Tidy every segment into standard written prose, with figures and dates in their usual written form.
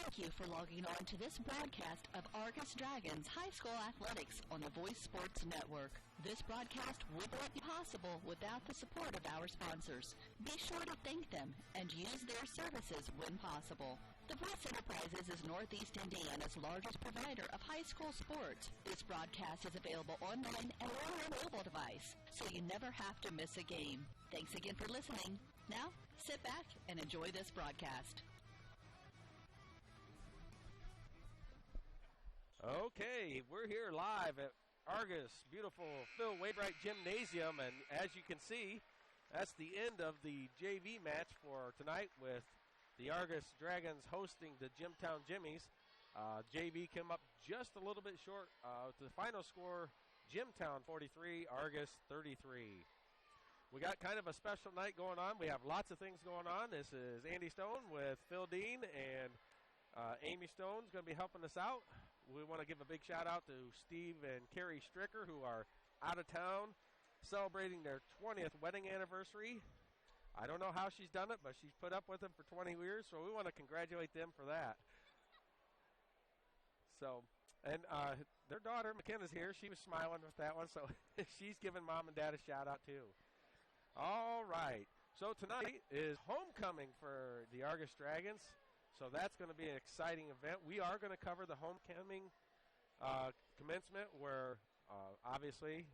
Thank you for logging on to this broadcast of Argos Dragons High School Athletics on the Voice Sports Network. This broadcast would not be possible without the support of our sponsors. Be sure to thank them and use their services when possible. The Voice Enterprises is Northeast Indiana's largest provider of high school sports. This broadcast is available online and on your mobile device, so you never have to miss a game. Thanks again for listening. Now, sit back and enjoy this broadcast. Okay, we're here live at Argos, beautiful Phil Wainwright Gymnasium, and as you can see, that's the end of the JV match for tonight with the Argos Dragons hosting the Jimtown Jimmies. JV came up just a little bit short to the final score, Jimtown 43, Argos 33. We got kind of a special night going on. We have lots of things going on. This is Andy Stone with Phil Dean, and Amy Stone's going to be helping us out. We want to give a big shout out to Steve and Carrie Stricker, who are out of town celebrating their 20th wedding anniversary. I don't know how she's done it, but she's put up with them for 20 years, so we want to congratulate them for that. So, and their daughter, McKenna's here. She was smiling with that one, so she's giving Mom and Dad a shout out too. All right. So tonight is homecoming for the Argos Dragons. So that's going to be an exciting event. We are going to cover the homecoming commencement where obviously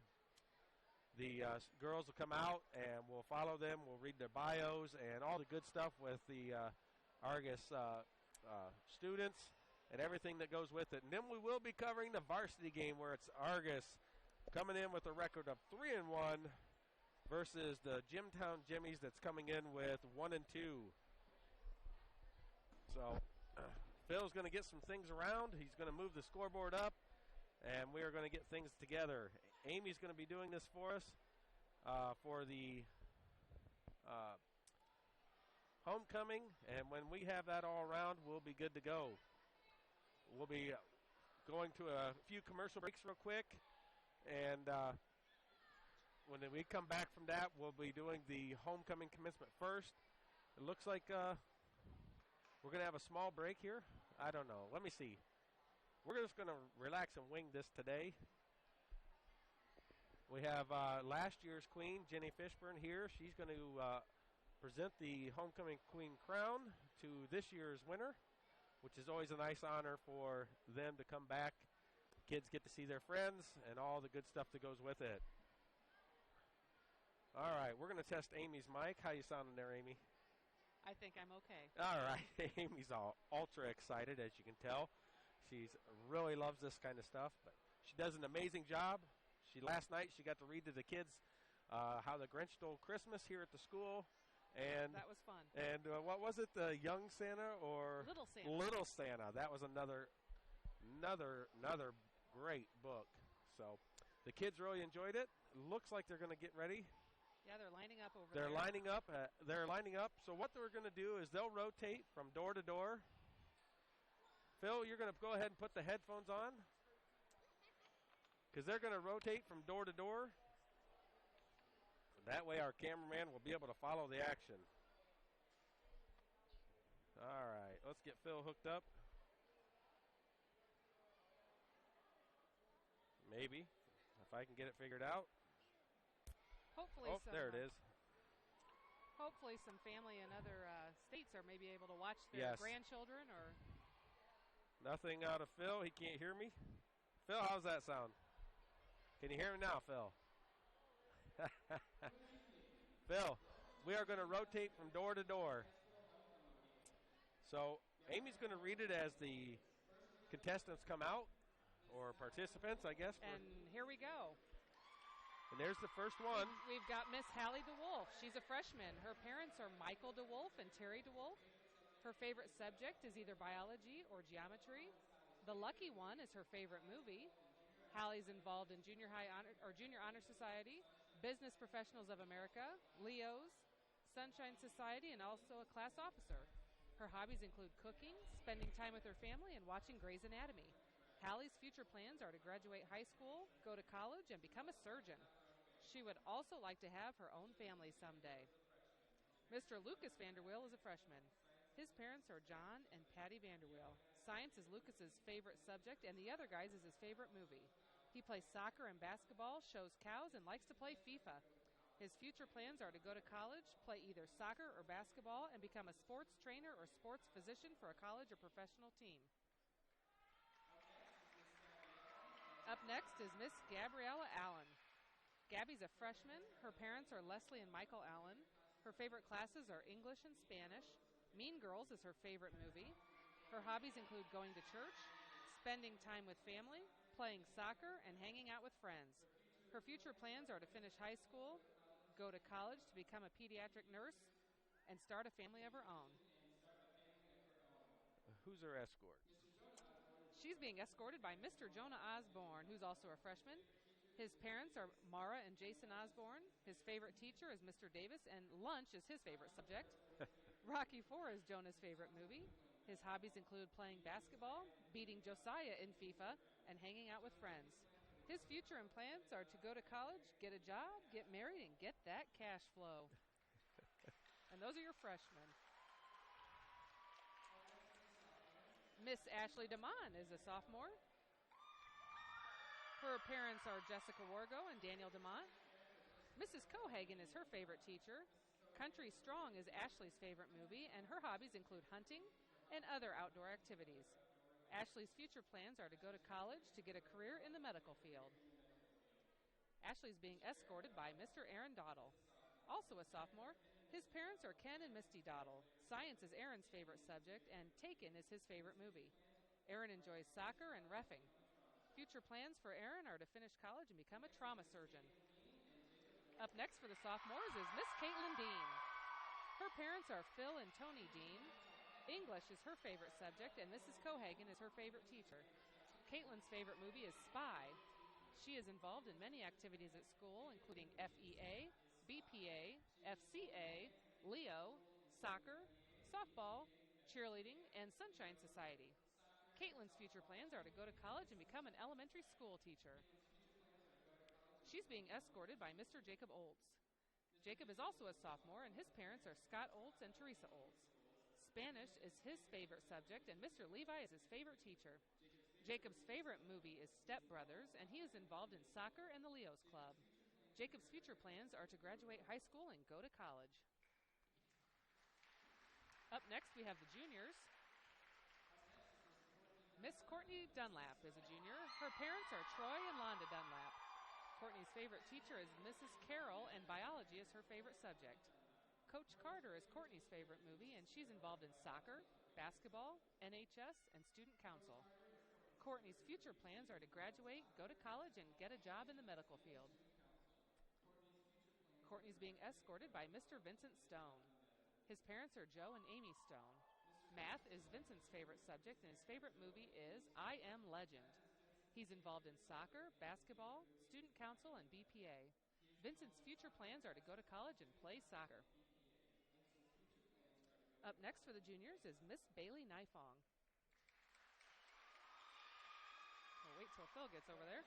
the girls will come out and we'll follow them. We'll read their bios and all the good stuff with the Argos students and everything that goes with it. And then we will be covering the varsity game where it's Argos coming in with a record of 3-1 versus the Jimtown Jimmies that's coming in with 1-2. So Phil's going to get some things around. He's going to move the scoreboard up, and we are going to get things together. Amy's going to be doing this for us for the homecoming, and when we have that all around, we'll be good to go. We'll be going to a few commercial breaks real quick, and when we come back from that, we'll be doing the homecoming commencement first. It looks like we're going to have a small break here. I don't know. Let me see. We're just going to relax and wing this today. We have last year's queen, Jenny Fishburne, here. She's going to present the homecoming queen crown to this year's winner, which is always a nice honor for them to come back. Kids get to see their friends and all the good stuff that goes with it. All right, we're going to test Amy's mic. How you sounding there, Amy? I think I'm okay. All right. Amy's all ultra excited, as you can tell. She really loves this kind of stuff, but she does an amazing job. Last night she got to read to the kids how the Grinch stole Christmas here at the school. And that was fun. And what was it, the Young Santa or Little Santa? Little Santa. That was another great book. So the kids really enjoyed it. Looks like they're going to get ready. Yeah, they're lining up over there. They're lining up. So what they're going to do is they'll rotate from door to door. Phil, you're going to go ahead and put the headphones on because they're going to rotate from door to door. That way our cameraman will be able to follow the action. All right, let's get Phil hooked up. Maybe, if I can get it figured out. Hopefully, there it is. Hopefully, some family in other states are maybe able to watch their grandchildren or. Nothing out of Phil. He can't hear me. Phil, how's that sound? Can you hear me now, Phil? Phil, we are going to rotate from door to door. So Amy's going to read it as the contestants come out, or participants, I guess. And here we go. And there's the first one. We've got Miss Hallie DeWolf. She's a freshman. Her parents are Michael DeWolf and Terry DeWolf. Her favorite subject is either biology or geometry. The Lucky One is her favorite movie. Hallie's involved in Junior Honor Society, Business Professionals of America, Leo's, Sunshine Society, and also a class officer. Her hobbies include cooking, spending time with her family, and watching Grey's Anatomy. Hallie's future plans are to graduate high school, go to college, and become a surgeon. She would also like to have her own family someday. Mr. Lucas Vanderweel is a freshman. His parents are John and Patty Vanderweel. Science is Lucas's favorite subject, and the other guys is his favorite movie. He plays soccer and basketball, shows cows, and likes to play FIFA. His future plans are to go to college, play either soccer or basketball, and become a sports trainer or sports physician for a college or professional team. Up next is Miss Gabriella Allen. Gabby's a freshman. Her parents are Leslie and Michael Allen. Her favorite classes are English and Spanish. Mean Girls is her favorite movie. Her hobbies include going to church, spending time with family, playing soccer, and hanging out with friends. Her future plans are to finish high school, go to college to become a pediatric nurse, and start a family of her own. Who's her escort? She's being escorted by Mr. Jonah Osborne, who's also a freshman. His parents are Mara and Jason Osborne. His favorite teacher is Mr. Davis, and lunch is his favorite subject. Rocky IV is Jonah's favorite movie. His hobbies include playing basketball, beating Josiah in FIFA, and hanging out with friends. His future and plans are to go to college, get a job, get married, and get that cash flow. And those are your freshmen. Miss Ashley DeMond is a sophomore. Her parents are Jessica Wargo and Daniel DeMont. Mrs. Cohagen is her favorite teacher. Country Strong is Ashley's favorite movie, and her hobbies include hunting and other outdoor activities. Ashley's future plans are to go to college to get a career in the medical field. Ashley's being escorted by Mr. Aaron Dottle, also a sophomore. His parents are Ken and Misty Dottle. Science is Aaron's favorite subject, and Taken is his favorite movie. Aaron enjoys soccer and reffing. Future plans for Aaron are to finish college and become a trauma surgeon. Up next for the sophomores is Miss Caitlin Dean. Her parents are Phil and Tony Dean. English is her favorite subject, and Mrs. Cohagen is her favorite teacher. Caitlin's favorite movie is Spy. She is involved in many activities at school, including FEA, BPA, FCA, Leo, soccer, softball, cheerleading, and Sunshine Society. Caitlin's future plans are to go to college and become an elementary school teacher. She's being escorted by Mr. Jacob Olds. Jacob is also a sophomore, and his parents are Scott Olds and Teresa Olds. Spanish is his favorite subject, and Mr. Levi is his favorite teacher. Jacob's favorite movie is Step Brothers, and he is involved in soccer and the Leos Club. Jacob's future plans are to graduate high school and go to college. Up next, we have the juniors. Miss Courtney Dunlap is a junior. Her parents are Troy and Londa Dunlap. Courtney's favorite teacher is Mrs. Carroll, and biology is her favorite subject. Coach Carter is Courtney's favorite movie, and she's involved in soccer, basketball, NHS, and student council. Courtney's future plans are to graduate, go to college, and get a job in the medical field. Courtney's being escorted by Mr. Vincent Stone. His parents are Joe and Amy Stone. Math is Vincent's favorite subject, and his favorite movie is I Am Legend. He's involved in soccer, basketball, student council, and BPA. Vincent's future plans are to go to college and play soccer. Up next for the juniors is Miss Bailey Nifong. We'll wait till Phil gets over there.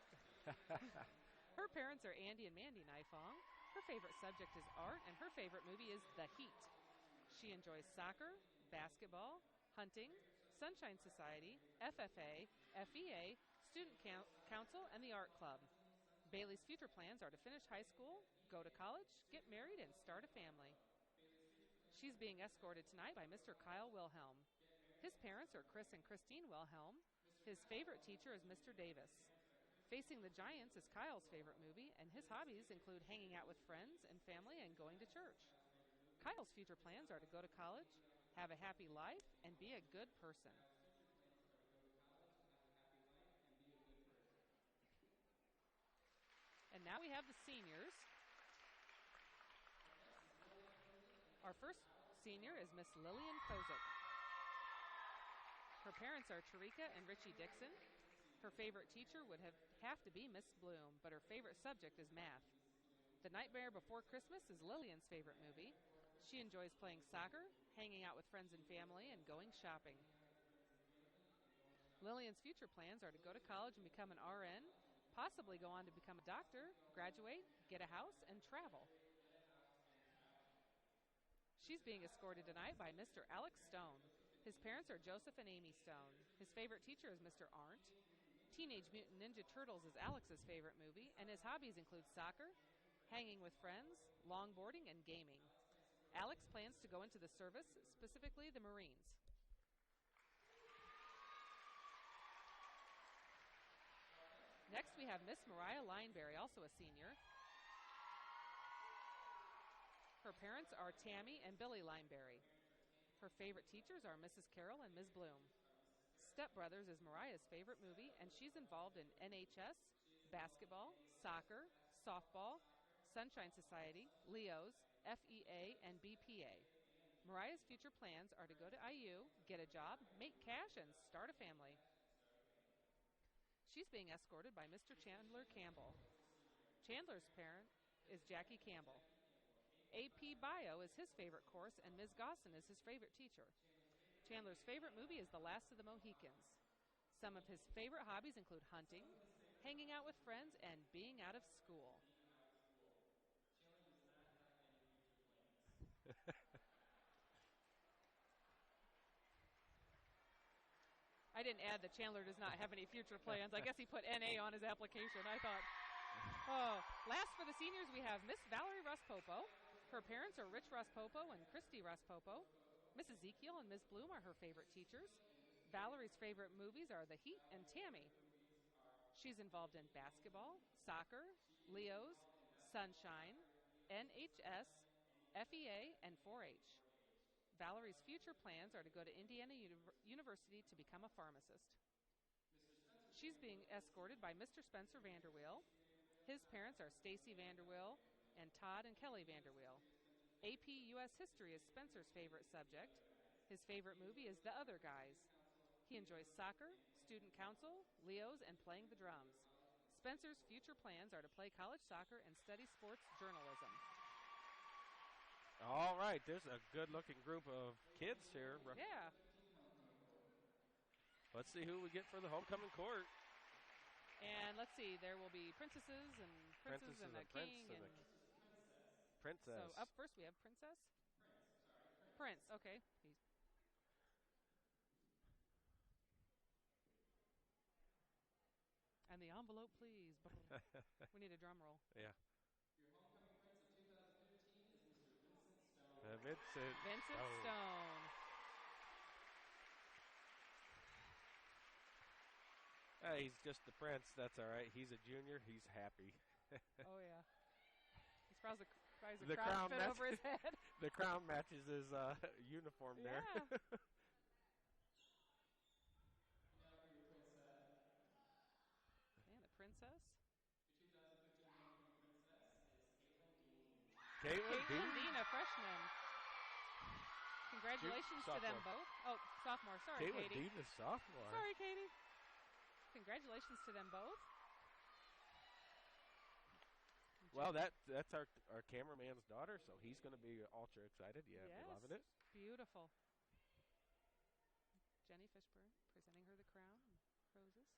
Her parents are Andy and Mandy Nifong. Her favorite subject is art, and her favorite movie is The Heat. She enjoys soccer, basketball, hunting, Sunshine Society, FFA, FEA, Student Council, and the Art Club. Bailey's future plans are to finish high school, go to college, get married, and start a family. She's being escorted tonight by Mr. Kyle Wilhelm. His parents are Chris and Christine Wilhelm. His favorite teacher is Mr. Davis. Facing the Giants is Kyle's favorite movie, and his hobbies include hanging out with friends and family and going to church. Kyle's future plans are to go to college, have a happy life, and be a good person. And now we have the seniors. Our first senior is Miss Lillian Kozik. Her parents are Tarika and Richie Dixon. Her favorite teacher would have to be Miss Bloom, but her favorite subject is math. The Nightmare Before Christmas is Lillian's favorite movie. She enjoys playing soccer, hanging out with friends and family, and going shopping. Lillian's future plans are to go to college and become an RN, possibly go on to become a doctor, graduate, get a house, and travel. She's being escorted tonight by Mr. Alex Stone. His parents are Joseph and Amy Stone. His favorite teacher is Mr. Arndt. Teenage Mutant Ninja Turtles is Alex's favorite movie, and his hobbies include soccer, hanging with friends, longboarding, and gaming. Alex plans to go into the service, specifically the Marines. Next, we have Miss Mariah Lineberry, also a senior. Her parents are Tammy and Billy Lineberry. Her favorite teachers are Mrs. Carroll and Ms. Bloom. Step Brothers is Mariah's favorite movie, and she's involved in NHS, basketball, soccer, softball, Sunshine Society, Leos, FEA, and BPA. Mariah's future plans are to go to IU, get a job, make cash, and start a family. She's being escorted by Mr. Chandler Campbell. Chandler's parent is Jackie Campbell. AP Bio is his favorite course, and Ms. Gosson is his favorite teacher. Chandler's favorite movie is The Last of the Mohicans. Some of his favorite hobbies include hunting, hanging out with friends, and being out of school. I didn't add that Chandler does not have any future plans. I guess he put NA on his application. I thought, last for the seniors, we have Miss Valerie Ruspopo. Her parents are Rich Ruspopo and Christy Ruspopo. Miss Ezekiel and Miss Bloom are her favorite teachers. Valerie's favorite movies are The Heat and Tammy. She's involved in basketball, soccer, Leos, Sunshine, NHS, FEA, and 4-H. Valerie's future plans are to go to Indiana University to become a pharmacist. She's being escorted by Mr. Spencer Vanderweel. His parents are Stacy Vanderweel and Todd and Kelly Vanderweel. AP U.S. History is Spencer's favorite subject. His favorite movie is The Other Guys. He enjoys soccer, student council, Leos, and playing the drums. Spencer's future plans are to play college soccer and study sports journalism. All right, there's a good-looking group of kids here. Yeah. Let's see who we get for the homecoming court. And let's see, there will be princesses and princes and a king and princess. So up first we have Princess? Prince, okay. And the envelope, please. We need a drum roll. Yeah. Your homecoming prince of 2015 is Mr. Vincent Vincent Stone. He's just the prince. That's all right. He's a junior. He's happy. Oh, yeah. He's probably the crown fit over his head. The crown matches his uniform there. Yeah. And a princess. Caitlin Dean, a freshman. Congratulations to them both. Oh, sophomore. Sorry, Caitlin Katie. Dean is sophomore. Sorry, Katie. Congratulations to them both. Well, that's our cameraman's daughter, so he's going to be ultra excited. Yeah, yes, be loving it. Beautiful. Jenny Fishburne presenting her the crown and roses.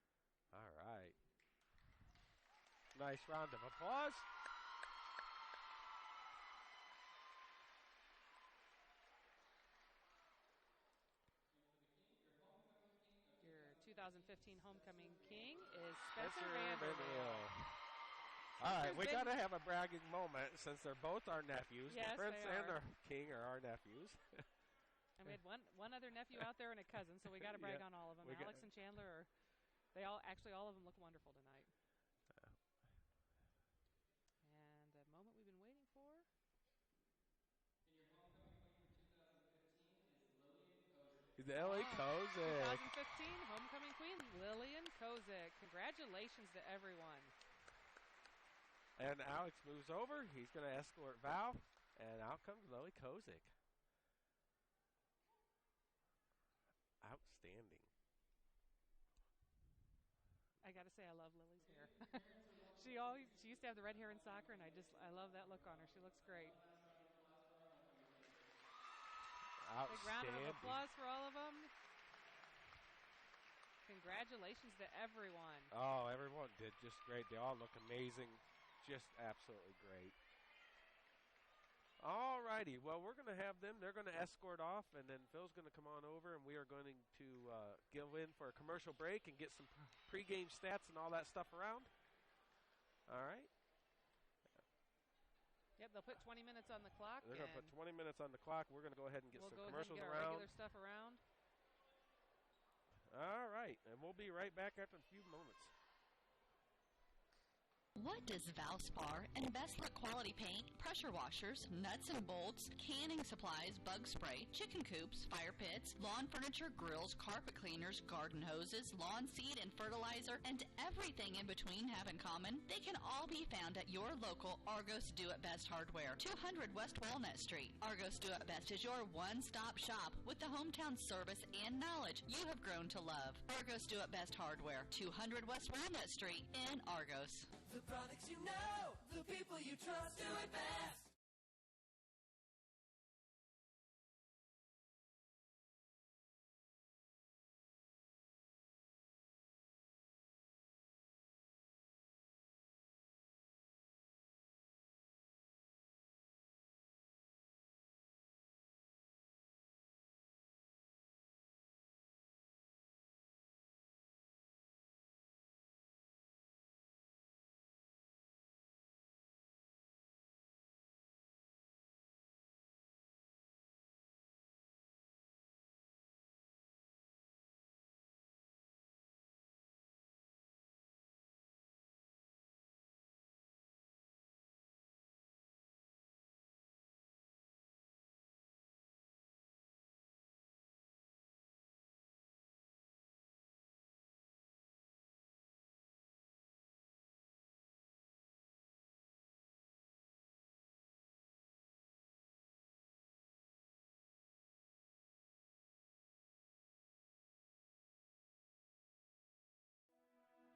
All right. Nice round of applause. Your 2015 homecoming king is Spencer Vanderweel. All right, we got to have a bragging moment since they're both our nephews. Yes, the prince they and are. the king are our nephews. And we had one other nephew out there and a cousin, so we got to brag on all of them. Alex and Chandler are, all of them look wonderful tonight. And a moment we've been waiting for. The Lily Kozik. 2015 homecoming queen, Lillian Kozik. Congratulations to everyone. And Alex moves over. He's going to escort Val, and out comes Lily Kozik. Outstanding. I got to say, I love Lily's hair. she used to have the red hair in soccer, and I love that look on her. She looks great. Big round of applause for all of them. Congratulations to everyone. Oh, everyone did just great. They all look amazing. Just absolutely great. All righty. Well, we're going to have them. They're going to escort off, and then Phil's going to come on over, and we are going to go in for a commercial break and get some pregame stats and all that stuff around. All right. Yep, they'll put 20 minutes on the clock. They're going to put 20 minutes on the clock. We're going to go ahead and get some commercials get our around. regular stuff around. All right, and we'll be right back after a few moments. What does Valspar and Best Look Quality Paint, pressure washers, nuts and bolts, canning supplies, bug spray, chicken coops, fire pits, lawn furniture, grills, carpet cleaners, garden hoses, lawn seed and fertilizer, and everything in between have in common? They can all be found at your local Argos Do It Best Hardware, 200 West Walnut Street. Argos Do It Best is your one-stop shop with the hometown service and knowledge you have grown to love. Argos Do It Best Hardware, 200 West Walnut Street in Argos. The products you know, the people you trust, do it best.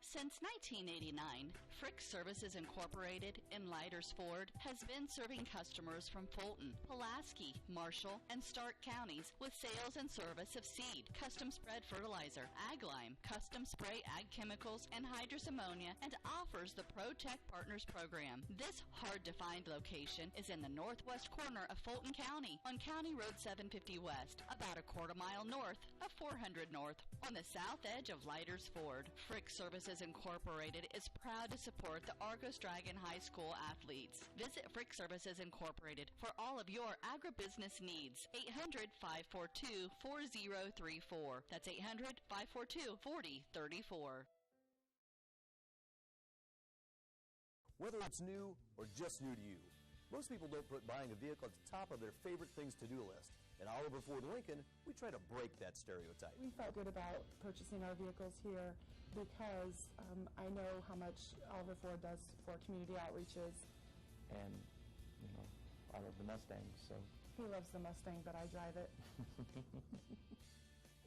Since 1989, Frick Services Incorporated in Leiders Ford has been serving customers from Fulton, Pulaski, Marshall, and Stark counties with sales and service of seed, custom spread fertilizer, ag lime, custom spray ag chemicals, and hydrous ammonia, and offers the ProTech Partners program. This hard-to-find location is in the northwest corner of Fulton County on County Road 750 West, about a quarter mile north of 400 North, on the south edge of Leiders Ford. Frick Services Incorporated is proud to support the Argos Dragon High School athletes. Visit Frick Services Incorporated for all of your agribusiness needs. 800-542-4034. That's 800-542-4034. Whether it's new or just new to you, most people don't put buying a vehicle at the top of their favorite things to-do list. At Oliver Ford Lincoln, we try to break that stereotype. We felt good about purchasing our vehicles here because I know how much Oliver Ford does for community outreaches. And, I love the Mustang, so. He loves the Mustang, but I drive it.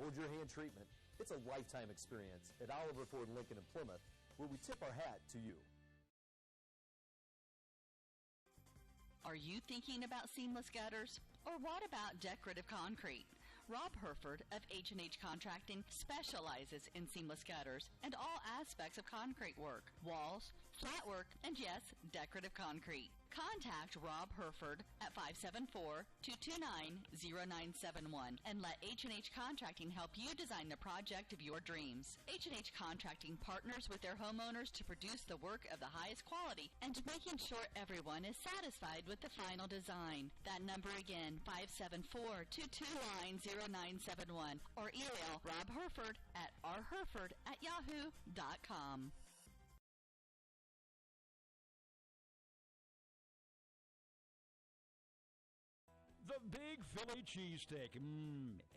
Hold your hand treatment. It's a lifetime experience at Oliver Ford Lincoln in Plymouth, where we tip our hat to you. Are you thinking about seamless gutters? Or what about decorative concrete? Rob Herford of H&H Contracting specializes in seamless gutters and all aspects of concrete work, walls, flat work, and yes, decorative concrete. Contact Rob Herford at 574-229-0971 and let H&H Contracting help you design the project of your dreams. H&H Contracting partners with their homeowners to produce the work of the highest quality and making sure everyone is satisfied with the final design. That number again, 574-229-0971 or email Rob Herford at rherford@yahoo.com. The Big Philly Cheesesteak.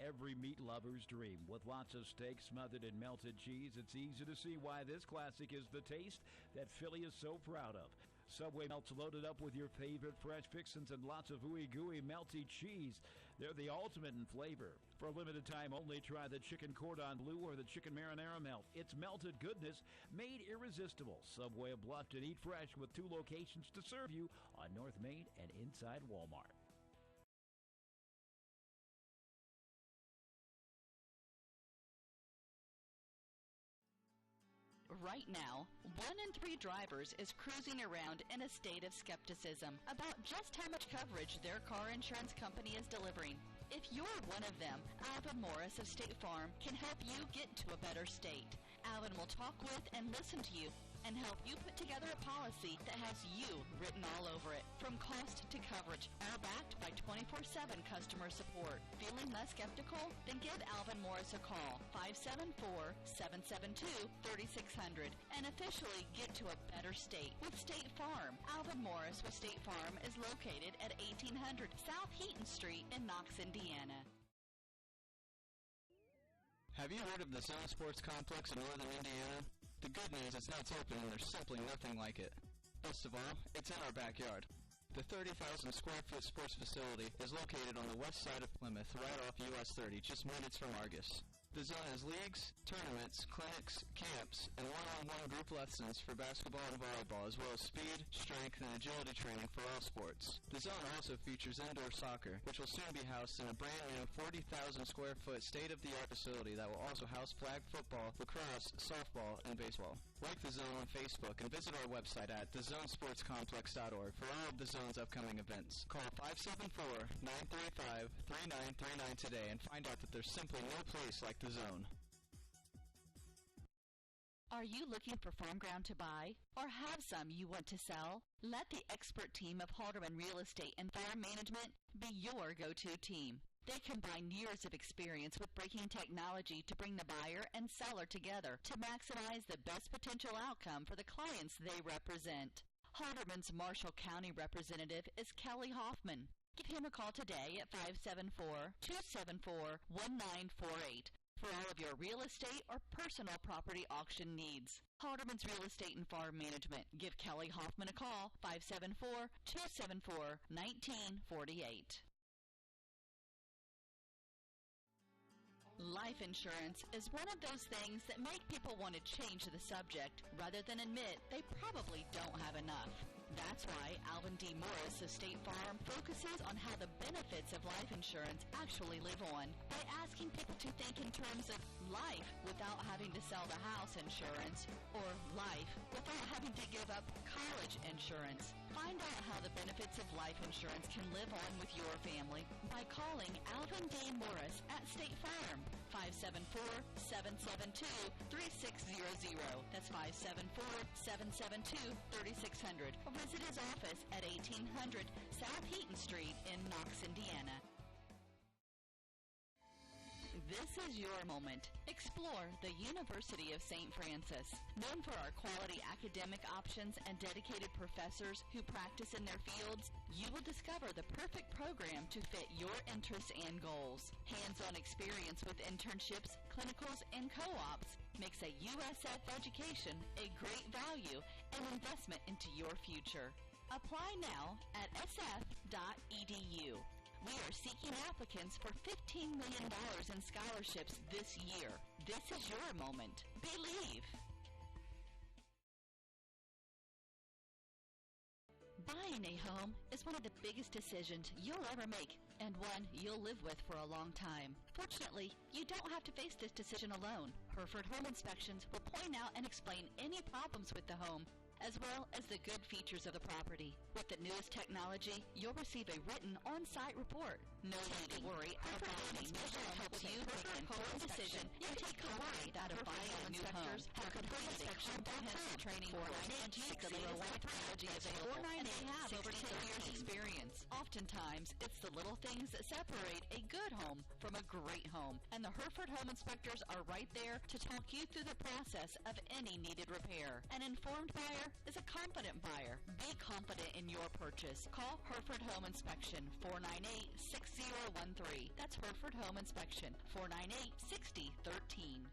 Every meat lover's dream. With lots of steak smothered in melted cheese, it's easy to see why this classic is the taste that Philly is so proud of. Subway melts loaded up with your favorite fresh fixins and lots of ooey-gooey melty cheese. They're the ultimate in flavor. For a limited time only, try the chicken cordon bleu or the chicken marinara melt. It's melted goodness made irresistible. Subway of Bluffton. Eat fresh with 2 locations to serve you on North Main and inside Walmart. Right now, 1 in 3 drivers is cruising around in a state of skepticism about just how much coverage their car insurance company is delivering. If you're one of them, Alvin Morris of State Farm can help you get to a better state. Alvin will talk with and listen to you and help you put together a policy that has you written all over it. From cost to coverage, all backed by 24/7 customer support. Feeling less skeptical? Then give Alvin Morris a call, 574-772-3600, and officially get to a better state with State Farm. Alvin Morris with State Farm is located at 1800 South Heaton Street in Knox, Indiana. Have you heard of the Zone Sports Complex in northern Indiana? The good news is now it's open and there's simply nothing like it. Best of all, it's in our backyard. The 30,000 square foot sports facility is located on the west side of Plymouth, right off US 30, just minutes from Argos. The zone has leagues, tournaments, clinics, camps, and one-on-one group lessons for basketball and volleyball, as well as speed, strength, and agility training for all sports. The zone also features indoor soccer, which will soon be housed in a brand new 40,000 square foot state-of-the-art facility that will also house flag football, lacrosse, softball, and baseball. Like the zone on Facebook and visit our website at thezonesportscomplex.org for all of the zone's upcoming events. Call 574-935-3939 today and find out that there's simply no place like the zone. Are you looking for farm ground to buy or have some you want to sell? Let the expert team of Halderman Real Estate and Farm Management be your go-to team. They combine years of experience with breaking technology to bring the buyer and seller together to maximize the best potential outcome for the clients they represent. Halderman's Marshall County representative is Kelly Hoffman. Give him a call today at 574-274-1948 for all of your real estate or personal property auction needs. Halderman's Real Estate and Farm Management. Give Kelly Hoffman a call, 574-274-1948. Life insurance is one of those things that make people want to change the subject rather than admit they probably don't have enough. That's why Alvin D. Morris of State Farm focuses on how the benefits of life insurance actually live on by asking people to think in terms of life without having to sell the house insurance or life without having to give up college insurance. Find out how the benefits of life insurance can live on with your family by calling Alvin D. Morris at State Farm, 574-772-3600. That's 574-772-3600. Or visit his office at 1800 South Heaton Street in Knox, Indiana. This is your moment. Explore the University of St. Francis. Known for our quality academic options and dedicated professors who practice in their fields, you will discover the perfect program to fit your interests and goals. Hands-on experience with internships, clinicals, and co-ops makes a USF education a great value and investment into your future. Apply now at sf.edu. We are seeking applicants for $15 million in scholarships this year. This is your moment. Believe. Buying a home is one of the biggest decisions you'll ever make and one you'll live with for a long time. Fortunately, you don't have to face this decision alone. Hereford Home Inspections will point out and explain any problems with the home as well as the good features of the property. With the newest technology, you'll receive a written on-site report. No need to worry. Hereford Home Inspections helps you make an informed decision and take the worry out of buying a new home. Have completed a comprehensive training course and use the latest technology available. And they have over 10 years experience. Oftentimes, it's the little things that separate a good home from a great home. And the Hereford Home Inspectors are right there to talk you through the process of any needed repair. An informed buyer is a confident buyer. Be confident in your purchase. Call Hereford Home Inspection, 498-6013. That's Hereford Home Inspection, 498-6013.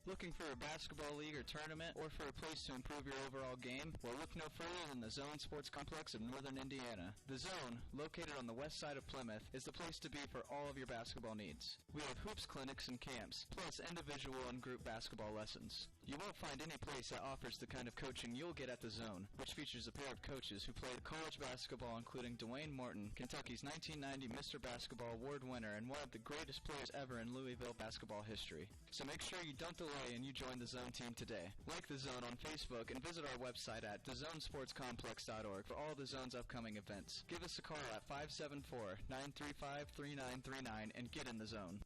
Looking for a basketball league or tournament, or for a place to improve your overall game? Well, look no further than the Zone Sports Complex of Northern Indiana. The Zone, located on the west side of Plymouth, is the place to be for all of your basketball needs. We have hoops clinics and camps, plus individual and group basketball lessons. You won't find any place that offers the kind of coaching you'll get at the Zone, which features a pair of coaches who played college basketball, including Dwayne Morton, Kentucky's 1990 Mr. Basketball Award winner and one of the greatest players ever in Louisville basketball history. So make sure you don't delay and you join the Zone team today. Like the Zone on Facebook and visit our website at thezonesportscomplex.org for all the Zone's upcoming events. Give us a call at 574-935-3939 and get in the Zone.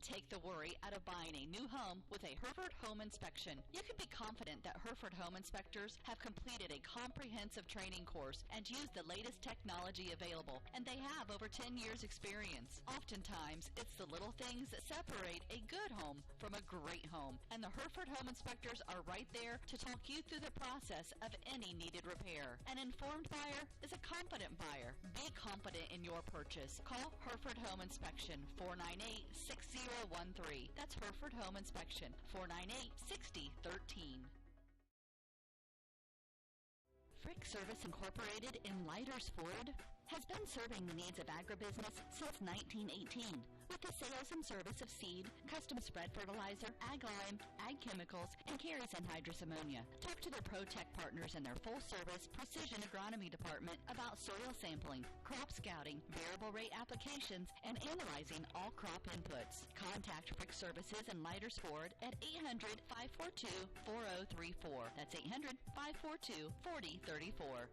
Take the worry out of buying a new home with a Hereford Home Inspection. You can be confident that Hereford Home Inspectors have completed a comprehensive training course and use the latest technology available, and they have over 10 years experience. Oftentimes, it's the little things that separate a good home from a great home, and the Hereford Home Inspectors are right there to talk you through the process of any needed repair. An informed buyer is a confident buyer. Be confident in your purchase. Call Hereford Home Inspection, 498-6013. That's Hereford Home Inspection, 498-6013. Frick Service Incorporated in Leitersford has been serving the needs of agribusiness since 1918 with the sales and service of seed, custom spread fertilizer, ag lime, ag chemicals, and carries anhydrous ammonia. Talk to their ProTech partners in their full-service precision agronomy department about soil sampling, crop scouting, variable rate applications, and analyzing all crop inputs. Contact Frick Services in Leitersford at 800-542-4034. That's 800-542-4034.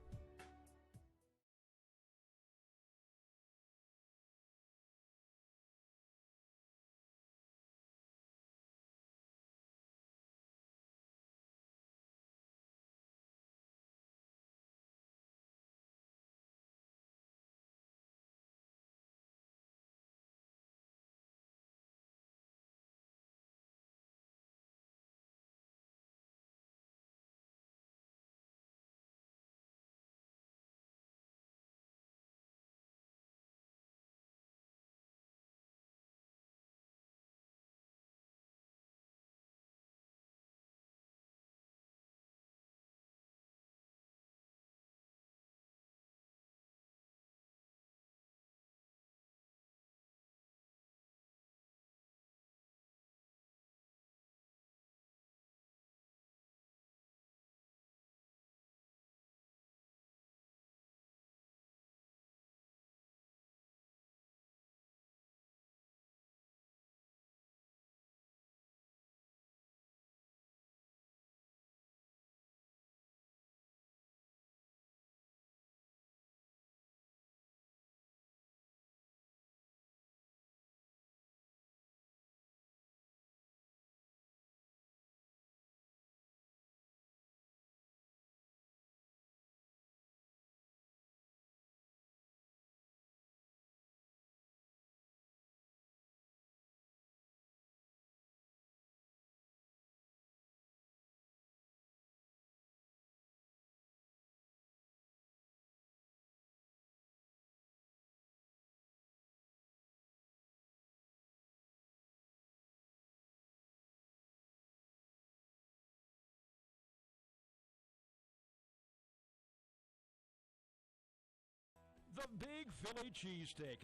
The Big Philly Cheesesteak.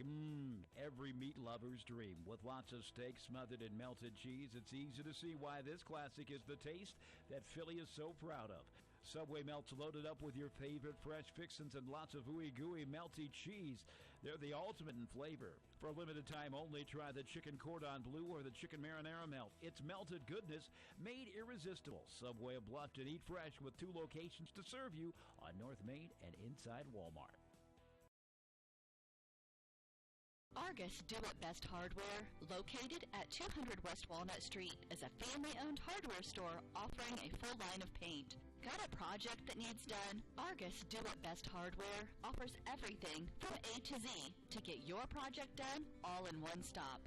Every meat lover's dream. With lots of steak smothered in melted cheese, it's easy to see why this classic is the taste that Philly is so proud of. Subway melts loaded up with your favorite fresh fixins and lots of ooey-gooey melty cheese. They're the ultimate in flavor. For a limited time only, try the chicken cordon bleu or the chicken marinara melt. It's melted goodness made irresistible. Subway of Bluffton. Eat fresh with 2 locations to serve you on North Main and inside Walmart. Argos Do It Best Hardware, located at 200 West Walnut Street, is a family-owned hardware store offering a full line of paint. Got a project that needs done? Argos Do It Best Hardware offers everything from A to Z to get your project done all in one stop.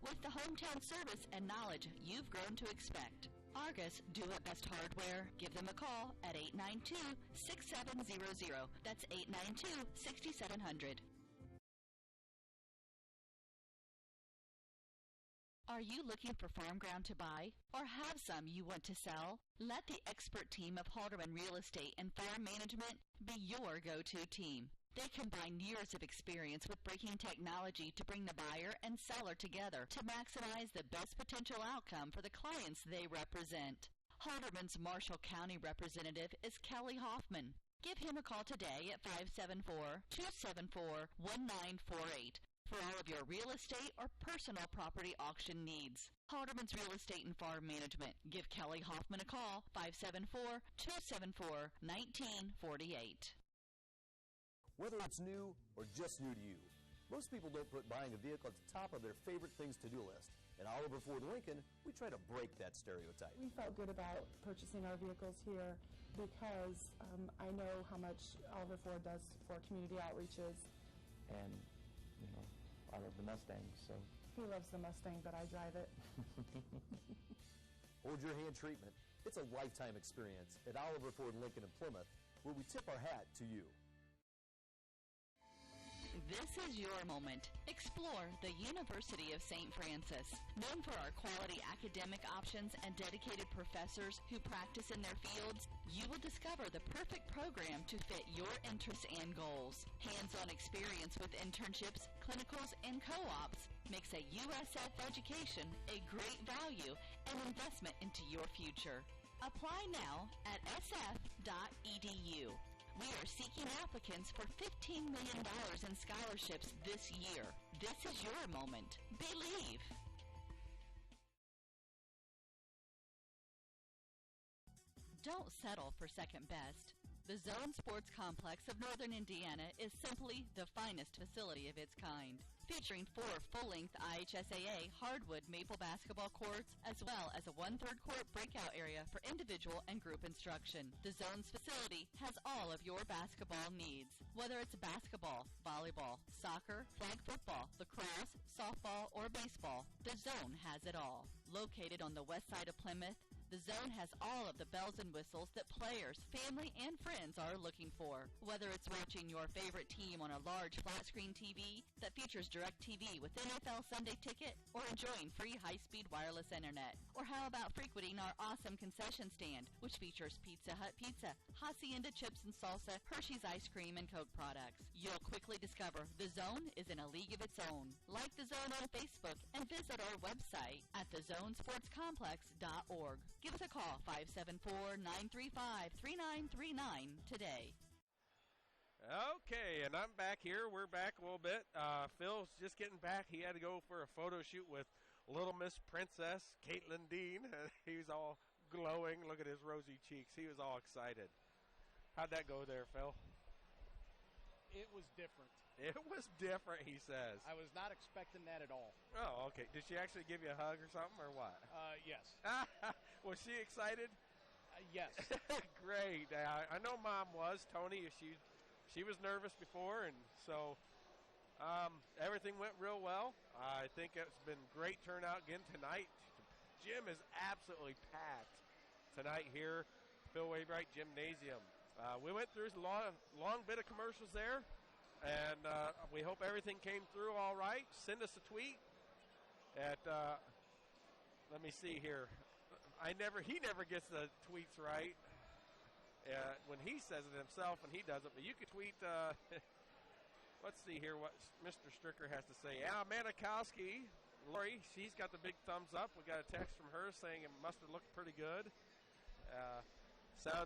With the hometown service and knowledge you've grown to expect. Argos, do it best hardware. Give them a call at 892-6700. That's 892-6700. Are you looking for farm ground to buy or have some you want to sell? Let the expert team of Halderman Real Estate and Farm Management be your go-to team. They combine years of experience with breaking technology to bring the buyer and seller together to maximize the best potential outcome for the clients they represent. Halderman's Marshall County representative is Kelly Hoffman. Give him a call today at 574-274-1948 for all of your real estate or personal property auction needs. Halderman's Real Estate and Farm Management. Give Kelly Hoffman a call, 574-274-1948. Whether it's new or just new to you, most people don't put buying a vehicle at the top of their favorite things to do list. At Oliver Ford Lincoln, we try to break that stereotype. We felt good about purchasing our vehicles here because I know how much Oliver Ford does for community outreaches. And, I love the Mustang, so. He loves the Mustang, but I drive it. Hold your hand treatment. It's a lifetime experience at Oliver Ford Lincoln in Plymouth, where we tip our hat to you. This is your moment. Explore the University of St. Francis. Known for our quality academic options and dedicated professors who practice in their fields, you will discover the perfect program to fit your interests and goals. Hands-on experience with internships, clinicals, and co-ops makes a USF education a great value and investment into your future. Apply now at sf.edu. We are seeking applicants for $15 million in scholarships this year. This is your moment. Believe. Don't settle for second best. The Zone Sports Complex of Northern Indiana is simply the finest facility of its kind, featuring 4 full-length IHSAA hardwood maple basketball courts, as well as a 1/3 court breakout area for individual and group instruction. The Zone's facility has all of your basketball needs. Whether it's basketball, volleyball, soccer, flag football, lacrosse, softball, or baseball, the Zone has it all. Located on the west side of Plymouth, the Zone has all of the bells and whistles that players, family, and friends are looking for. Whether it's watching your favorite team on a large flat-screen TV that features DirecTV with NFL Sunday Ticket, or enjoying free high-speed wireless internet. Or how about frequenting our awesome concession stand, which features Pizza Hut pizza, Hacienda chips and salsa, Hershey's ice cream, and Coke products. You'll quickly discover the Zone is in a league of its own. Like the Zone on Facebook and visit our website at thezonesportscomplex.org. Give us a call, 574-935-3939 today. Okay, and I'm back here. We're back a little bit. Phil's just getting back. He had to go for a photo shoot with Little Miss Princess, Caitlin Dean. He was all glowing. Look at his rosy cheeks. He was all excited. How'd that go there, Phil? It was different. It was different, he says. I was not expecting that at all. Oh, okay. Did she actually give you a hug or something, or what? Yes. Was she excited? Yes. Great. I know Mom was. Tony, she was nervous before, and so everything went real well. I think it's been great turnout again tonight. Gym is absolutely packed tonight here, Phil Wainwright Gymnasium. We went through a long bit of commercials there, and we hope everything came through all right. Send us a tweet at, let me see here. He never gets the tweets right when he says it himself, and he doesn't. But you can tweet, let's see here what Mr. Stricker has to say. Manikowski, Lori, she's got the big thumbs up. We got a text from her saying it must have looked pretty good.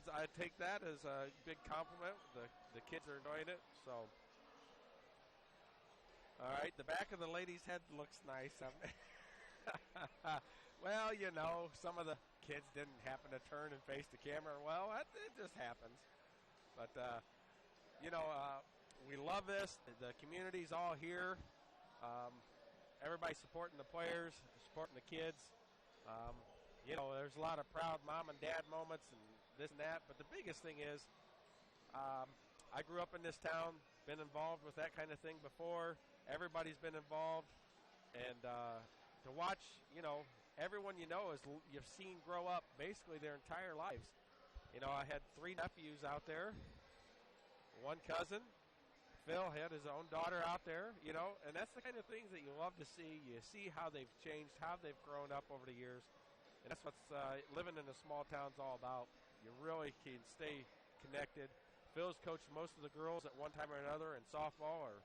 I take that as a big compliment. The kids are enjoying it. So, all right, the back of the lady's head looks nice. Well, some of the kids didn't happen to turn and face the camera. Well, it just happens. But, we love this. The community's all here. Everybody's supporting the players, supporting the kids. There's a lot of proud mom and dad moments and this and that. But the biggest thing is I grew up in this town, been involved with that kind of thing before. Everybody's been involved. And to watch, everyone you know you've seen grow up basically their entire lives. You know, I had 3 nephews out there, 1 cousin. Phil had his own daughter out there, you know, and that's the kind of things that you love to see. You see how they've changed, how they've grown up over the years, and that's what's living in a small town's all about. You really can stay connected. Phil's coached most of the girls at one time or another in softball or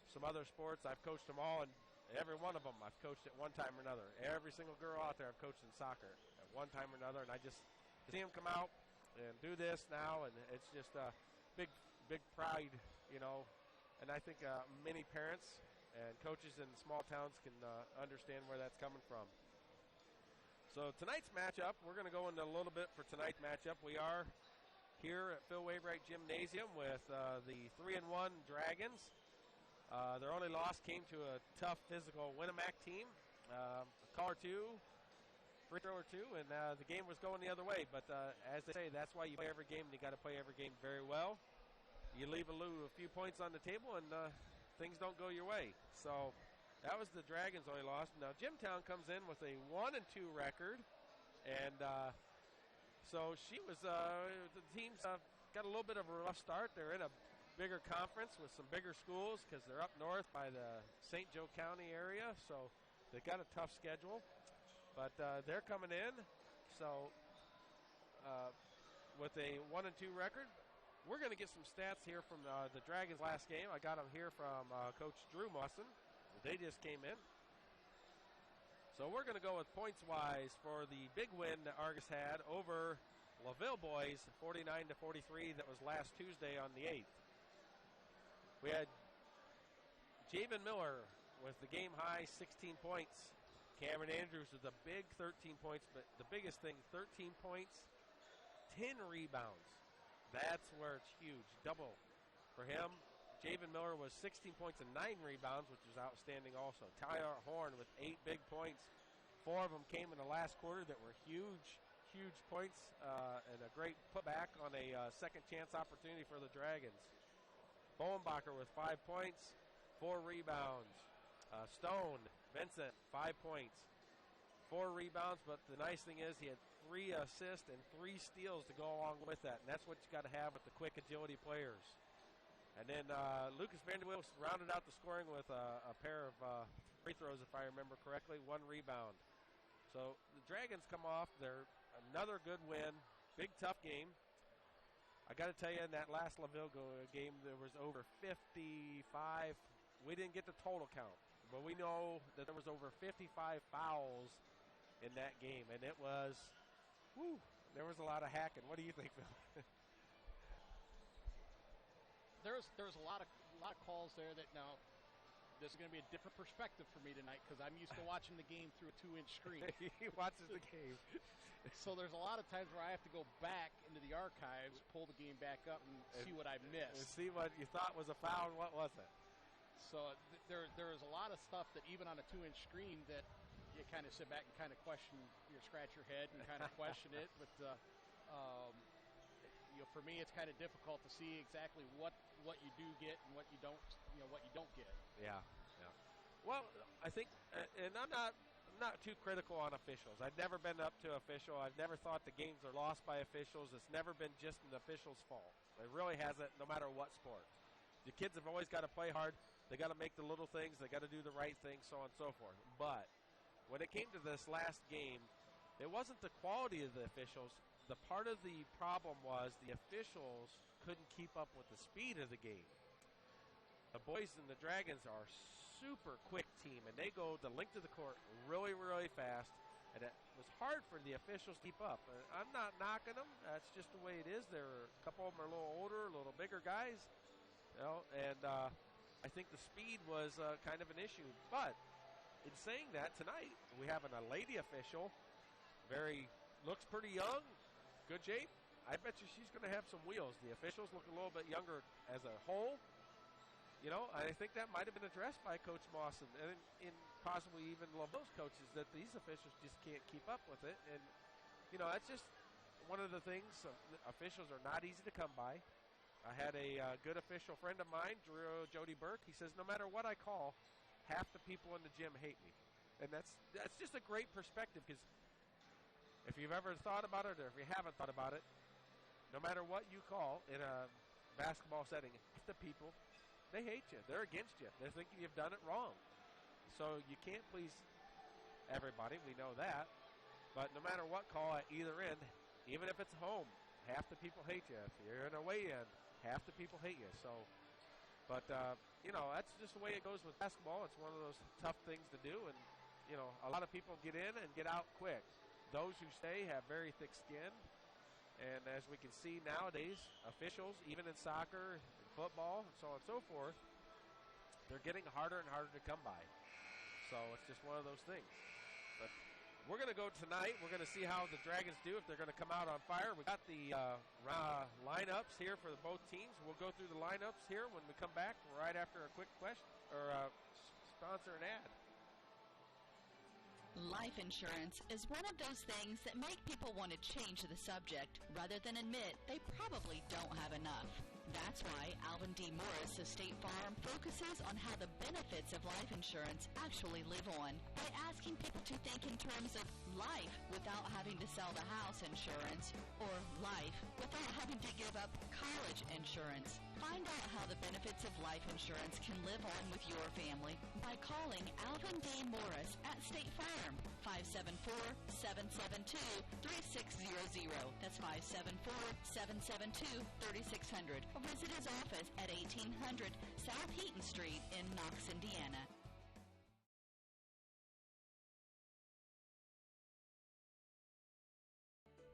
some other sports. I've coached them all, and every one of them I've coached at one time or another. Every single girl out there I've coached in soccer at one time or another, and I just see them come out and do this now, and it's just a big pride, you know, and I think many parents and coaches in small towns can understand where that's coming from. So tonight's matchup, we're going to go into a little bit for tonight's matchup. We are here at Phil Wainwright Gymnasium with the 3-1 Dragons. Their only loss came to a tough physical Winnemac team. A call or 2, free throw or 2, and the game was going the other way. But as they say, that's why you play every game, and you got to play every game very well. You leave a few points on the table, and things don't go your way. So that was the Dragons' only loss. Now Jimtown comes in with a 1-2 record, and so she was. The team's got a little bit of a rough start. They're in a bigger conference with some bigger schools because they're up north by the St. Joe County area, so they've got a tough schedule. But they're coming in, so with a 1-2 record. We're going to get some stats here from the Dragons' last game. I got them here from Coach Drew Mawson. They just came in. So we're going to go with points-wise for the big win that Argos had over LaVille boys, 49-43. That was last Tuesday on the 8th. We had Javen Miller with the game-high 16 points. Cameron Andrews with a big 13 points, but the biggest thing, 13 points, 10 rebounds. That's where it's huge. Double for him. Javen Miller was 16 points and 9 rebounds, which is outstanding also. Tyler Horn with 8 big points. 4 of them came in the last quarter that were huge points and a great putback on a second chance opportunity for the Dragons. Bowenbacher with 5 points, 4 rebounds. Stone, Vincent, 5 points, 4 rebounds, but the nice thing is he had 3 assists and 3 steals to go along with that, and that's what you got to have with the quick agility players. And then Lucas Vanderwill rounded out the scoring with a pair of free throws, if I remember correctly, 1 rebound. So the Dragons come off another good win, big tough game. I got to tell you, in that last LaVille game, there was over 55. We didn't get the total count, but we know that there was over 55 fouls in that game, and it was, there was a lot of hacking. What do you think, Phil? There's a lot of calls there that now this is going to be a different perspective for me tonight because I'm used to watching the game through a 2-inch screen. He watches the game. So there's a lot of times where I have to go back into the archives, pull the game back up, and see what I missed. And see what you thought was a foul and what wasn't. So there is a lot of stuff that even on a 2-inch screen that you kind of sit back and kind of question, scratch your head and kind of question it. But for me, it's kind of difficult to see exactly what you do get and what you don't get. Yeah. Well, I think, and I'm not too critical on officials. I've never been up to official. I've never thought the games are lost by officials. It's never been just an official's fault. It really hasn't, no matter what sport. The kids have always got to play hard. They got to make the little things. They got to do the right thing, so on and so forth. But when it came to this last game, it wasn't the quality of the officials. The part of the problem was the officials couldn't keep up with the speed of the game. The boys and the Dragons are super quick team, and they go the length of the court really, really fast, and it was hard for the officials to keep up. I'm not knocking them. That's just the way it is. A couple of them are a little older, a little bigger guys, and I think the speed was kind of an issue. But in saying that, tonight we have a lady official, looks pretty young, good shape. I bet you she's going to have some wheels. The officials look a little bit younger as a whole. I think that might have been addressed by Coach Mawson and possibly even LaVille's coaches, that these officials just can't keep up with it. And, that's just one of the things. Officials are not easy to come by. I had a good official friend of mine, Jody Burke. He says, no matter what I call, half the people in the gym hate me. And that's just a great perspective, because if you've ever thought about it or if you haven't thought about it, no matter what you call in a basketball setting, half the people, they hate you. They're against you. They think you've done it wrong. So you can't please everybody. We know that. But no matter what call at either end, even if it's home, half the people hate you. If you're in a away end, half the people hate you. So, but, that's just the way it goes with basketball. It's one of those tough things to do. And, a lot of people get in and get out quick. Those who stay have very thick skin. And as we can see nowadays, officials, even in soccer, and football, and so on and so forth, they're getting harder and harder to come by. So it's just one of those things. But we're going to go tonight. We're going to see how the Dragons do, if they're going to come out on fire. We got the lineups here for both teams. We'll go through the lineups here when we come back right after a quick question or sponsor and ad. Life insurance is one of those things that make people want to change the subject rather than admit they probably don't have enough. That's why Alvin D. Morris of State Farm focuses on how the benefits of life insurance actually live on by asking people to think in terms of life without having to sell the house insurance, or life without having to give up college insurance. Find out how the benefits of life insurance can live on with your family by calling Alvin D. Morris at State Farm, 574-772-3600. That's 574-772-3600. Or visit his office at 1800 South Heaton Street in Knox, Indiana.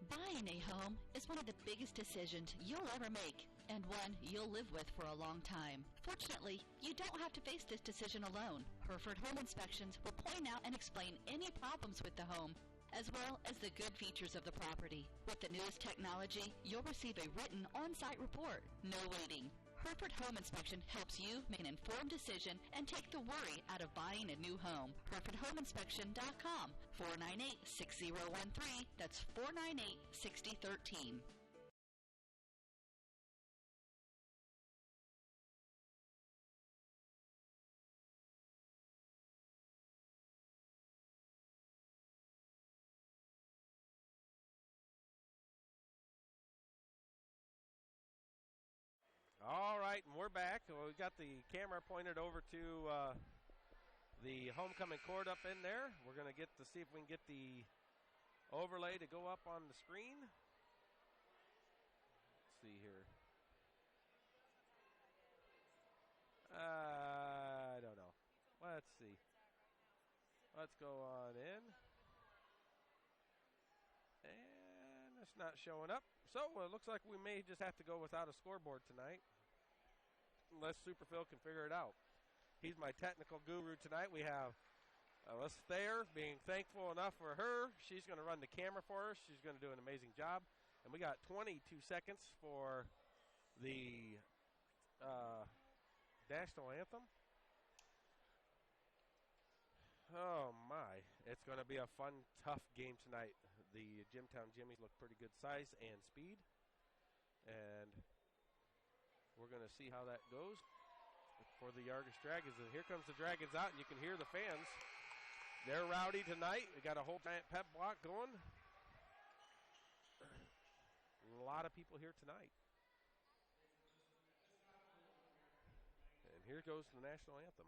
Buying a home is one of the biggest decisions you'll ever make, and one you'll live with for a long time. Fortunately, you don't have to face this decision alone. Hereford Home Inspections will point out and explain any problems with the home, as well as the good features of the property. With the newest technology, you'll receive a written on-site report. No waiting. Hereford Home Inspection helps you make an informed decision and take the worry out of buying a new home. HerefordHomeInspection.com, 498-6013. That's 498-6013. All right, and we're back. We got the camera pointed over to the homecoming court up in there. We're going to get to see if we can get the overlay to go up on the screen. Let's see here. I don't know. Let's see. Let's go on in. And it's not showing up. So it looks like we may just have to go without a scoreboard tonight, unless Super Phil can figure it out. He's my technical guru tonight. We have Alyssa Thayer, being thankful enough for her. She's going to run the camera for us. She's going to do an amazing job. And we got 22 seconds for the national anthem. Oh, my. It's going to be a fun, tough game tonight. The Jimtown Jimmies look pretty good size and speed. And we're going to see how that goes for the Argos Dragons. And here comes the Dragons out, and you can hear the fans. They're rowdy tonight. We got a whole giant pep block going. A lot of people here tonight. And here goes the national anthem.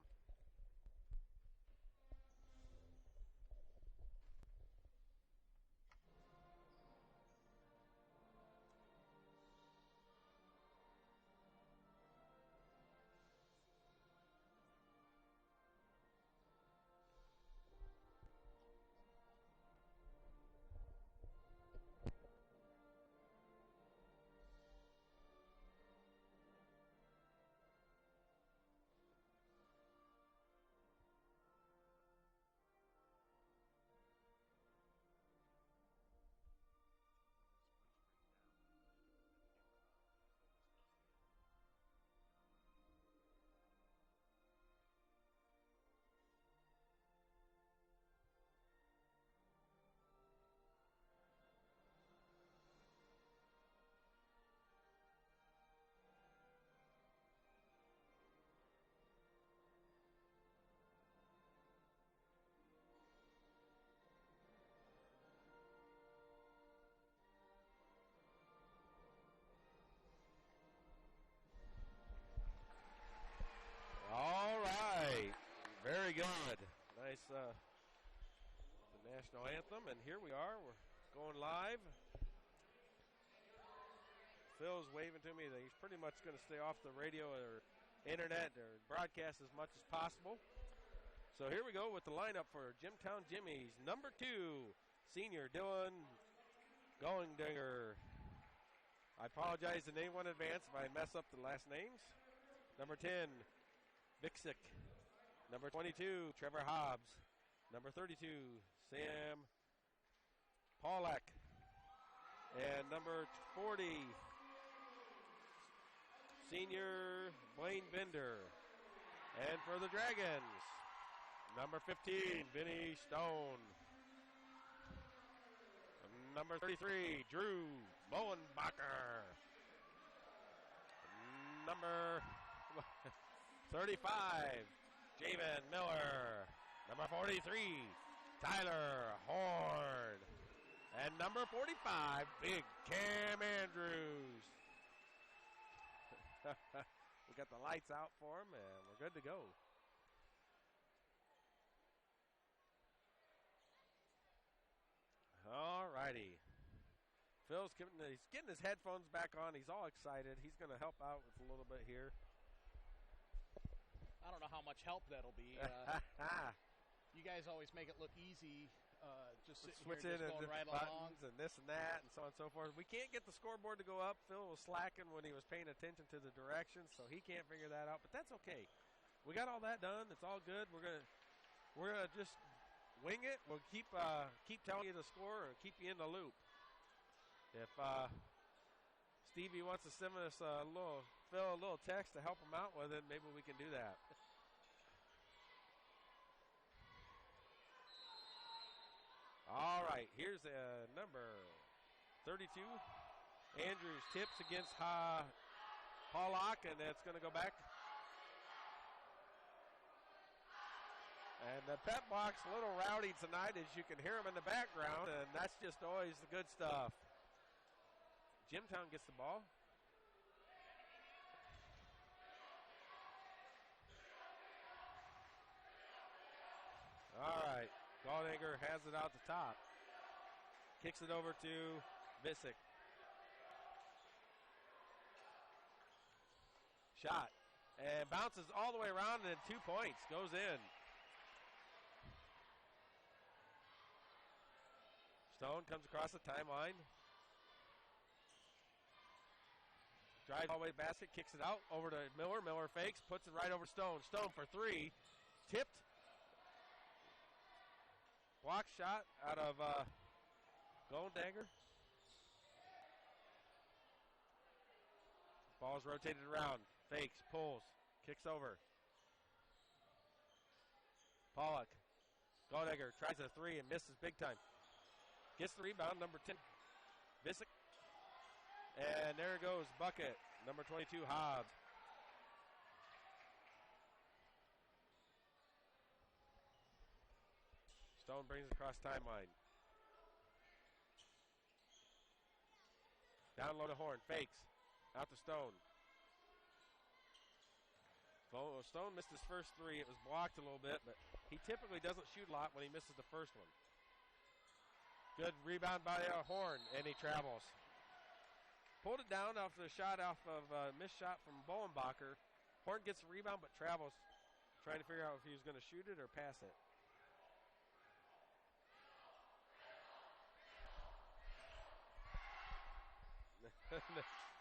good. Nice the national anthem, and here we are. We're going live. Phil's waving to me that he's pretty much going to stay off the radio or internet or broadcast as much as possible. So here we go with the lineup for Jimtown Jimmy's. Number 2, senior Dylan Goldinger. I apologize to anyone in advance if I mess up the last names. Number 10, Vixic. Number 22, Trevor Hobbs. Number 32, Sam Pollack. And number 40, senior Blaine Bender. And for the Dragons, number 15, Vinny Stone. Number 33, Drew Mohenbacher. Number 35, Javen Miller. Number 43, Tyler Horn. And number 45, Big Cam Andrews. We got the lights out for him, and we're good to go. All righty. Phil's he's getting his headphones back on. He's all excited. He's going to help out with a little bit here. I don't know how much help that'll be. You guys always make it look easy. Just sitting switching here, just going right along. And this and that and so on and so forth. We can't get the scoreboard to go up. Phil was slacking when he was paying attention to the directions, so he can't figure that out. But that's okay. We got all that done. It's all good. We're gonna just wing it. We'll keep telling you the score or keep you in the loop. If Stevie wants to send us a little text to help him out with it, maybe we can do that. All right, here's number 32. Andrews tips against Pollock, and that's going to go back. And the pep box a little rowdy tonight, as you can hear them in the background, and that's just always the good stuff. Jimtown gets the ball. All right, Goldinger has it out the top. Kicks it over to Visick. Shot. And bounces all the way around, and 2 points. Goes in. Stone comes across the timeline. Drives all the way basket, kicks it out over to Miller. Miller fakes, puts it right over Stone. Stone for 3. Tipped. Block shot out of Goldinger. Ball's rotated around. Fakes, pulls, kicks over. Pollock. Goldinger tries a 3 and misses big time. Gets the rebound, number 10. Visick. And there goes bucket, number 22, Hobbs. Stone brings it across timeline. Down low to Horn, fakes. Out to Stone. Stone missed his first 3. It was blocked a little bit, but he typically doesn't shoot a lot when he misses the first one. Good rebound by Horn, and he travels. Pulled it down off the shot off of missed shot from Bowenbacher. Horn gets the rebound but travels, trying to figure out if he was going to shoot it or pass it.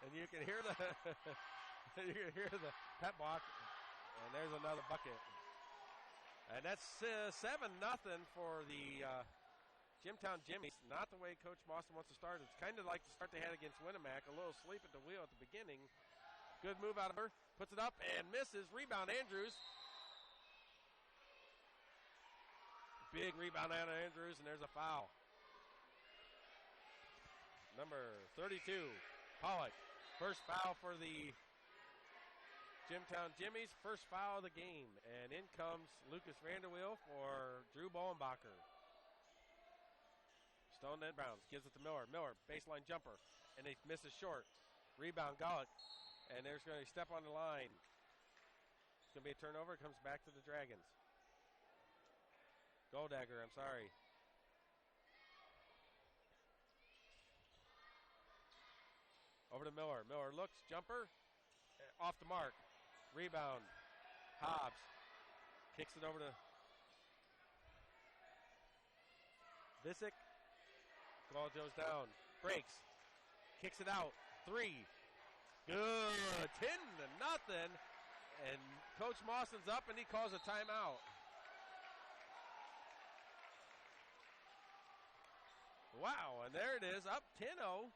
And you can hear the pep block, and there's another bucket. And that's 7-0 for the Jimtown Jimmies. Not the way Coach Boston wants to start. It's kind of like the start they had against Winnemac. A little sleep at the wheel at the beginning. Good move out of her. Puts it up and misses. Rebound Andrews. Big rebound out of Andrews, and there's a foul. Number 32, Pollock. First foul for the Jimtown Jimmies. First foul of the game. And in comes Lucas Vanderweel for Drew Bowenbacher. Stone then bounds, gives it to Miller. Miller, baseline jumper, and he misses short. Rebound, Golick, and there's going to step on the line. It's going to be a turnover. It comes back to the Dragons. Goldegger, I'm sorry. Over to Miller. Miller looks, jumper, off the mark. Rebound. Hobbs kicks it over to Visick. Ball goes down. Breaks. Kicks it out. 3. Good. 10-0. And Coach Mawson's up and he calls a timeout. Wow, and there it is, up 10-0.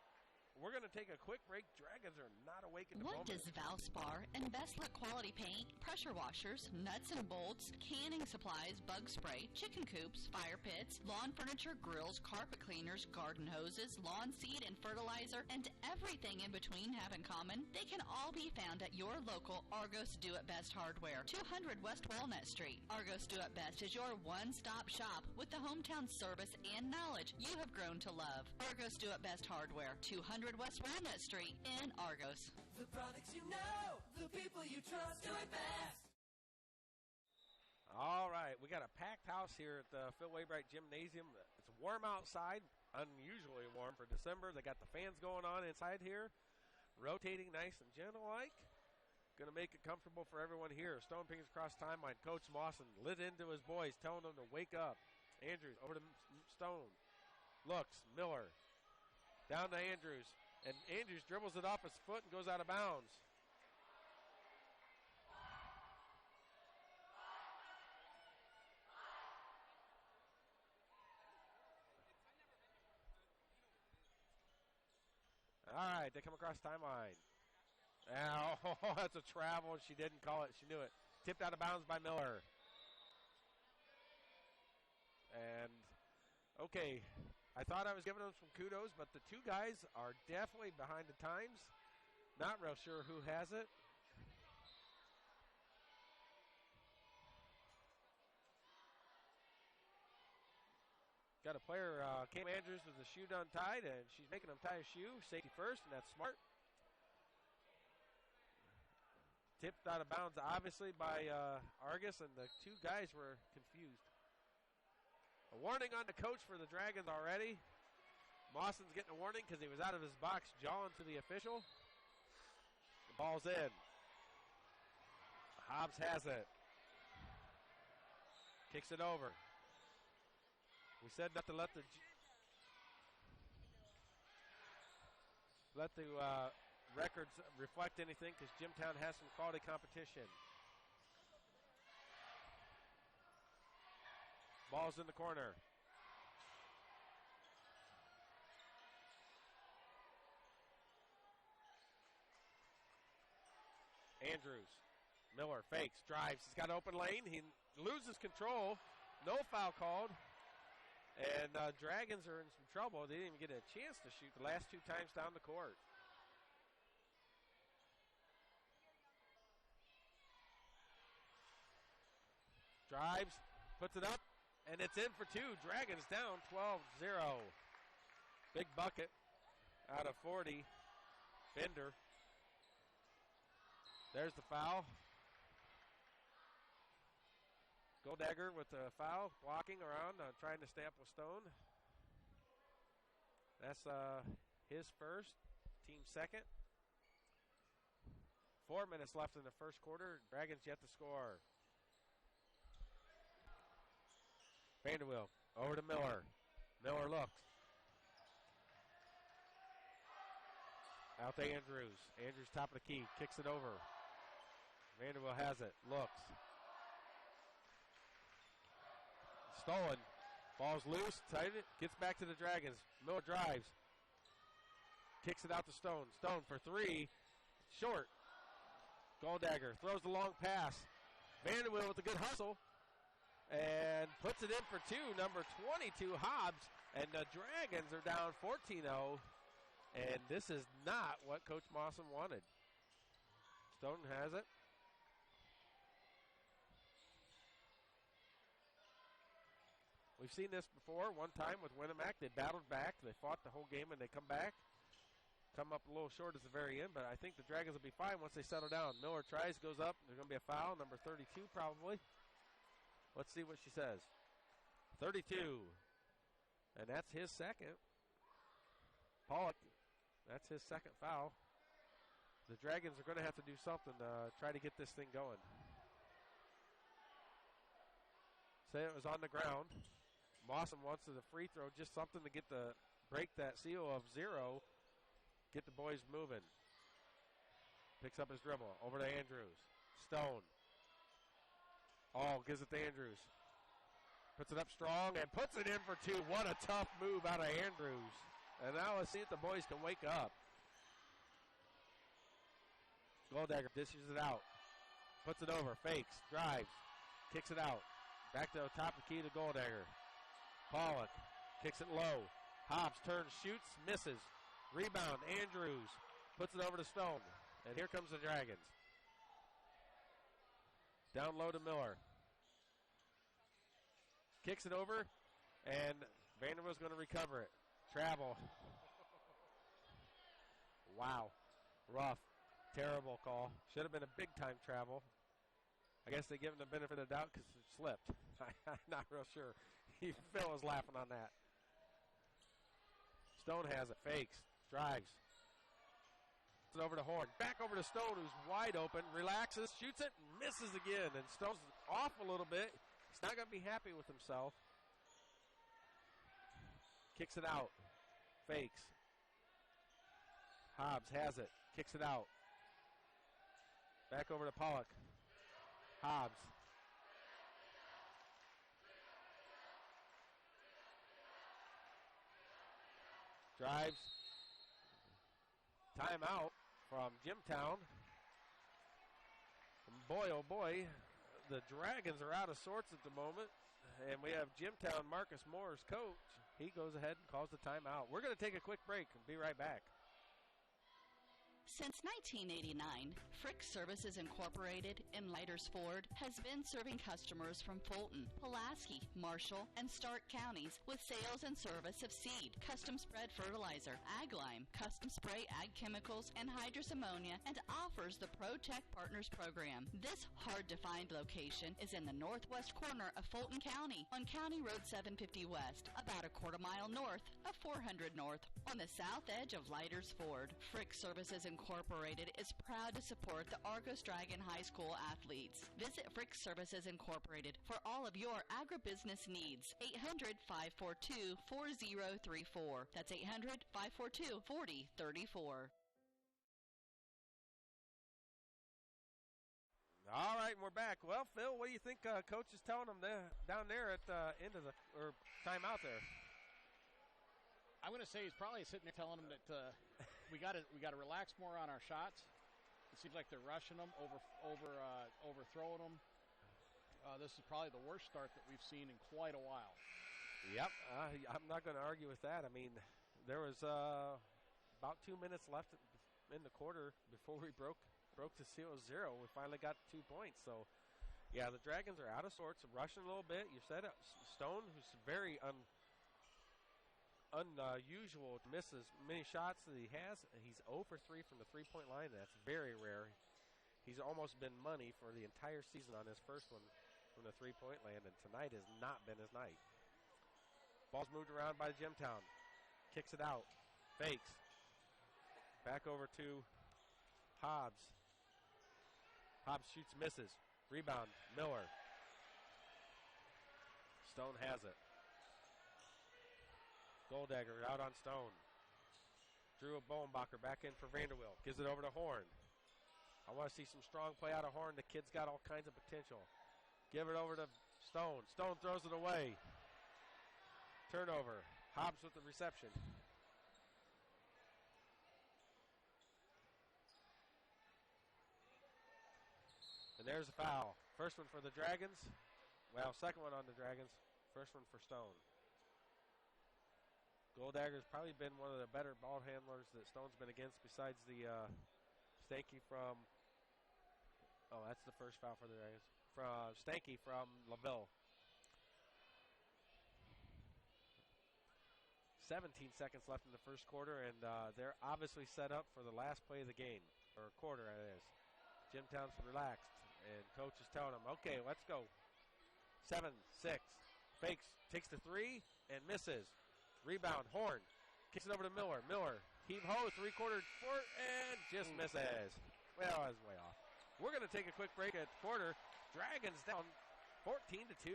We're going to take a quick break. Dragons are not awake at the What moment. does Valspar and Best Look Quality Paint, pressure washers, nuts and bolts, canning supplies, bug spray, chicken coops, fire pits, lawn furniture, grills, carpet cleaners, garden hoses, lawn seed and fertilizer, and everything in between have in common? They can all be found at your local Argos Do It Best Hardware, 200 West Walnut Street. Argos Do It Best is your one-stop shop with the hometown service and knowledge you have grown to love. Argos Do It Best Hardware, 200 West Walnut Street in Argos. The products you know, the people you trust, do it best. All right, we got a packed house here at the Phil Waybright Gymnasium. It's warm outside, unusually warm for December. They got the fans going on inside here, rotating nice and gentle-like. Going to make it comfortable for everyone here. Stone pings across timeline. Coach Mawson lit into his boys, telling them to wake up. Andrews over to Stone. Looks, Miller. Down to Andrews. And Andrews dribbles it off his foot and goes out of bounds. All right, they come across timeline. Oh, that's a travel. She didn't call it. She knew it. Tipped out of bounds by Miller. And, okay. I thought I was giving them some kudos, but the two guys are definitely behind the times. Not real sure who has it. Got a player, Cam Andrews, with the shoe untied, and she's making him tie a shoe. Safety first, and that's smart. Tipped out of bounds, obviously, by Argos, and the two guys were confused. A warning on the coach for the Dragons already. Mawson's getting a warning because he was out of his box jawing to the official. The ball's in. Hobbs has it. Kicks it over. We said not to let the records reflect anything because Jimtown has some quality competition. Ball's in the corner. Andrews. Miller fakes, drives. He's got an open lane. He loses control. No foul called. And Dragons are in some trouble. They didn't even get a chance to shoot the last two times down the court. Drives, puts it up. And it's in for two. Dragons down 12-0. Big bucket out of 40. Bender. There's the foul. Goldegger with the foul, blocking around, trying to stay up with Stone. That's his first, team second. 4 minutes left in the first quarter. Dragons yet to score. Vanderbilt over to Miller. Miller looks. Out to Andrews. Andrews top of the key. Kicks it over. Vanderbilt has it. Looks. Stolen. Ball's loose. Tight it. Gets back to the Dragons. Miller drives. Kicks it out to Stone. Stone for three. Short. Goldegger throws the long pass. Vanderbilt with a good hustle. And puts it in for two, number 22, Hobbs. And the Dragons are down 14-0. And this is not what Coach Mawson wanted. Stone has it. We've seen this before. One time with Winnemac, they battled back. They fought the whole game, and they come back. Come up a little short at the very end, but I think the Dragons will be fine once they settle down. Miller tries, goes up. There's going to be a foul, number 32 probably. Let's see what she says. 32. And that's his second. Pollock, that's his second foul. The Dragons are going to have to do something to try to get this thing going. Say it was on the ground. Mawson wants the free throw, just something to break that seal of 0, get the boys moving. Picks up his dribble, over to Andrews. Stone. Gives it to Andrews. Puts it up strong and puts it in for 2. What a tough move out of Andrews. And now let's see if the boys can wake up. Goldegger dishes it out. Puts it over, fakes, drives, kicks it out. Back to the top of the key to Goldegger. Pollock kicks it low. Hobbs turns, shoots, misses. Rebound, Andrews puts it over to Stone. And here comes the Dragons. Down low to Miller. Kicks it over, and Vanderbilt's going to recover it. Travel. Wow. Rough. Terrible call. Should have been a big-time travel. I guess they give him the benefit of the doubt because it slipped. I'm not real sure. Phil was laughing on that. Stone has it. Fakes. Drives. Puts it over to Horn. Back over to Stone, who's wide open. Relaxes. Shoots it. Misses again. And Stone's off a little bit. He's not going to be happy with himself. Kicks it out. Fakes. Hobbs has it. Kicks it out. Back over to Pollock. Hobbs. Drives. Timeout from Jimtown. And boy, oh boy, the Dragons are out of sorts at the moment. And we have Jimtown Marcus Moore as coach. He goes ahead and calls the timeout. We're going to take a quick break and be right back. Since 1989, Frick Services Incorporated in Leiters Ford has been serving customers from Fulton, Pulaski, Marshall, and Stark counties with sales and service of seed, custom spread fertilizer, ag lime, custom spray ag chemicals, and hydrous ammonia, and offers the ProTech Partners program. This hard-to-find location is in the northwest corner of Fulton County on County Road 750 West, about a quarter mile north of 400 North, on the south edge of Leiters Ford. Frick Services Incorporated is proud to support the Argos Dragon High School athletes. Visit Frick Services Incorporated for all of your agribusiness needs. 800-542-4034. That's 800-542-4034. All right, and we're back. Well, Phil, what do you think Coach is telling them down there at the end of the timeout there? I'm going to say he's probably sitting there telling them that we got to relax more on our shots. It seems like they're rushing them, overthrowing them. This is probably the worst start that we've seen in quite a while. Yep, I'm not going to argue with that. I mean, there was about 2 minutes left in the quarter before we broke the seal of 0. We finally got 2 points. So, yeah, the Dragons are out of sorts, rushing a little bit. You said it. Stone, who's very unusual, misses many shots that he has. He's 0 for 3 from the three-point line. That's very rare. He's almost been money for the entire season on his first one from the three-point land, and tonight has not been his night. Ball's moved around by Jimtown. Kicks it out. Fakes. Back over to Hobbs. Hobbs shoots, misses. Rebound, Miller. Stone has it. Goldegger out on Stone. Drew Bowenbacher back in for Vanderbilt. Gives it over to Horn. I want to see some strong play out of Horn. The kid's got all kinds of potential. Give it over to Stone. Stone throws it away. Turnover. Hobbs with the reception. And there's a foul. First one for the Dragons. Well, second one on the Dragons. First one for Stone. Goldegger's probably been one of the better ball handlers that Stone's been against besides the Stanky from, that's the first foul for the Dragons. From Stanky from LaVille. 17 seconds left in the first quarter, and they're obviously set up for the last play of the game, or quarter it is. Jimtown's relaxed, and coach is telling them, okay, let's go. 7, 6, Fakes, takes the three, and misses. Rebound, Horn. Kicks it over to Miller. Miller, heave-ho, three-quarter court, and just misses. Well, I was way off. We're going to take a quick break at the quarter. Dragons down 14-2.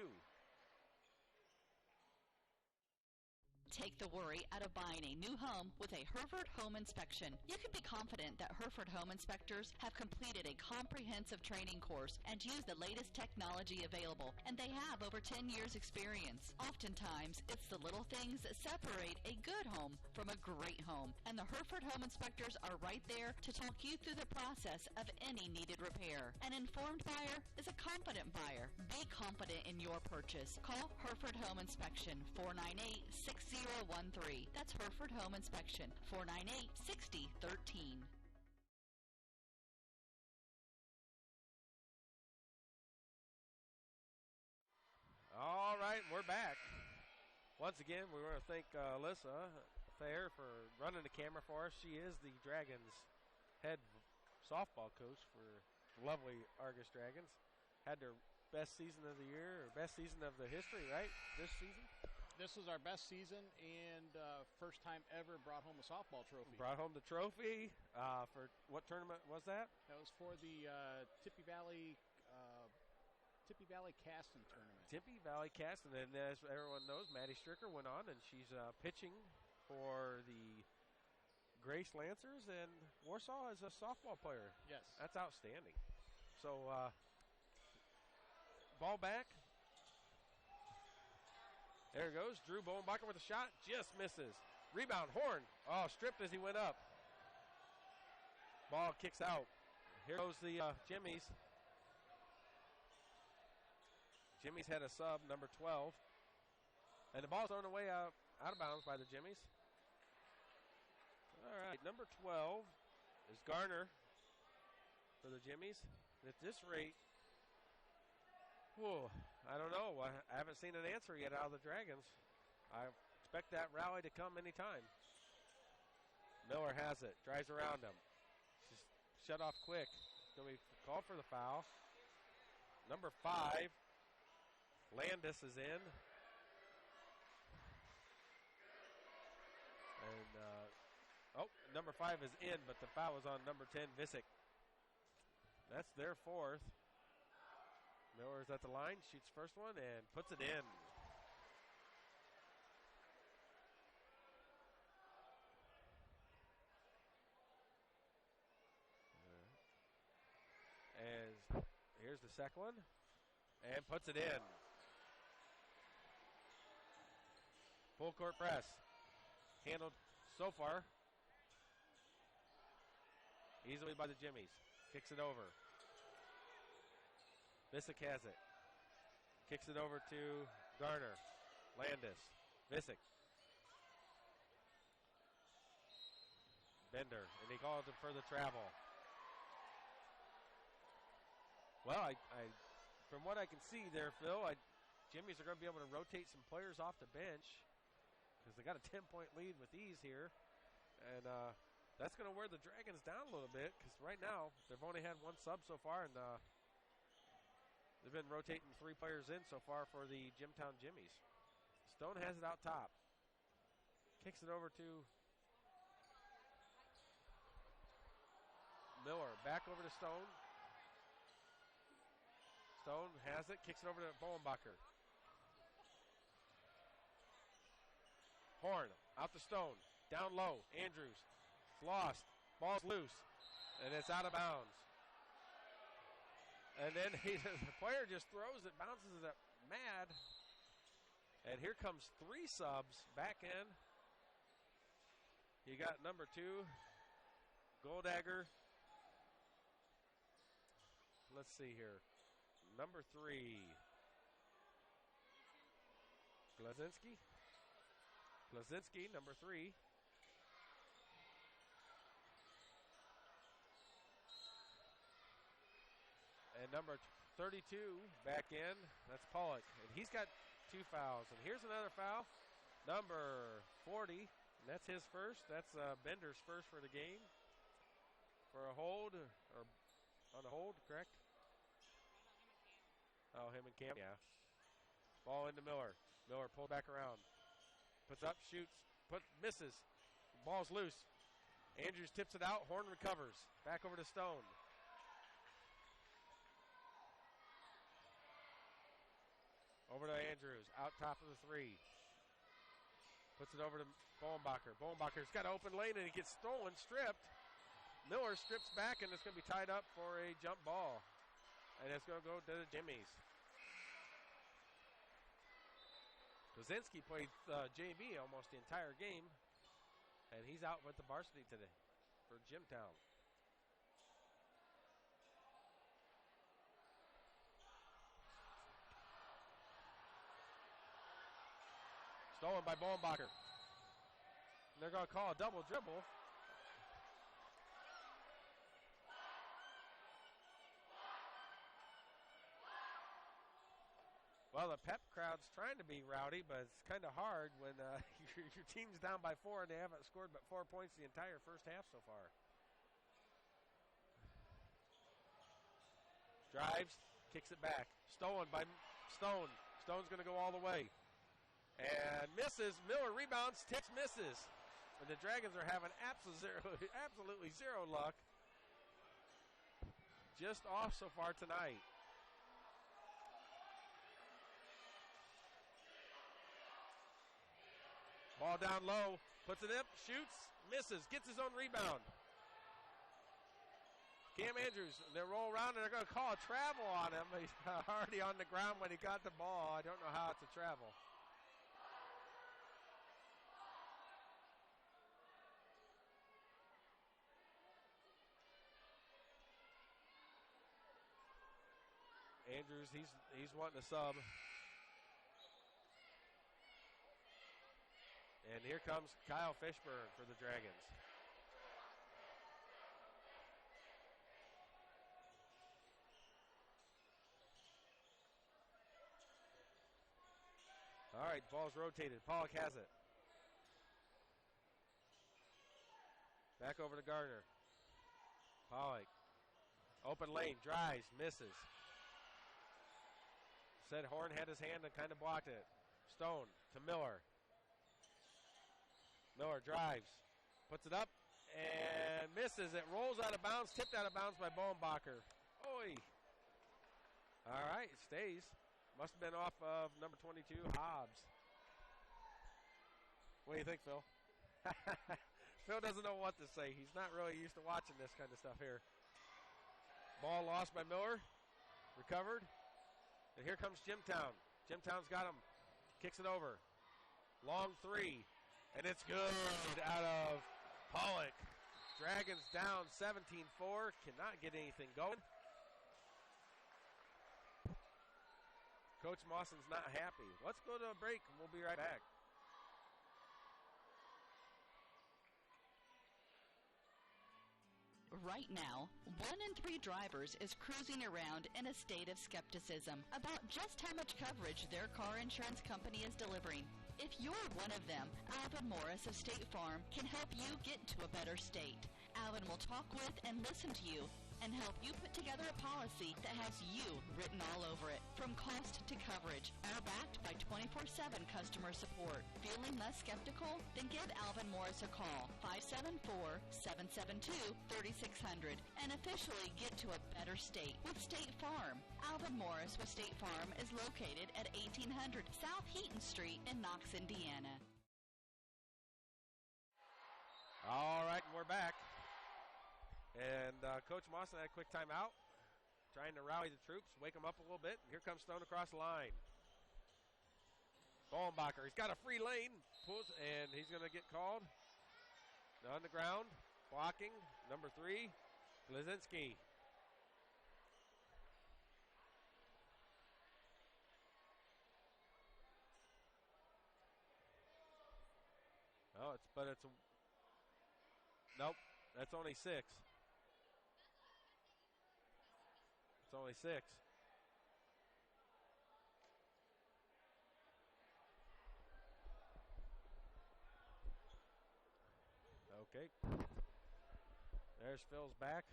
Take the worry out of buying a new home with a Hereford Home Inspection. You can be confident that Hereford Home Inspectors have completed a comprehensive training course and use the latest technology available, and they have over 10 years experience. Oftentimes, it's the little things that separate a good home from a great home, and the Hereford Home Inspectors are right there to talk you through the process of any needed repair. An informed buyer is a confident buyer. Be confident in your purchase. Call Hereford Home Inspection, 498-6013. That's Hereford Home Inspection, 498-6013. All right, we're back. Once again, we want to thank Alyssa Thayer for running the camera for us. She is the Dragons head softball coach for lovely Argos Dragons. Had their best season of the year, or best season of the history, right, this season? This was our best season and first time ever brought home a softball trophy. Brought home the trophy for what tournament was that? That was for the Tippy Valley Casting Tournament. Tippy Valley Casting, and as everyone knows, Maddie Stricker went on, and she's pitching for the Grace Lancers, and Warsaw is a softball player. Yes. That's outstanding. So, ball back. There it goes. Drew Bowenbacher with a shot. Just misses. Rebound, Horn. Oh, stripped as he went up. Ball kicks out. Here goes the Jimmies. Jimmies had a sub, number 12. And the ball's thrown away out of bounds by the Jimmies. All right, number 12 is Garner for the Jimmies. At this rate, whoa, I don't know. I haven't seen an answer yet out of the Dragons. I expect that rally to come anytime. Miller has it. Drives around him. She's shut off quick. It's going to be called for the foul. Number 5, Landis is in. And, number 5 is in, but the foul was on number 10, Visick. That's their 4th. Miller's at the line, shoots first one, and puts it in. As here's the second one, and puts it in. Full court press. Handled so far easily by the Jimmies. Kicks it over. Visick has it. Kicks it over to Garner. Landis. Visick. Bender. And he called him for the travel. Well, I from what I can see there, Phil, Jimmies are going to be able to rotate some players off the bench because they got a 10-point lead with ease here. And that's going to wear the Dragons down a little bit because right now they've only had one sub so far, and they've been rotating 3 players in so far for the Jimtown Jimmies. Stone has it out top. Kicks it over to Miller. Back over to Stone. Stone has it. Kicks it over to Bowenbacher. Horn out to Stone. Down low. Andrews. It's lost. Ball's loose. And it's out of bounds. And then the player just throws it, bounces it up mad. And here comes 3 subs back in. You got number 2, Goldagger. Let's see here. Number 3, Glazinski. Glazinski, number 3. And number 32 back in. That's Pollock. And he's got 2 fouls. And here's another foul. Number 40. And that's his first. That's Bender's first for the game. For a hold. Or on a hold, correct? Oh, him and Cam. Yeah. Ball into Miller. Miller pulled back around. Puts up, shoots, misses. Ball's loose. Andrews tips it out. Horn recovers. Back over to Stone. Over to Andrews. Out top of the three. Puts it over to Bolenbacher. Bolenbacher's got an open lane, and he gets stolen, stripped. Miller strips back, and it's going to be tied up for a jump ball. And it's going to go to the Jimmies. Kozinski played JV almost the entire game, and he's out with the varsity today for Jimtown. Stolen by Bolenbacher. And they're going to call a double dribble. Well, the pep crowd's trying to be rowdy, but it's kind of hard when your team's down by 4 and they haven't scored but 4 points the entire first half so far. Drives, kicks it back. Stolen by Stone. Stone's going to go all the way. And misses. Miller rebounds, tips, misses. And the Dragons are having absolutely zero luck. Just off so far tonight. Ball down low, puts it up, shoots, misses, gets his own rebound. Cam Andrews, they roll around and they're going to call a travel on him. He's already on the ground when he got the ball. I don't know how it's a travel. Andrews, he's wanting a sub. And here comes Kyle Fishburne for the Dragons. All right, ball's rotated. Pollock has it. Back over to Gardner. Pollock. Open lane, drives, misses. Said Horn had his hand and kind of blocked it. Stone to Miller. Miller drives, puts it up, and misses. It rolls out of bounds, tipped out of bounds by Bolenbacher. Oi. All right, it stays. Must have been off of number 22, Hobbs. What do you think, Phil? Phil doesn't know what to say. He's not really used to watching this kind of stuff here. Ball lost by Miller. Recovered. And here comes Jimtown. Jimtown's got him. Kicks it over. Long three. And it's good out of Pollock. Dragons down 17-4. Cannot get anything going. Coach Mawson's not happy. Let's go to a break and we'll be right back. Right now, 1 in 3 drivers is cruising around in a state of skepticism about just how much coverage their car insurance company is delivering. If you're one of them, Alvin Morris of State Farm can help you get to a better state. Alvin will talk with and listen to you and help you put together a policy that has you written all over it. From cost to coverage, are backed by 24/7 customer support. Feeling less skeptical? Then give Alvin Morris a call, 574-772-3600, and officially get to a better state with State Farm. Alvin Morris with State Farm is located at 1800 South Heaton Street in Knox, Indiana. All right, and we're back. And Coach Mawson had a quick timeout, trying to rally the troops, wake them up a little bit. And here comes Stone across the line. Bolenbacher, he's got a free lane, pulls, and he's going to get called. On the ground, blocking, number 3, Glazinski. Oh, nope, that's only 6. It's only 6. Okay. There's Phil's back.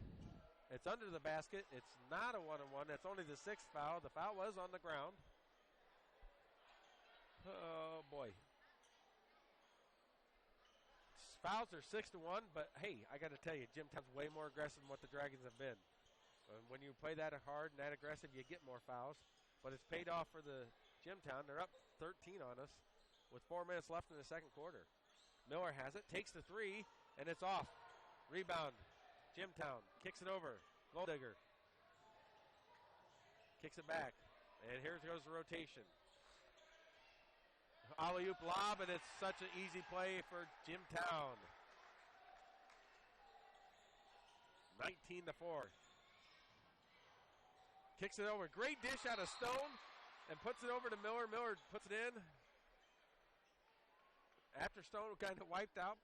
It's under the basket. It's not a 1-on-1. That's only the 6th foul. The foul was on the ground. Oh, boy. Fouls are 6-1, but hey, I got to tell you, Jimtown's way more aggressive than what the Dragons have been. And when you play that hard and that aggressive, you get more fouls. But it's paid off for the Jimtown. They're up 13 on us with 4 minutes left in the second quarter. Miller has it, takes the three, and it's off. Rebound, Jimtown, kicks it over. Golddigger kicks it back, and here goes the rotation. Alley-oop lob, and it's such an easy play for Jimtown. 19-4. Kicks it over. Great dish out of Stone and puts it over to Miller. Miller puts it in. After Stone kind of wiped out,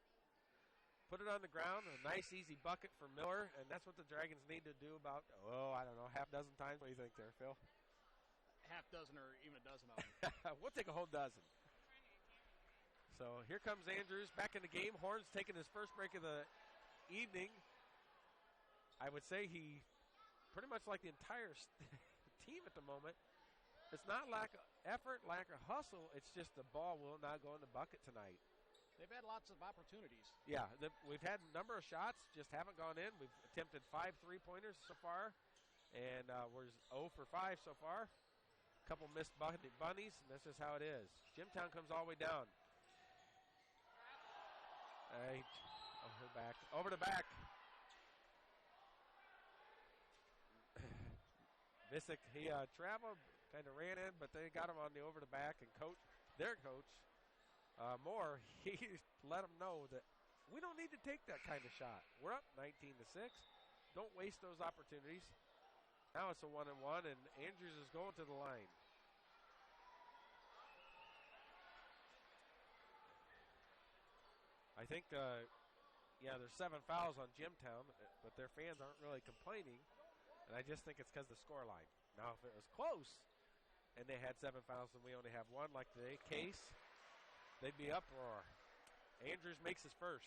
put it on the ground. A nice, easy bucket for Miller, and that's what the Dragons need to do about, I don't know, half dozen times. What do you think there, Phil? Half dozen or even a dozen of them. We'll take a whole dozen. So here comes Andrews back in the game. Horn's taking his first break of the evening. I would say he pretty much like the entire team at the moment. It's not lack of effort, lack of hustle. It's just the ball will not go in the bucket tonight. They've had lots of opportunities. Yeah, we've had a number of shots, just haven't gone in. We've attempted 5 3-pointers so far, and we're 0 for 5 so far. A couple missed bunnies, and that's just how it is. Jimtown comes all the way down. Over the back. Visick, he traveled, kind of ran in, but they got him on the over the back, and their coach, Moore, he let them know that we don't need to take that kind of shot. We're up 19-6. Don't waste those opportunities. Now it's a 1-1, and Andrews is going to the line. I think, there's 7 fouls on Jimtown, but their fans aren't really complaining, and I just think it's because of the scoreline. Now, if it was close and they had 7 fouls and we only have 1, like the case, they'd be uproar. Andrews makes his first.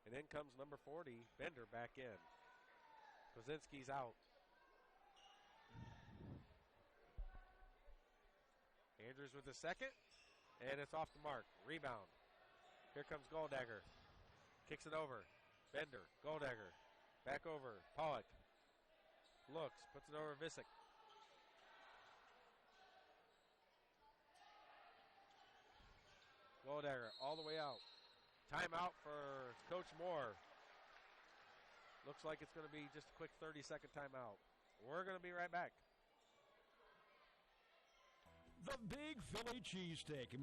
And then comes number 40, Bender, back in. Kozinski's out. Andrews with the second, and it's off the mark. Rebound. Here comes Goldegger. Kicks it over. Bender, Goldegger. Back over. Pollock. Looks, puts it over Visick. Goldegger all the way out. Timeout for Coach Moore. Looks like it's going to be just a quick 30-second timeout. We're going to be right back. The Big Philly Cheesesteak.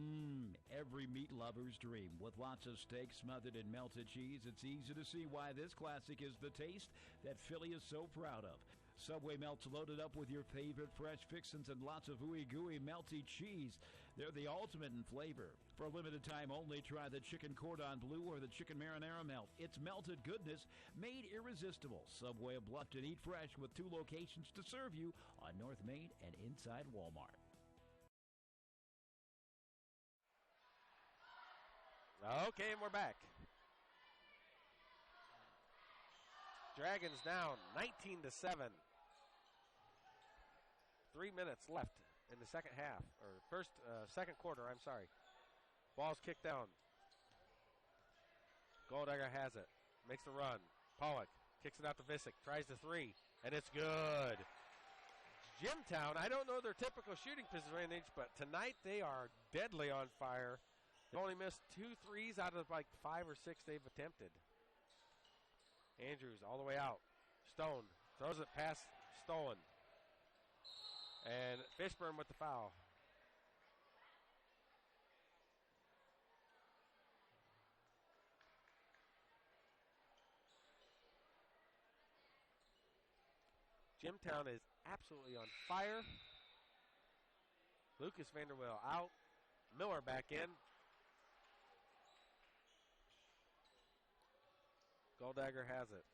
Every meat lover's dream. With lots of steak smothered in melted cheese, it's easy to see why this classic is the taste that Philly is so proud of. Subway melts loaded up with your favorite fresh fixins and lots of ooey-gooey melty cheese. They're the ultimate in flavor. For a limited time only, try the chicken cordon bleu or the chicken marinara melt. It's melted goodness made irresistible. Subway of Bluffton, eat fresh with 2 locations to serve you on North Main and inside Walmart. Okay, and we're back. Dragons down 19-7. 3 minutes left in the second half, or second quarter, I'm sorry. Ball's kicked down. Goldegger has it. Makes the run. Pollock kicks it out to Visick. Tries the 3, and it's good. Jimtown, I don't know their typical shooting percentage, but tonight they are deadly on fire. They've only missed 2 threes out of like 5 or 6 they've attempted. Andrews all the way out. Stone throws it past Stolen. And Fishburne with the foul. Jimtown is absolutely on fire. Lucas Vanderweel out. Miller back in. Goldegger has it.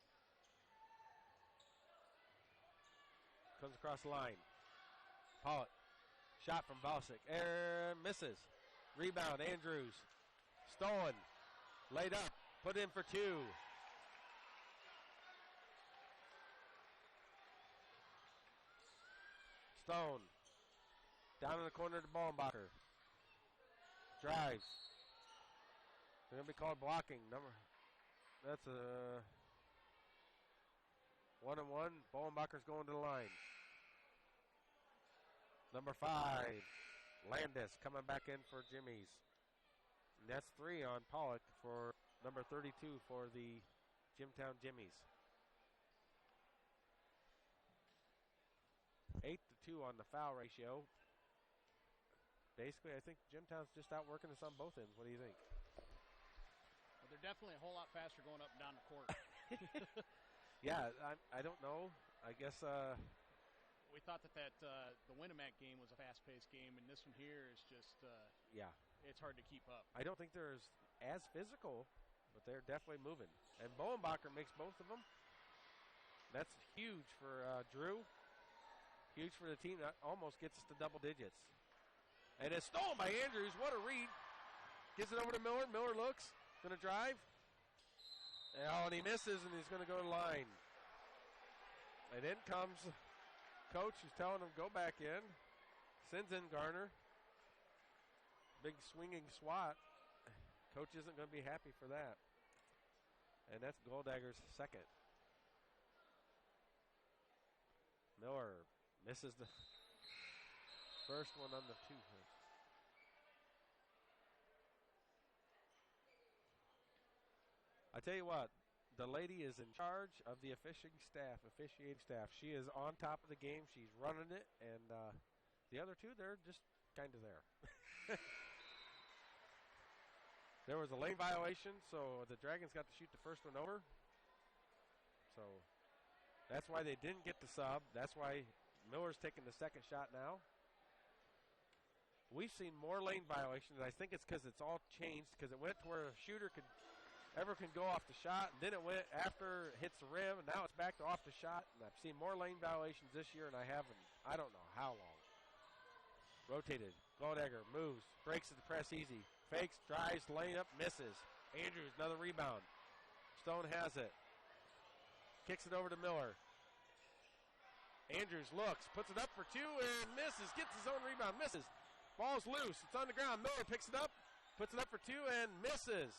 Comes across the line. Pollock. Shot from Bosick. Misses. Rebound, Andrews. Stolen. Laid up. Put in for 2. Stone. Down in the corner to Ballenbacher. Drives. They're going to be called blocking. That's a 1-and-1. Ballenbacher's going to the line. Number 5, Landis coming back in for Jimmy's. And that's 3 on Pollock for number 32 for the Jimtown Jimmies. 8-2 on the foul ratio. Basically, I think Jimtown's just out working us on both ends. What do you think? Well, they're definitely a whole lot faster going up and down the court. Yeah, I don't know. I guess we thought that the Winnemac game was a fast-paced game, and this one here is just yeah, it's hard to keep up. I don't think they're as physical, but they're definitely moving. And Ballenbacher makes both of them. That's huge for Drew. Huge for the team. That almost gets us to double digits. And it's stolen by Andrews. What a read. Gives it over to Miller. Miller looks. Going to drive. And he misses, and he's going to go to the line. And in comes coach who's telling him, go back in. Sends in Garner. Big swinging swat. Coach isn't going to be happy for that. And that's Goldagger's second. Miller misses the first one on the 2. I tell you what, the lady is in charge of the officiating staff. She is on top of the game. She's running it, and the other 2, they're just kind of there. There was a lane violation, so the Dragons got to shoot the first one over. So that's why they didn't get the sub. That's why Miller's taking the second shot now. We've seen more lane violations. I think it's because it's all changed, because it went to where a shooter can go off the shot, and then it went after it hits the rim, and now it's back to off the shot. And I've seen more lane violations this year, and I haven't, I don't know how long. Rotated. Goldegger moves, breaks at the press easy, fakes, drives, lane up, misses. Andrews, another rebound. Stone has it. Kicks it over to Miller. Andrews looks, puts it up for 2, and misses. Gets his own rebound, misses. Ball's loose. It's on the ground. Miller picks it up, puts it up for 2, and misses.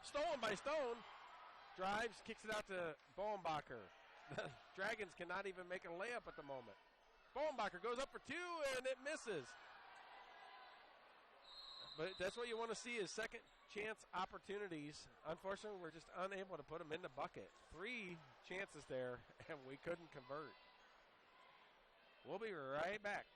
Stolen by Stone. Drives, kicks it out to Ballenbacher. The Dragons cannot even make a layup at the moment. Ballenbacher goes up for 2, and it misses. But that's what you want to see is second chance opportunities. Unfortunately, we're just unable to put them in the bucket. 3 chances there, and we couldn't convert. We'll be right back.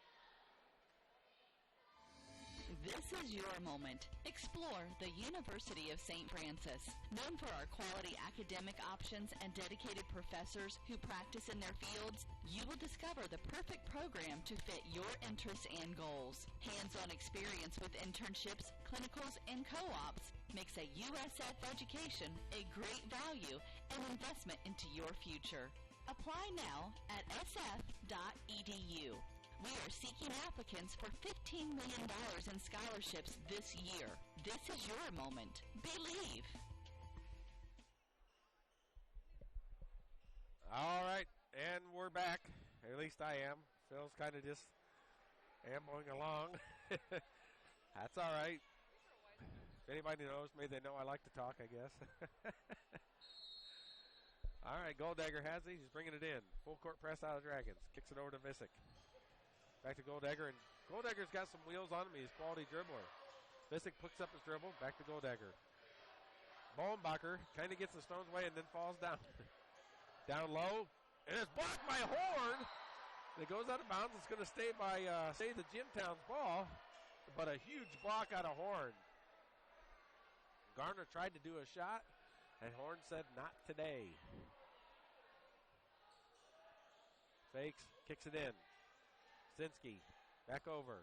This is your moment. Explore the University of St. Francis. Known for our quality academic options and dedicated professors who practice in their fields, you will discover the perfect program to fit your interests and goals. Hands-on experience with internships, clinicals, and co-ops makes a USF education a great value and investment into your future. Apply now at sf.edu. We are seeking applicants for $15 million in scholarships this year. This is your moment. Believe. All right, and we're back. At least I am. Phil's kind of just ambling along. That's all right. If anybody knows me, they know I like to talk, I guess. All right, Goldegger has it. He's bringing it in. Full court press out of Dragons. Kicks it over to Visick. Back to Goldegger, and Goldegger's got some wheels on him. He's a quality dribbler. Visick picks up his dribble. Back to Goldegger. Ballenbacher kind of gets the Stone's way and then falls down. Down low, and it's blocked by Horn. It goes out of bounds. It's going to stay the Jimtown's ball, but a huge block out of Horn. Garner tried to do a shot, and Horn said, not today. Fakes, kicks it in. Sinski, back over.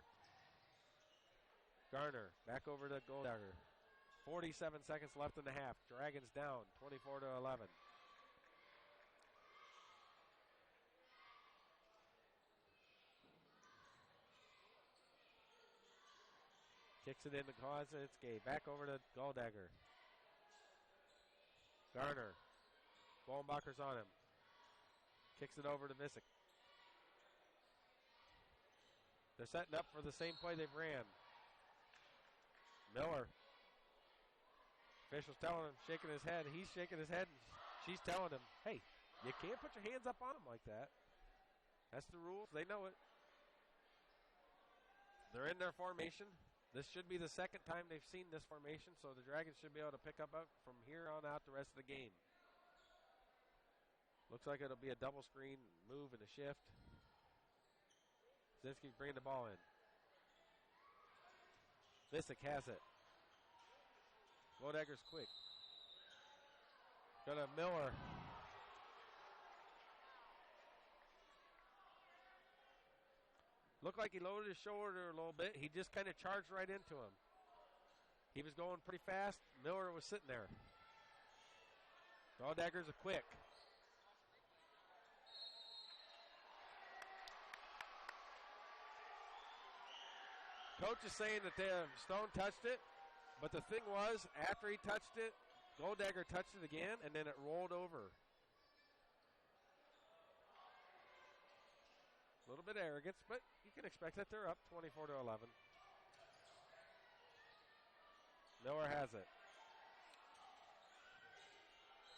Garner, back over to Goldegger. 47 seconds left in the half. Dragons down, 24-11. Kicks it into Kozinski. Back over to Goldegger. Garner. Ballenbacher's on him. Kicks it over to Visick. They're setting up for the same play they've ran. Miller. Official's telling him, shaking his head. He's shaking his head. She's telling him, hey, you can't put your hands up on him like that. That's the rules. They know it. They're in their formation. This should be the second time they've seen this formation, so the Dragons should be able to pick up from here on out the rest of the game. Looks like it'll be a double screen move and a shift. Zinski's bringing the ball in. Visick has it. Lodegger's quick. Got a Miller. Looked like he loaded his shoulder a little bit. He just kind of charged right into him. He was going pretty fast. Miller was sitting there. Lodegger's a quick. Coach is saying that Stone touched it, but the thing was, after he touched it, Goldegger touched it again, and then it rolled over. A little bit of arrogance, but you can expect that. They're up 24-11. Miller has it.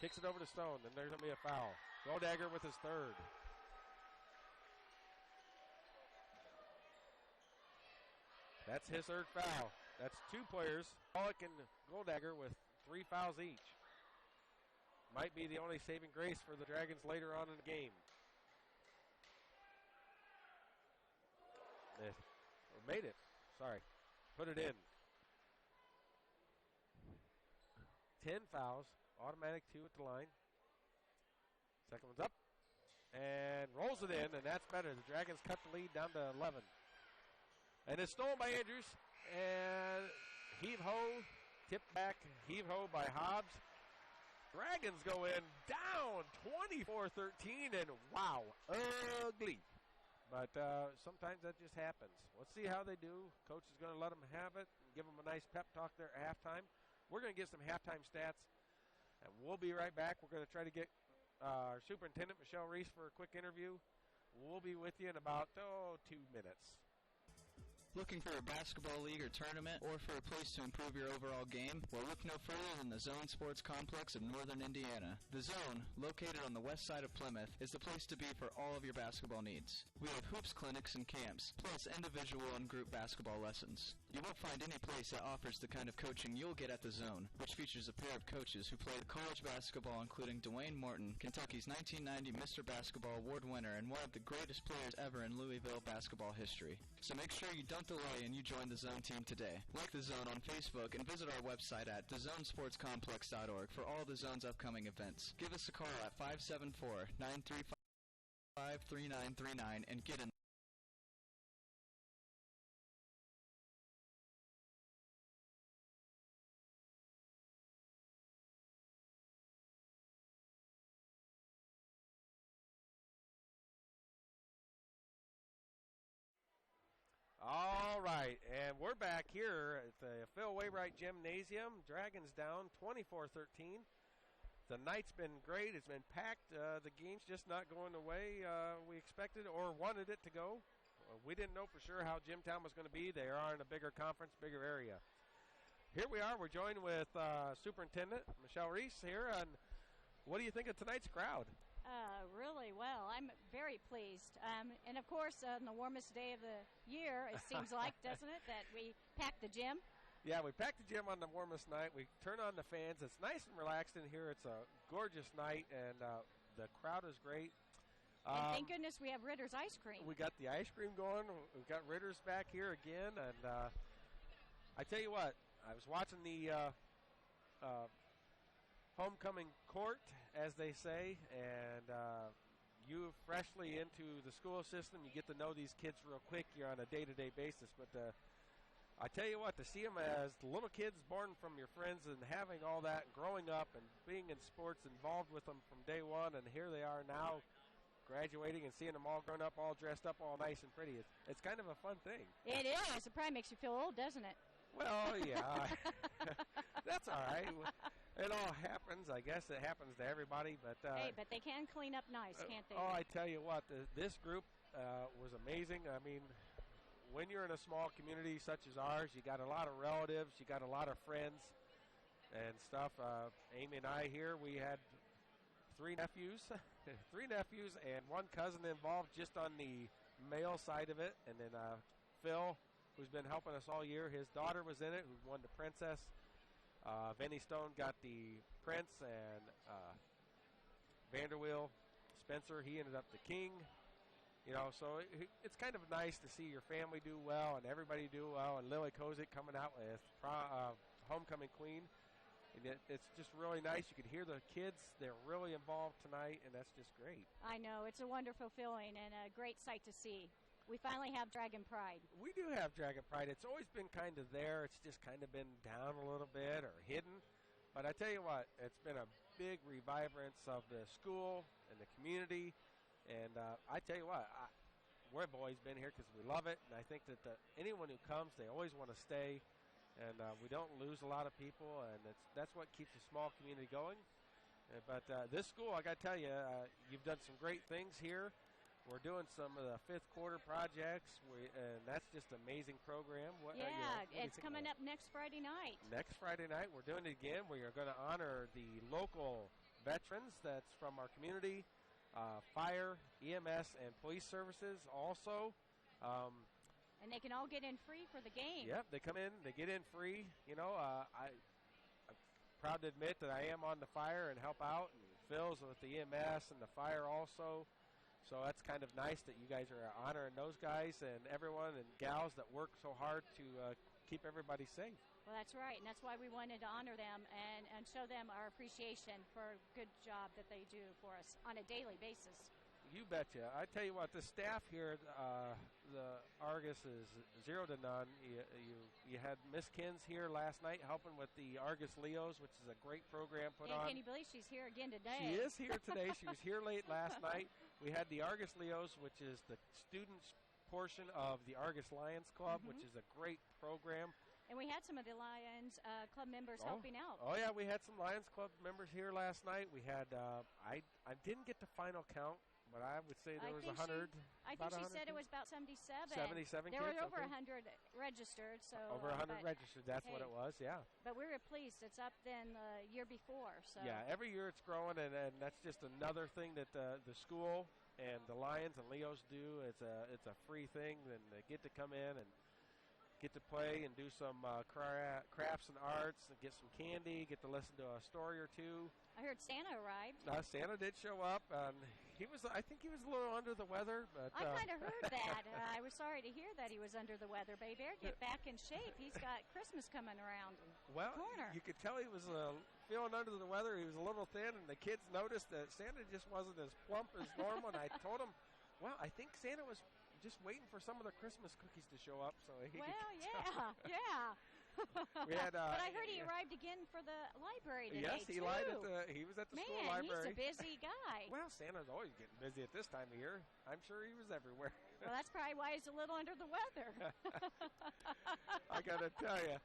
Kicks it over to Stone, and there's going to be a foul. Goldegger with his third. That's his third foul. That's two players, Pollock and Goldegger, with 3 fouls each. Might be the only saving grace for the Dragons later on in the game. Made it. Sorry. Put it in. 10 fouls. Automatic 2 at the line. Second one's up. And rolls it in, and that's better. The Dragons cut the lead down to 11. And it's stolen by Andrews. And heave-ho. Tipped back. Heave-ho by Hobbs. Dragons go in down 24-13, and wow, ugly. But sometimes that just happens. Let's see how they do. Coach is going to let them have it and give them a nice pep talk there at halftime. We're going to get some halftime stats, and we'll be right back. We're going to try to get our superintendent, Michelle Reese, for a quick interview. We'll be with you in about 2 minutes. Looking for a basketball league or tournament, or for a place to improve your overall game? Well, look no further than the Zone Sports Complex of Northern Indiana. The Zone, located on the west side of Plymouth, is the place to be for all of your basketball needs. We have hoops clinics and camps, plus individual and group basketball lessons. You won't find any place that offers the kind of coaching you'll get at the Zone, which features a pair of coaches who played college basketball, including Dwayne Morton, Kentucky's 1990 Mr. Basketball Award winner and one of the greatest players ever in Louisville basketball history. So make sure you don't delay and you join the Zone team today. Like the Zone on Facebook and visit our website at thezonesportscomplex.org for all the Zone's upcoming events. Give us a call at 574-935-3939 and get in. All right, and we're back here at the Phil Wainwright Gymnasium. Dragons down 24-13. The night's been great. It's been packed. The game's just not going the way we expected or wanted it to go. We didn't know for sure how Jimtown was going to be. They are in a bigger conference, bigger area. Here we are. We're joined with Superintendent Michelle Reese here. And what do you think of tonight's crowd? Really well. I'm very pleased. And, of course, on the warmest day of the year, it seems like, doesn't it, that we packed the gym? Yeah, we packed the gym on the warmest night. We turn on the fans. It's nice and relaxed in here. It's a gorgeous night, and the crowd is great. And thank goodness we have Ritter's ice cream. We got the ice cream going. We've got Ritter's back here again. And I tell you what, I was watching the homecoming court, as they say, and you freshly into the school system, you get to know these kids real quick. You're on a day-to-day basis, but I tell you what, to see them as little kids born from your friends and having all that, and growing up and being in sports, involved with them from day one, and here they are now graduating and seeing them all grown up, all dressed up, all nice and pretty. It's kind of a fun thing. It is. It probably makes you feel old, doesn't it? Well, yeah. That's all right. It all happens. I guess it happens to everybody. But hey, but they can clean up nice, can't they? Oh, I tell you what, this group was amazing. I mean, when you're in a small community such as ours, you got a lot of relatives, you got a lot of friends and stuff. Amy and I here, we had 3 nephews, 3 nephews and 1 cousin involved just on the male side of it. And then Phil, who's been helping us all year, his daughter was in it, who won the princess. Vinny Stone got the prince, and Vanderweel Spencer, he ended up the king. You know, so it's kind of nice to see your family do well and everybody do well, and Lily Kozik coming out with Homecoming Queen. And it's just really nice. You can hear the kids. They're really involved tonight, and that's just great. I know. It's a wonderful feeling and a great sight to see. We finally have Dragon Pride. We do have Dragon Pride. It's always been kind of there. It's just kind of been down a little bit or hidden. But I tell you what, it's been a big revibrance of the school and the community. And I tell you what, we've always been here because we love it. And I think that anyone who comes, they always want to stay. And we don't lose a lot of people. And that's what keeps a small community going. But this school, I got to tell you, you've done some great things here. We're doing some of the 5th quarter projects, and that's just an amazing program. It's coming up next Friday night. Next Friday night, we're doing it again. We are going to honor the local veterans that's from our community. Fire, EMS, and police services also. And they can all get in free for the game. Yep, they come in, they get in free. You know, I'm proud to admit that I am on the fire and help out, and Phil's with the EMS and the fire also. So that's kind of nice that you guys are honoring those guys and everyone and gals that work so hard to keep everybody safe. Well, that's right, and that's why we wanted to honor them and show them our appreciation for a good job that they do for us on a daily basis. You betcha. I tell you what, the staff here, the Argus is 0 to none. You had Miss Kins here last night helping with the Argus Leos, which is a great program put on. Can you believe she's here again today? She is here today. She was here late last night. We had the Argus Leos, which is the students portion of the Argus Lions Club, which is a great program. And we had some of the Lions Club members helping out. Oh, yeah, we had some Lions Club members here last night. We had, I didn't get the final count, but I would say there was 100. I think she said it was about 77. 77 there kids. There were over 100 registered. So over 100 registered, that's what it was, yeah. But we were pleased. It's up than the year before. So. Yeah, every year it's growing, and that's just another thing that the school and the Lions and Leos do. It's a free thing, and they get to come in and get to play and do some crafts and arts and get some candy, get to listen to a story or two. I heard Santa arrived. Santa did show up. I think he was a little under the weather. But I kind of heard that. I was sorry to hear that he was under the weather. But he better get back in shape. He's got Christmas coming around the corner. You could tell he was feeling under the weather. He was a little thin, and the kids noticed that Santa just wasn't as plump as normal. And I told him, well, I think Santa was just waiting for some of the Christmas cookies to show up. So yeah. We had, but I heard he arrived again for the library today, yes, he was at the school library. He's a busy guy. Well, Santa's always getting busy at this time of year. I'm sure he was everywhere. Well, that's probably why he's a little under the weather. I got to tell you.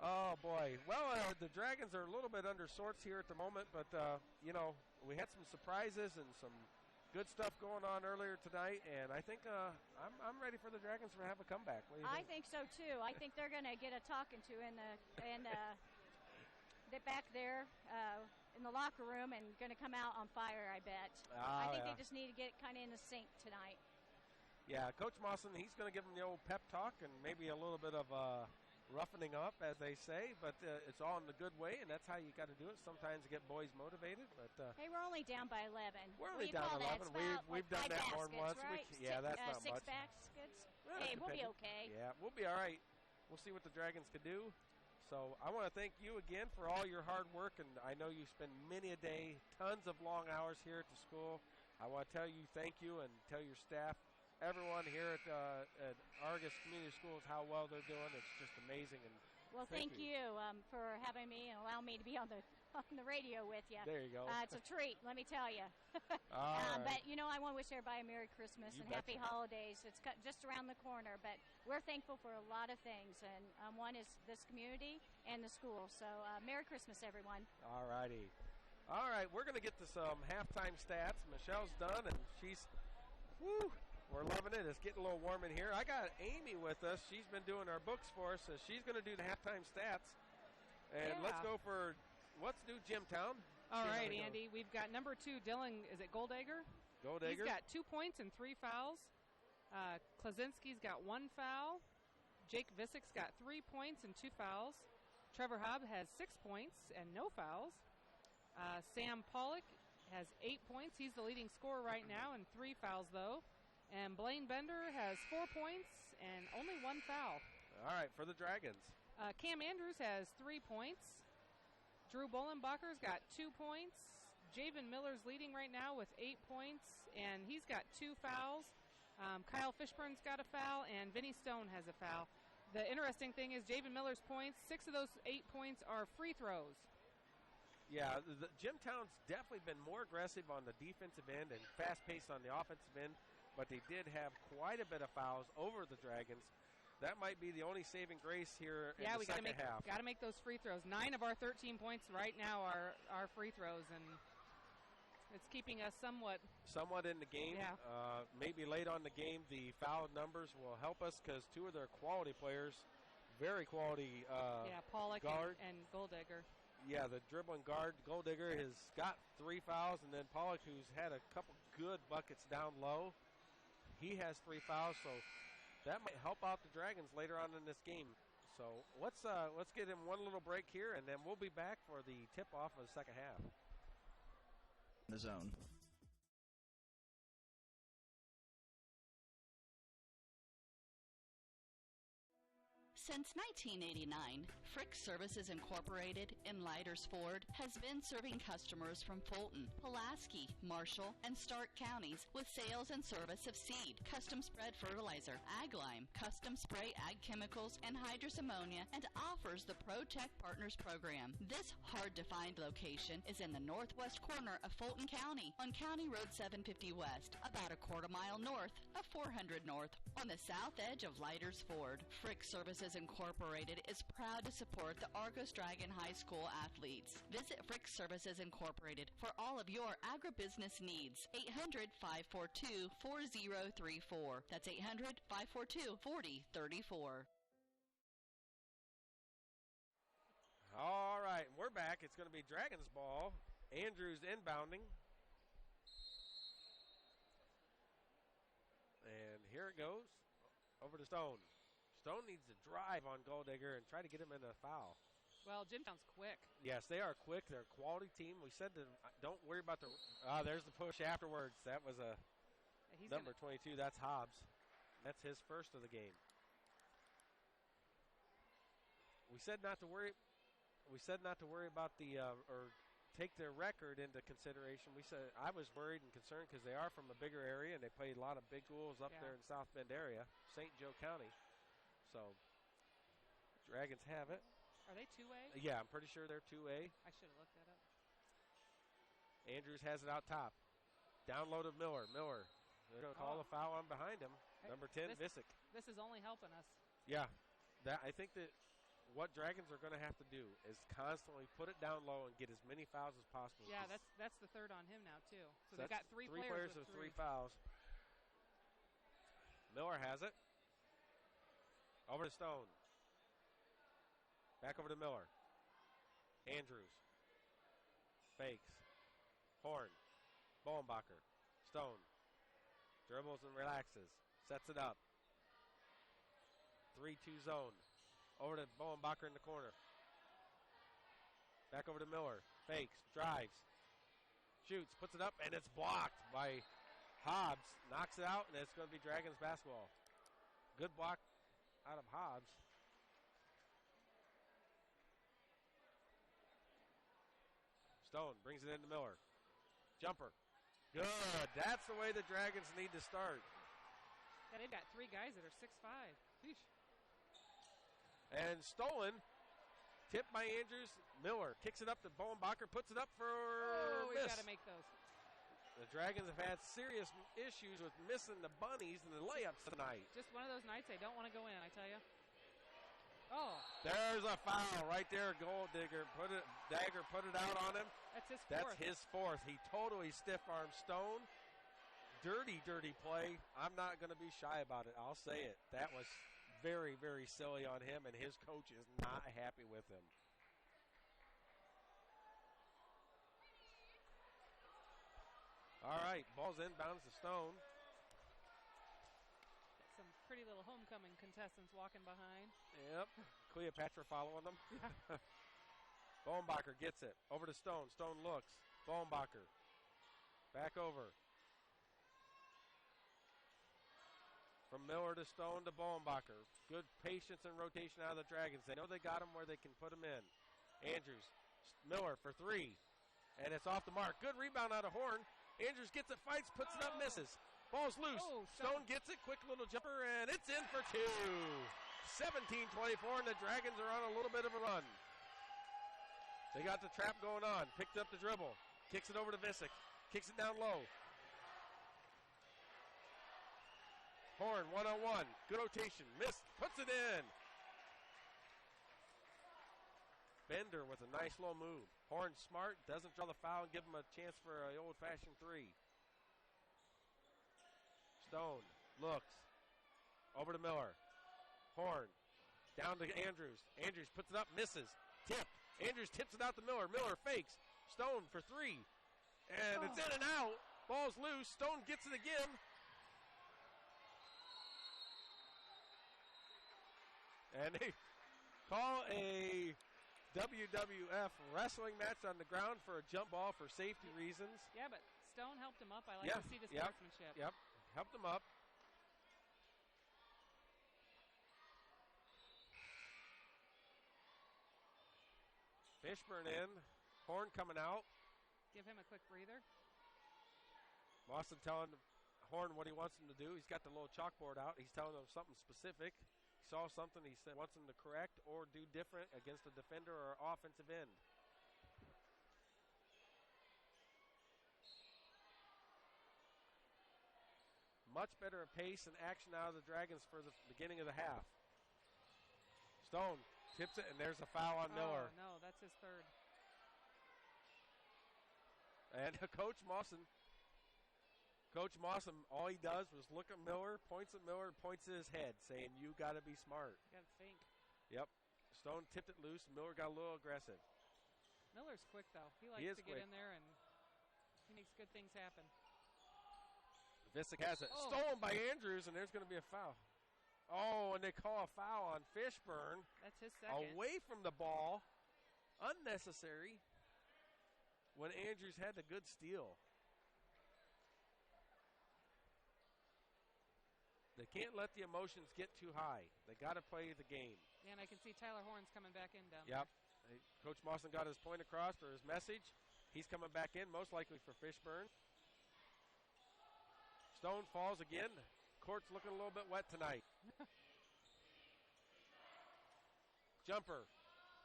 Oh, boy. Well, the Dragons are a little bit under sorts here at the moment, but, we had some surprises and some good stuff going on earlier tonight, and I think I'm ready for the Dragons to have a comeback. What do you think? I think so too. I think they're going to get a talking to in back there in the locker room and going to come out on fire. I bet. I think they just need to get kind of in the sync tonight. Yeah, Coach Mawson, he's going to give them the old pep talk and maybe a little bit of roughening up, as they say, but it's all in the good way, and that's how you got to do it sometimes to get boys motivated. But hey, we're only down by 11. We're only down 11. We've done that more than once. Right? That's not 6 much. 6 baskets. Well, hey, we'll be okay. Yeah, we'll be all right. We'll see what the Dragons can do. So I want to thank you again for all your hard work, and I know you spend many a day, tons of long hours here at the school. I want to tell you thank you and tell your staff, everyone here at Argus Community Schools, how well they're doing. It's just amazing. And well, thank you for having me and allowing me to be on the radio with you. There you go. It's a treat, let me tell you. Right. But, I want to wish everybody a Merry Christmas and Happy Holidays. It's just around the corner, but we're thankful for a lot of things, and one is this community and the school. So Merry Christmas, everyone. All righty. All right, we're going to get to some halftime stats. Michelle's done, and we're loving it. minute. It's getting a little warm in here. I got Amy with us. She's been doing our books for us, so she's going to do the halftime stats. And let's go for what's new Jimtown. All right, Andy. We've got number 2, Dylan. Is it Goldegger? Goldegger. He's got 2 points and 3 fouls. Klazinski's got 1 foul. Jake Visick's got 3 points and 2 fouls. Trevor Hobb has 6 points and no fouls. Sam Pollock has 8 points. He's the leading scorer right now and 3 fouls, though. And Blaine Bender has 4 points and only 1 foul. All right, for the Dragons. Cam Andrews has 3 points. Drew Bolenbacher's got 2 points. Javen Miller's leading right now with 8 points, and he's got 2 fouls. Kyle Fishburne's got a foul, and Vinny Stone has a foul. The interesting thing is Javen Miller's points, 6 of those 8 points are free throws. Yeah, Jimtown's definitely been more aggressive on the defensive end and fast-paced on the offensive end, but they did have quite a bit of fouls over the Dragons. That might be the only saving grace here in the second half. Got to make those free throws. 9 of our 13 points right now are free throws, and it's keeping us somewhat in the game. Yeah. Maybe late on the game, the foul numbers will help us because 2 of their quality players, very quality Pollock guard and Goldegger. Yeah, the dribbling guard, Goldegger, has got 3 fouls, and then Pollock, who's had a couple good buckets down low, he has 3 fouls, so that might help out the Dragons later on in this game. So let's get in one little break here, and then we'll be back for the tip-off of the second half. The zone. Since 1989, Frick Services Incorporated in Leiders Ford has been serving customers from Fulton, Pulaski, Marshall, and Stark counties with sales and service of seed, custom spread fertilizer, ag lime, custom spray ag chemicals, and hydrous ammonia, and offers the ProTech Partners program. This hard-to-find location is in the northwest corner of Fulton County on County Road 750 West, about a quarter mile north of 400 North, on the south edge of Leiders Ford. Frick Services Incorporated is proud to support the Argos Dragon High School athletes. Visit Frick Services Incorporated for all of your agribusiness needs. 800-542-4034. That's 800-542-4034. All right, we're back. It's going to be Dragons ball. Andrews inbounding. And here it goes. Over to Stone. Stone needs to drive on Goldegger and try to get him in a foul. Well, Jimtown's quick. Yes, they are quick. They're a quality team. We said to don't worry about the there's the push afterwards. That was a number 22. That's Hobbs. That's his first of the game. We said not to worry. We said not to worry about the or take their record into consideration. We said I was worried and concerned because they are from a bigger area and they play a lot of big schools up there in South Bend area, St. Joe County. So, Dragons have it. Are they 2A? Yeah, I'm pretty sure they're 2A. I should have looked that up. Andrews has it out top. Down low to Miller. Miller. They're going to call a foul on behind him. Number 10, Visick. This is only helping us. Yeah. I think that what Dragons are going to have to do is constantly put it down low and get as many fouls as possible. Yeah, that's the third on him now, too. So they've got three players with 3 fouls. Miller has it. Over to Stone. Back over to Miller. Andrews. Fakes. Horn. Bolenbacher. Stone. Dribbles and relaxes. Sets it up. 3-2 zone. Over to Bolenbacher in the corner. Back over to Miller. Fakes. Drives. Shoots. Puts it up, and it's blocked by Hobbs. Knocks it out, and it's going to be Dragons basketball. Good block out of Hobbs. Stone brings it into Miller. Jumper. Good. That's the way the Dragons need to start. Yeah, they've got 3 guys that are 6'5". Sheesh. And stolen. Tipped by Andrews. Miller kicks it up to Bolenbacher. Puts it up for we've miss. got to make those. The Dragons have had serious issues with missing the bunnies and the layups tonight. Just one of those nights they don't want to go in, I tell you. Oh. There's a foul right there. Goldegger put it out on him. That's his fourth. That's his fourth. He totally stiff-armed Stone. dirty, dirty play. I'm not going to be shy about it. I'll say it. That was very, very silly on him, and his coach is not happy with him. All right, ball's inbounds to Stone. Got some pretty little homecoming contestants walking behind. Yep, Cleopatra following them. Bohnbacher gets it. Over to Stone. Stone looks. Bohnbacher. Back over. From Miller to Stone to Bohnbacher. Good patience and rotation out of the Dragons. They know they got him where they can put him in. Andrews. Miller for three. And it's off the mark. Good rebound out of Horn. Andrews gets it, fights, puts it up, misses. Ball's loose. Stone gets it. Quick little jumper, and it's in for two. 17-24, and the Dragons are on a little bit of a run. They got the trap going on. Picked up the dribble. Kicks it over to Visick. Kicks it down low. Horn, one-on-one. Good rotation. Missed. Puts it in. Bender with a nice low move. Horn smart. Doesn't draw the foul and give him a chance for an old-fashioned three. Stone looks. Over to Miller. Horn. Down to Andrews. Andrews puts it up. Misses. Tip. Andrews tips it out to Miller. Miller fakes. Stone for three. And it's in and out. Ball's loose. Stone gets it again. And they call a WWF wrestling match on the ground for a jump ball for safety reasons. Yeah, but Stone helped him up. I like to see the sportsmanship. Yep, helped him up. Fishburne in. Horn coming out. Give him a quick breather. Boston telling Horn what he wants him to do. He's got the little chalkboard out. He's telling him something specific. He saw something he said wants him to correct or do different against a defender or offensive end. Much better pace and action out of the Dragons for the beginning of the half. Stone tips it, and there's a foul on Miller. No, that's his third. And Coach Mawson, all he does was look at Miller, points at his head, saying, you got to be smart. You got to think. Yep. Stone tipped it loose. Miller got a little aggressive. Miller's quick, though. He likes to get in there, and he makes good things happen. Visick has it. Stolen by Andrews, and there's going to be a foul. Oh, and they call a foul on Fishburne. That's his second. Away from the ball. Unnecessary. When Andrews had the good steal. They can't let the emotions get too high. They got to play the game. Yeah, and I can see Tyler Horn's coming back in down there. Coach Mawson got his point across or his message. He's coming back in, most likely for Fishburne. Stone falls again. Court's looking a little bit wet tonight. Jumper.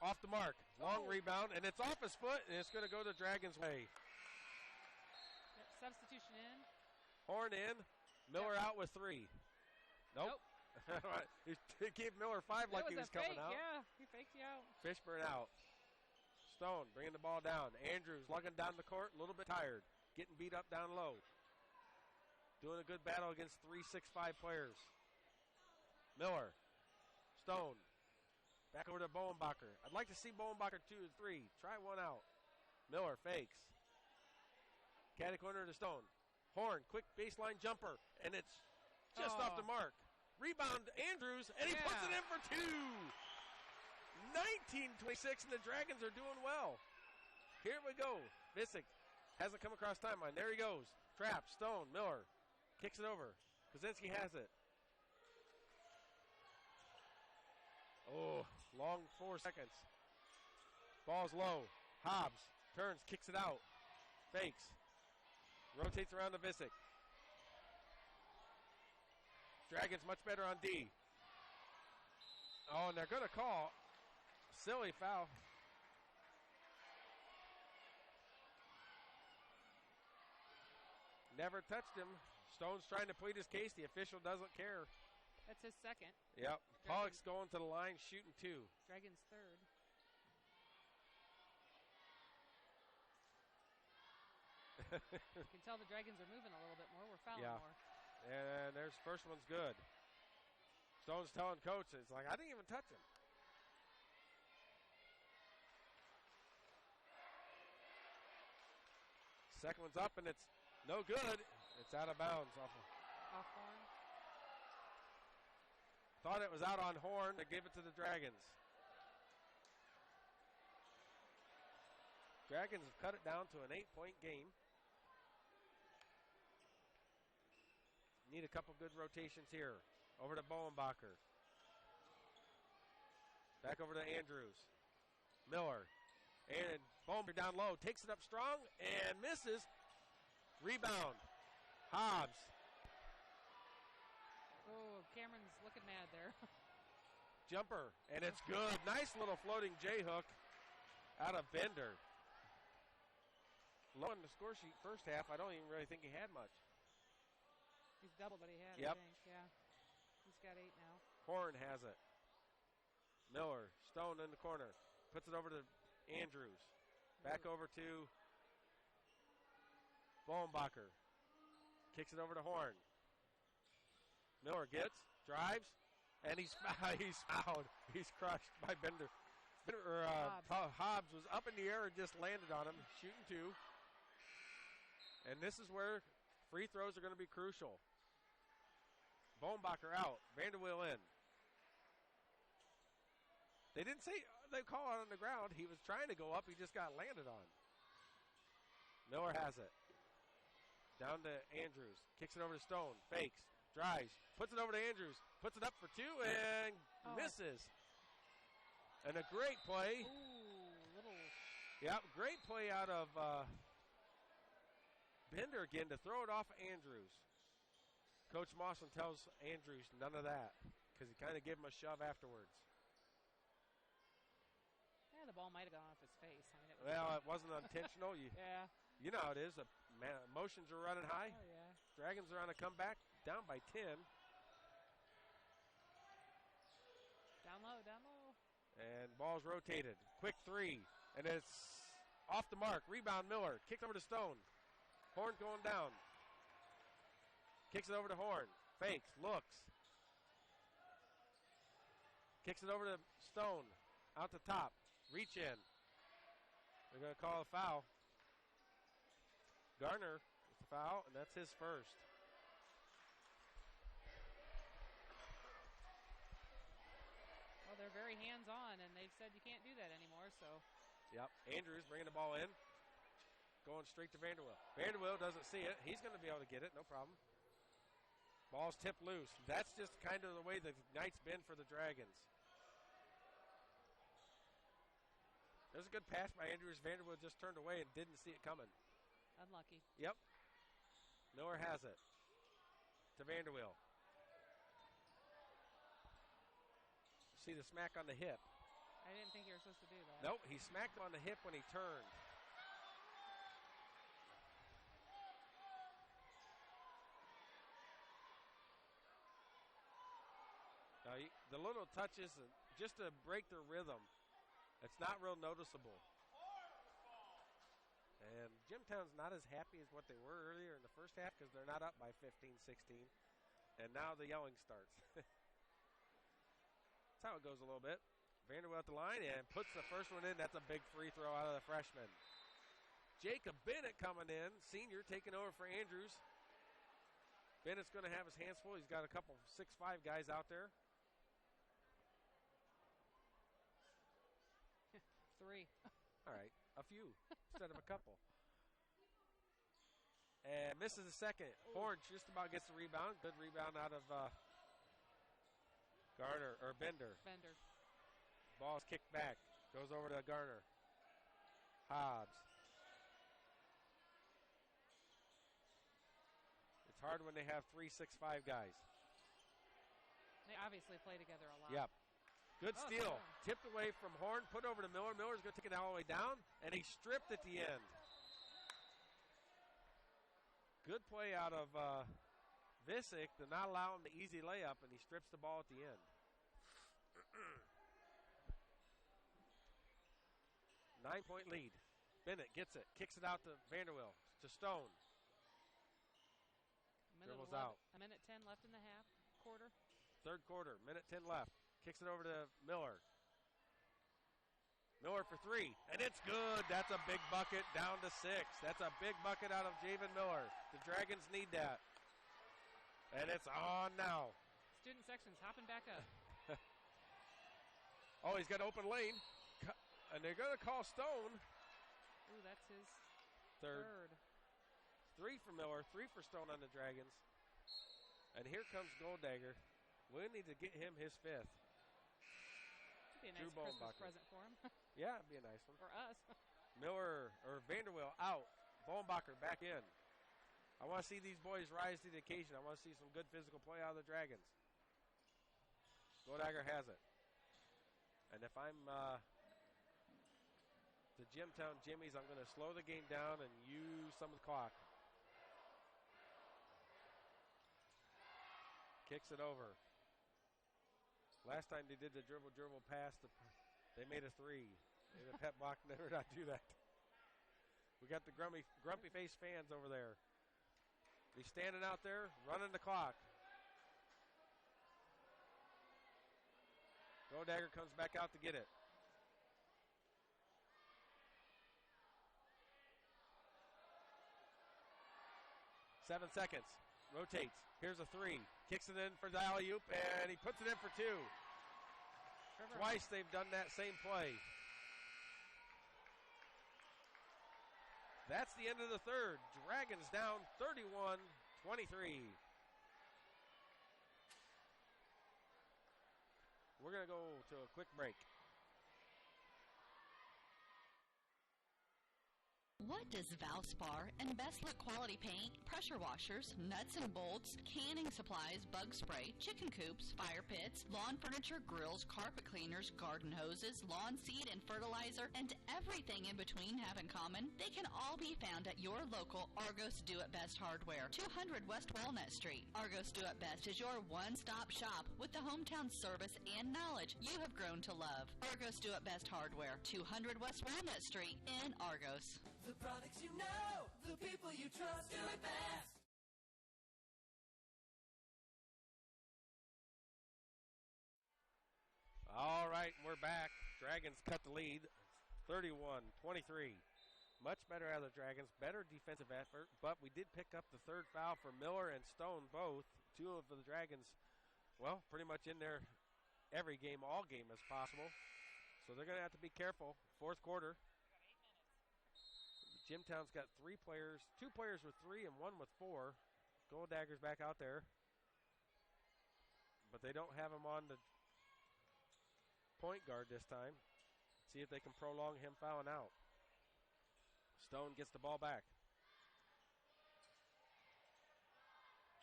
Off the mark. Long rebound, and it's off his foot, and it's going to go the Dragons' way. Yep, substitution in. Horn in. Miller out with three. Nope. He gave Miller five like he was coming out. Yeah, he faked you out. Fishburne out. Stone bringing the ball down. Andrews lugging down the court, a little bit tired. Getting beat up down low. Doing a good battle against 3, 6, 5 players. Miller. Stone. Back over to Bohnbacher. I'd like to see Bohnbacher 2 and 3. Try one out. Miller fakes. Caddy corner to Stone. Horn, quick baseline jumper, and it's just off the mark. Rebound, Andrews, and he puts it in for two. 19-26, and the Dragons are doing well. Here we go. Visick hasn't come across timeline. There he goes. Trap, Stone, Miller. Kicks it over. Kozinski has it. Oh, long 4 seconds. Ball's low. Hobbs turns, kicks it out. Fakes. Rotates around to Visick. Dragons much better on D. Oh, and they're going to call a silly foul. Never touched him. Stone's trying to plead his case. The official doesn't care. That's his second. Yep. Pollock's going to the line, shooting two. Dragons third. You can tell the Dragons are moving a little bit more. We're fouling more. And there's first one's good. Stone's telling coach, it's like, I didn't even touch him. Second one's up, and it's no good. It's out of bounds. Off Horn. Thought it was out on Horn. They gave it to the Dragons. Dragons have cut it down to an 8-point game. Need a couple good rotations here. Over to Bowenbacher. Back over to Andrews. Miller. And Bowenbacher down low. Takes it up strong and misses. Rebound. Hobbs. Oh, Cameron's looking mad there. Jumper. And it's good. Nice little floating J-hook out of Bender. Low on the score sheet first half. I don't even really think he had much. He's double what he had, Yep. I think. Yeah. He's got 8 now. Horn has it. Miller. Stone in the corner. Puts it over to Andrews. Back over to Bowenbacher. Kicks it over to Horn. Miller gets, drives, and he's fouled. He's crushed by Bender. Hobbs was up in the air and just landed on him, shooting 2. And this is where free throws are going to be crucial. Bowenbacher out, Vanderweel in. They didn't say they call it on the ground. He was trying to go up. He just got landed on. Miller has it. Down to Andrews. Kicks it over to Stone. Fakes. Drives. Puts it over to Andrews. Puts it up for 2 and misses. And a great play. Yep, great play out of Bender again to throw it off Andrews. Coach Mawson tells Andrews none of that because he kind of gave him a shove afterwards. Yeah, the ball might have gone off his face. I mean, It wasn't intentional. Yeah. You know how it is. Emotions are running high. Oh, yeah. Dragons are on a comeback, down by 10. Down low, down low. And ball's rotated. Quick 3. And it's off the mark. Rebound Miller. Kicked over to Stone. Horn going down. Kicks it over to Horn. Fakes. Looks. Kicks it over to Stone. Out the top. Reach in. They're going to call a foul. Garner with the foul, and that's his first. Well, they're very hands-on, and they've said you can't do that anymore, so. Yep. Andrews bringing the ball in. Going straight to Vanderweel. Vanderweel doesn't see it. He's going to be able to get it, no problem. Ball's tipped loose. That's just kind of the way the night's been for the Dragons. There's a good pass by Andrews. Vanderweel just turned away and didn't see it coming. Unlucky. Yep. Miller has it. To Vanderweel. See the smack on the hip. I didn't think you were supposed to do that. Nope, he smacked on the hip when he turned. Now, the little touches, just to break their rhythm, it's not real noticeable. And Jimtown's not as happy as what they were earlier in the first half because they're not up by 15, 16. And now the yelling starts. That's how it goes a little bit. Vanderweel at the line and puts the first one in. That's a big free throw out of the freshman. Jacob Bennett coming in. Senior taking over for Andrews. Bennett's going to have his hands full. He's got a couple 6'5" guys out there. 3. All right, a few instead of a couple. And misses the second. Horn just about gets the rebound. Good rebound out of Bender. Ball's kicked back. Goes over to Garner. Hobbs. It's hard when they have 3 6'5" guys. They obviously play together a lot. Yep. Good steal. Tipped away from Horn. Put over to Miller. Miller's going to take it all the way down. And he stripped at the end. Good play out of Visick to not allow him the easy layup. And he strips the ball at the end. 9-point lead. Bennett gets it. Kicks it out to Vanderweel. to Stone. Dribbles out. A minute 10 left in the half quarter. Third quarter, minute 10 left. Kicks it over to Miller. Miller for three, and it's good. That's a big bucket, down to 6. That's a big bucket out of Javen Miller. The Dragons need that. And it's on now. Student section's hopping back up. Oh, he's got open lane. And they're going to call Stone. Ooh, that's his third. 3 for Miller, 3 for Stone on the Dragons. And here comes Golddagger. We need to get him his 5th. Be a nice Christmas present for him. Yeah, it'd be a nice one. For us. Miller, or Vanderwill out. Bohnbacher back in. I want to see these boys rise to the occasion. I want to see some good physical play out of the Dragons. Golddagger has it. And if I'm the Jimtown Jimmies, I'm going to slow the game down and use some of the clock. Kicks it over. Last time they did the dribble pass, they made a 3. Made a pep block, never not do that. We got the grumpy face fans over there. He's standing out there, running the clock. Golddagger comes back out to get it. Seven seconds. Rotates. Here's a 3. Kicks it in for the alley-oop, and he puts it in for 2. Twice they've done that same play. That's the end of the third. Dragons down 31-23. We're going to go to a quick break. What does Valspar and Best Look Quality Paint, pressure washers, nuts and bolts, canning supplies, bug spray, chicken coops, fire pits, lawn furniture, grills, carpet cleaners, garden hoses, lawn seed and fertilizer, and everything in between have in common? They can all be found at your local Argos Do It Best Hardware, 200 West Walnut Street. Argos Do It Best is your one-stop shop with the hometown service and knowledge you have grown to love. Argos Do It Best Hardware, 200 West Walnut Street in Argos. The products you know, the people you trust, do it best. All right, we're back. Dragons cut the lead, 31-23. Much better out of the Dragons, better defensive effort, but we did pick up the third foul for Miller and Stone both. 2 of the Dragons, well, pretty much in there every game, all game as possible. So they're going to have to be careful. Fourth quarter. Jimtown's got 3 players, 2 players with 3 and 1 with 4. Golddagger's back out there. But they don't have him on the point guard this time. See if they can prolong him fouling out. Stone gets the ball back.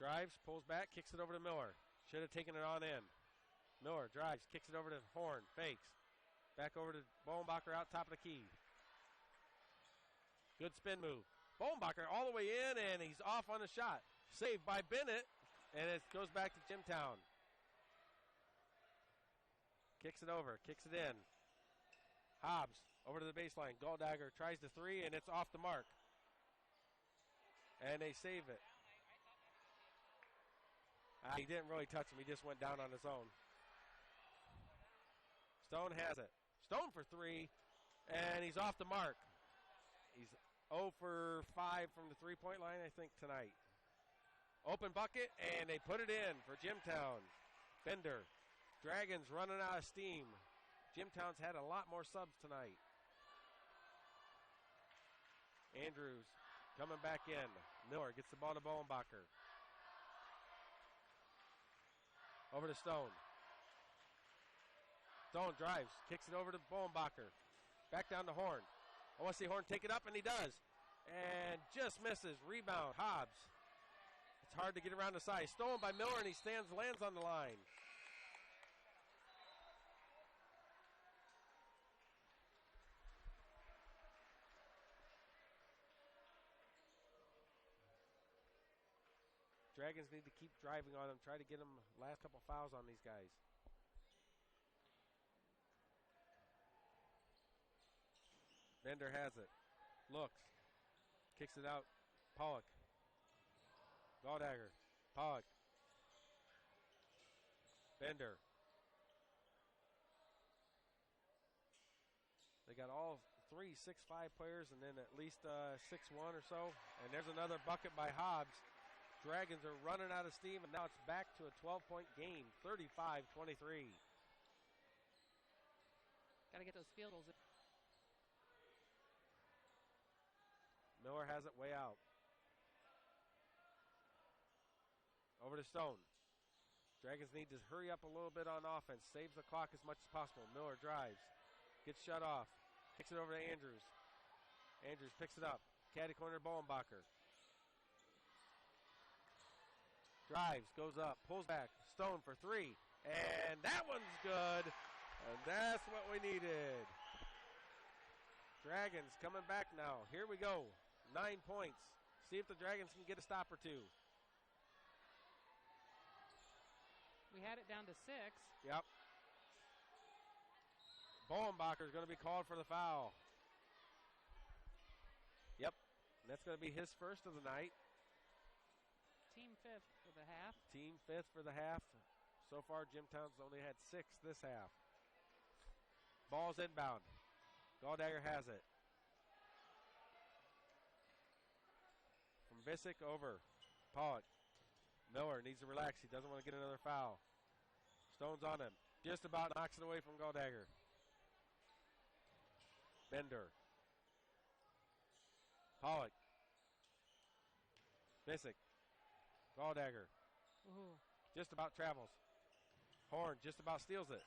Drives, pulls back, kicks it over to Miller. Should have taken it on in. Miller drives, kicks it over to Horn, fakes. Back over to Bohnbacher out top of the key. Good spin move. Bohnbacher all the way in, and he's off on the shot. Saved by Bennett, and it goes back to Jimtown. Kicks it over, kicks it in. Hobbs over to the baseline. Golddagger tries the 3, and it's off the mark. And they save it. He didn't really touch him. He just went down on his own. Stone has it. Stone for 3, and he's off the mark. He's 0 for 5 from the three-point line, I think, tonight. Open bucket, and they put it in for Jimtown. Bender. Dragons running out of steam. Jimtown's had a lot more subs tonight. Andrews coming back in. Miller gets the ball to Bohnbacher. Over to Stone. Stone drives, kicks it over to Bohnbacher. Back down to Horn. I want to see Horn take it up, and he does. And just misses. Rebound, Hobbs. It's hard to get around the side. Stolen by Miller, and he lands on the line. Dragons need to keep driving on them, try to get them last couple fouls on these guys. Bender has it. Looks. Kicks it out Pollock. Galdagger. Pollock. Bender. They got all 3 6'5" players and then at least 6'1" or so. And there's another bucket by Hobbs. Dragons are running out of steam, and now it's back to a 12-point game, 35-23. Got to get those field goals. Miller has it way out. Over to Stone. Dragons need to hurry up a little bit on offense. Saves the clock as much as possible. Miller drives. Gets shut off. Kicks it over to Andrews. Andrews picks it up. Caddy corner, Bowenbacher. Drives, goes up, pulls back. Stone for 3. And that one's good. And that's what we needed. Dragons coming back now. Here we go. 9 points. See if the Dragons can get a stop or two. We had it down to 6. Yep. Bowenbacher is going to be called for the foul. Yep. And that's going to be his first of the night. Team 5th for the half. Team 5th for the half. So far, Jimtown's only had 6 this half. Ball's inbound. Galdagger has it. From Visick over. Pollock. Miller needs to relax. He doesn't want to get another foul. Stone's on him. Just about knocks it away from Galdagger. Bender. Pollock. Visick. Galdagger. Ooh. Just about travels. Horn just about steals it.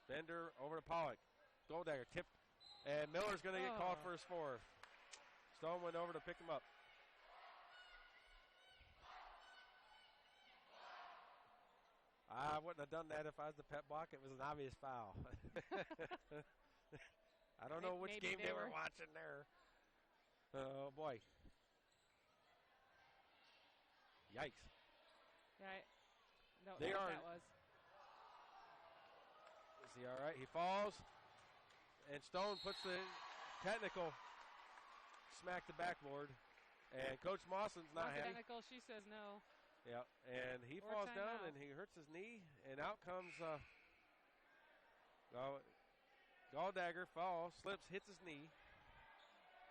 Bender over to Pollock. Galdagger tipped. And Miller's going to get called for his 4th. Stone went over to pick him up. I wouldn't have done that if I was the pet block. It was an obvious foul. I don't know which game they were watching there. Oh, boy. Yikes. Yeah, I don't They know are, what that was. Is he all right? He falls, and Stone puts the technical, smack the backboard, and Coach Mawson's not happy. Technical, she says no. Yeah, and he falls down, and he hurts his knee, and out comes Galdagger, falls, slips, hits his knee.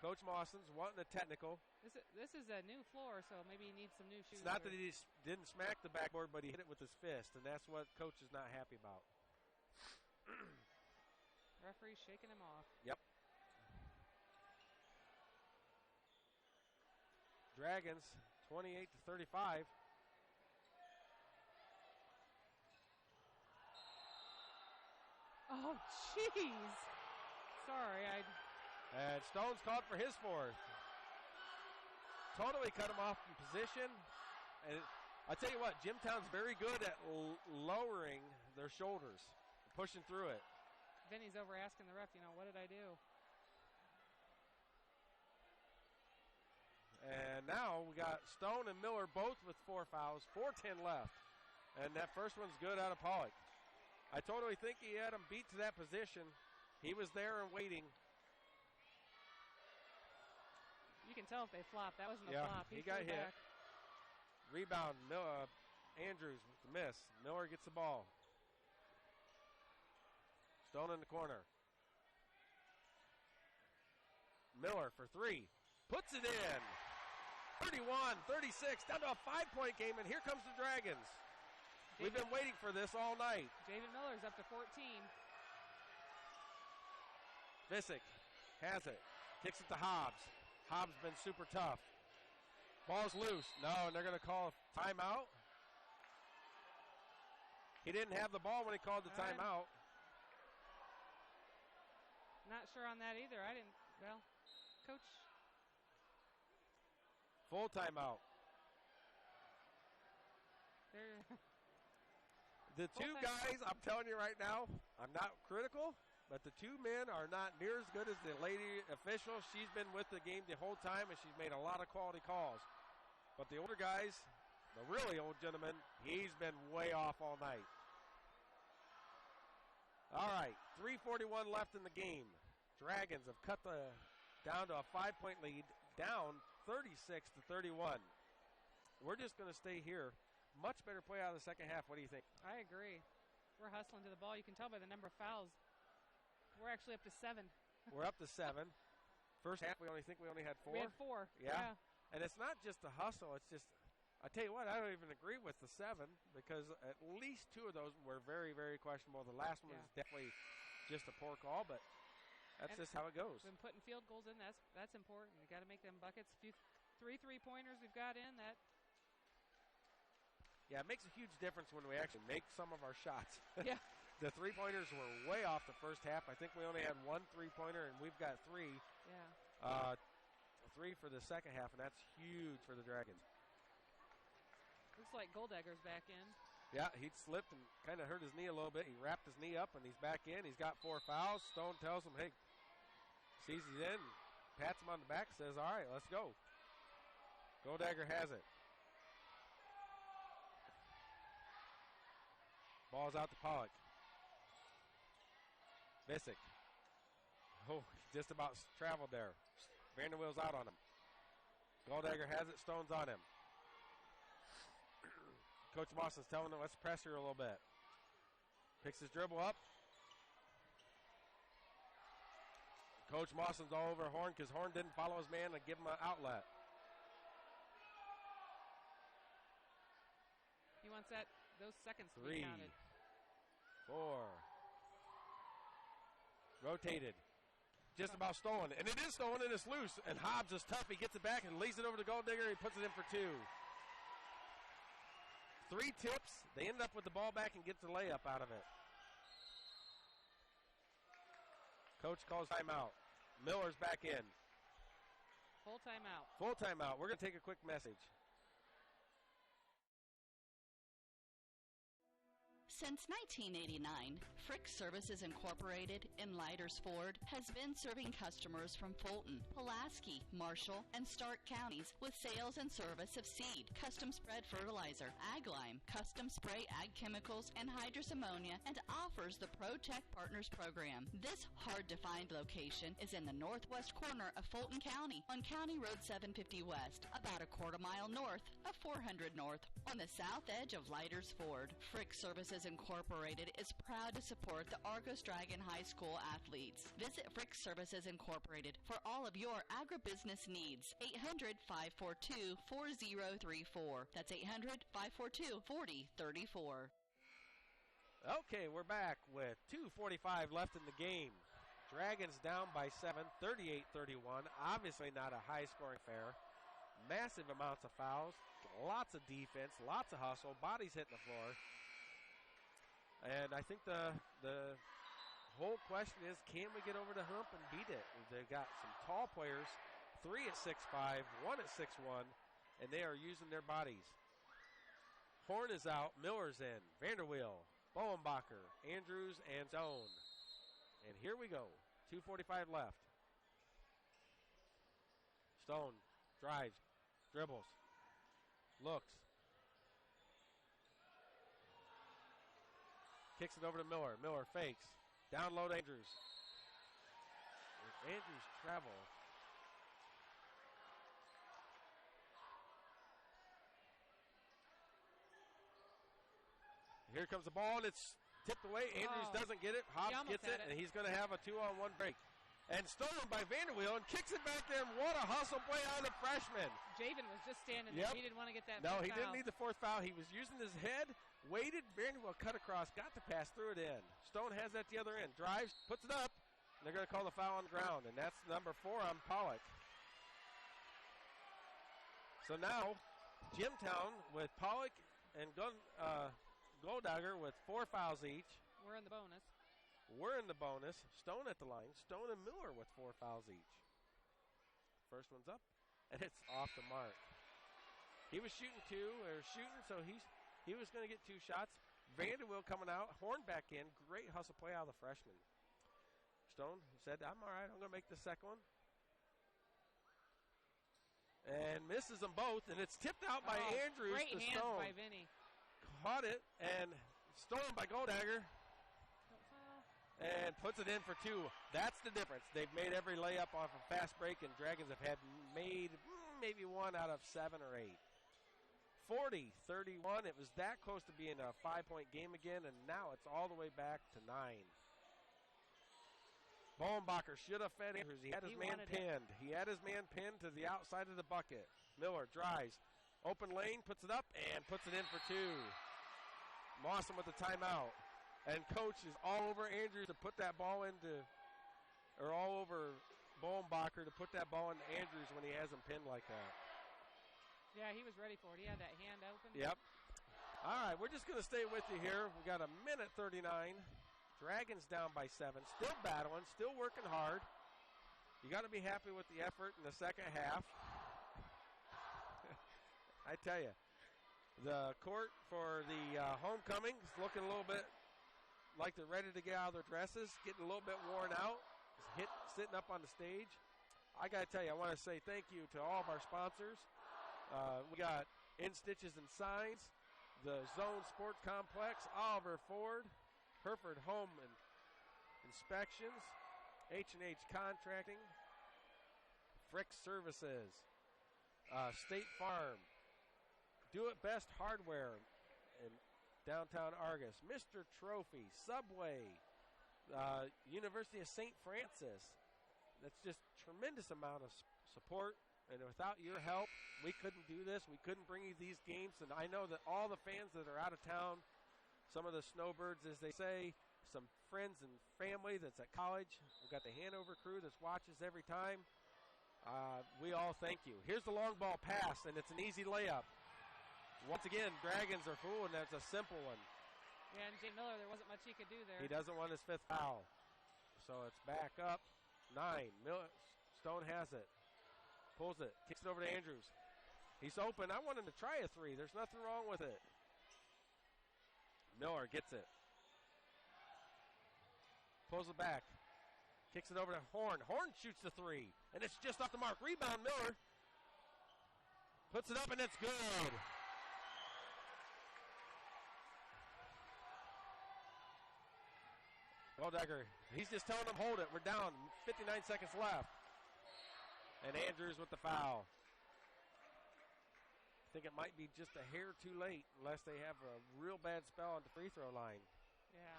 Coach Mawson's wanting a technical. This is a new floor, so maybe he needs some new shoes. It's not that he didn't smack the backboard, but he hit it with his fist, and that's what Coach is not happy about. Referee's shaking him off. Yep. Dragons, 28-35. Oh, jeez. Sorry, And Stone's called for his 4th. Totally cut him off in position. And I tell you what, Jimtown's very good at lowering their shoulders, pushing through it. Vinny's over asking the ref, what did I do? And now we got Stone and Miller both with 4 fouls, 4:10 left. And that first one's good out of Pollock. I totally think he had him beat to that position. He was there and waiting. You can tell if they flop. That wasn't a flop. He got hit. Back. Rebound, Andrews with the miss. Miller gets the ball. Stone in the corner. Miller for 3. Puts it in. 31-36, down to a 5-point game, and here comes the Dragons. We've been waiting for this all night. Javen Miller's up to 14. Visick has it. Kicks it to Hobbs. Hobbs been super tough. Ball's loose. No, and they're going to call a timeout. He didn't have the ball when he called the timeout. Not sure on that either. Coach. Full timeout. The two guys, I'm telling you right now, I'm not critical, but the 2 men are not near as good as the lady official. She's been with the game the whole time, and she's made a lot of quality calls. But the older guys, the really old gentleman, he's been way off all night. All right, 3:41 left in the game. Dragons have cut the down to a 5-point lead, down 36-31. We're just going to stay here. Much better play out of the second half. What do you think? I agree. We're hustling to the ball. You can tell by the number of fouls. We're actually up to 7. We're up to 7. First half, we only had 4. We had 4. Yeah. And it's not just the hustle. It's just, I tell you what, I don't even agree with the 7 because at least 2 of those were very, very questionable. The last one was definitely just a poor call, but that's just how it goes. Been putting field goals in. That's important. You got to make them buckets. 3 3-pointers we've got in. That. Yeah, it makes a huge difference when we actually make some of our shots. Yeah. The 3-pointers were way off the first half. I think we only had 1 3-pointer, and we've got 3. Yeah. 3 for the second half, and that's huge for the Dragons. Looks like Goldegger's back in. Yeah, he slipped and kind of hurt his knee a little bit. He wrapped his knee up, and he's back in. He's got 4 fouls. Stone tells him, hey, sees he's in, pats him on the back, says, all right, let's go. Goldegger has it. Ball's out to Pollock. Visick. Oh, just about traveled there. Vanderweel's out on him. Goldegger has it. Stone's on him. Coach Mawson's telling him, let's press her a little bit. Picks his dribble up. Coach Mawson's all over Horn because Horn didn't follow his man and give him an outlet. He wants those seconds to 3, be counted. 4. Rotated. Just about stolen. And it is stolen and it's loose. And Hobbs is tough. He gets it back and lays it over to Goldegger. He puts it in for 2. 3 tips. They end up with the ball back and gets the layup out of it. Coach calls timeout. Miller's back in. Full timeout. Full timeout. We're going to take a quick message. Since 1989, Frick Services Incorporated in Leiders Ford has been serving customers from Fulton, Pulaski, Marshall, and Stark counties with sales and service of seed, custom spread fertilizer, ag lime, custom spray ag chemicals, and hydrous ammonia, and offers the ProTech Partners program. This hard-to-find location is in the northwest corner of Fulton County on County Road 750 West, about a quarter mile north of 400 North, on the south edge of Leiders Ford. Frick Services Incorporated is proud to support the Argos Dragon High School athletes. Visit Frick Services Incorporated for all of your agribusiness needs. 800-542-4034. That's 800-542-4034. Okay, we're back with 2:45 left in the game. Dragons down by 7, 38-31. Obviously not a high-scoring affair. Massive amounts of fouls, lots of defense, lots of hustle, bodies hitting the floor. And I think the whole question is, can we get over the hump and beat it? They've got some tall players, 3 at 6'5", 1 at 6'1", and they are using their bodies. Horn is out, Miller's in, Vanderweel, Bowenbacher, Andrews, and Stone. And here we go, 2:45 left. Stone drives, dribbles, looks. Kicks it over to Miller. Miller fakes. Down low to Andrews. Andrews travel. Here comes the ball, and it's tipped away. Andrews doesn't get it. Hobbs gets it, and he's going to have a 2-on-1 break. And stolen by Vanderweel, and kicks it back there, and what a hustle play on the freshman. Javen was just standing there. He didn't want to get that No, foul. He didn't need the 4th foul. He was using his head, waited. Vanderweel cut across, got the pass, threw it in. Stone has that the other end. Drives, puts it up, and they're going to call the foul on the ground, and that's number 4 on Pollock. So now, Jimtown with Pollock and Goldegger with 4 fouls each. We're in the bonus. We're in the bonus. Stone at the line. Stone and Miller with 4 fouls each. First one's up, and it's off the mark. He was shooting 2, so he was going to get 2 shots. Vanderweel coming out. Horn back in. Great hustle play out of the freshman. Stone said, I'm all right. I'm going to make the second one. And misses them both, and it's tipped out by Andrews great to hands Stone. by Vinny. Caught it, and stolen by Goldegger. and puts it in for 2. That's the difference. They've made every layup off a fast break, and Dragons have had made maybe 1 out of 7 or 8. 40-31. It was that close to being a 5-point game again, and now it's all the way back to 9. Bolenbacher should have fed Andrews. He had his man pinned. He had his man pinned to the outside of the bucket. Miller drives. Open lane, puts it up, and puts it in for 2. Mawson with the timeout. And coach is all over Andrews to put that ball into, or all over Bolenbacher to put that ball into Andrews when he has him pinned like that. Yeah, he was ready for it. He had that hand open. Yep. All right, we're just going to stay with you here. We got a minute 39. Dragons down by 7. Still battling, still working hard. You got to be happy with the effort in the second half. I tell you, the court for the homecoming is looking a little bit like they're ready to get out of their dresses, getting a little bit worn out, sitting up on the stage. I got to tell you, I want to say thank you to all of our sponsors. We got In Stitches and Signs, the Zone Sports Complex, Oliver Ford, Hereford Home and Inspections, H&H Contracting, Frick Services, State Farm, Do It Best Hardware in downtown Argos, Mr. Trophy, Subway, University of St. Francis. That's just tremendous amount of support, and without your help, we couldn't do this. We couldn't bring you these games, and I know that all the fans that are out of town, some of the snowbirds, as they say, some friends and family that's at college. We've got the Hanover crew that watches every time. We all thank you. Here's the long ball pass, and it's an easy layup. Once again, Dragons are fooling. That's a simple one. Yeah, and Jay Miller, there wasn't much he could do there. He doesn't want his 5th foul. So it's back up. 9. Stone has it. Pulls it. Kicks it over to Andrews. He's open. I want him to try a 3. There's nothing wrong with it. Miller gets it. Pulls it back. Kicks it over to Horn. Horn shoots the 3. And it's just off the mark. Rebound, Miller. Puts it up, and it's good. Goldegger, he's just telling them, hold it. We're down. 59 seconds left. And Andrews with the foul. I think it might be just a hair too late unless they have a real bad spell on the free throw line. Yeah.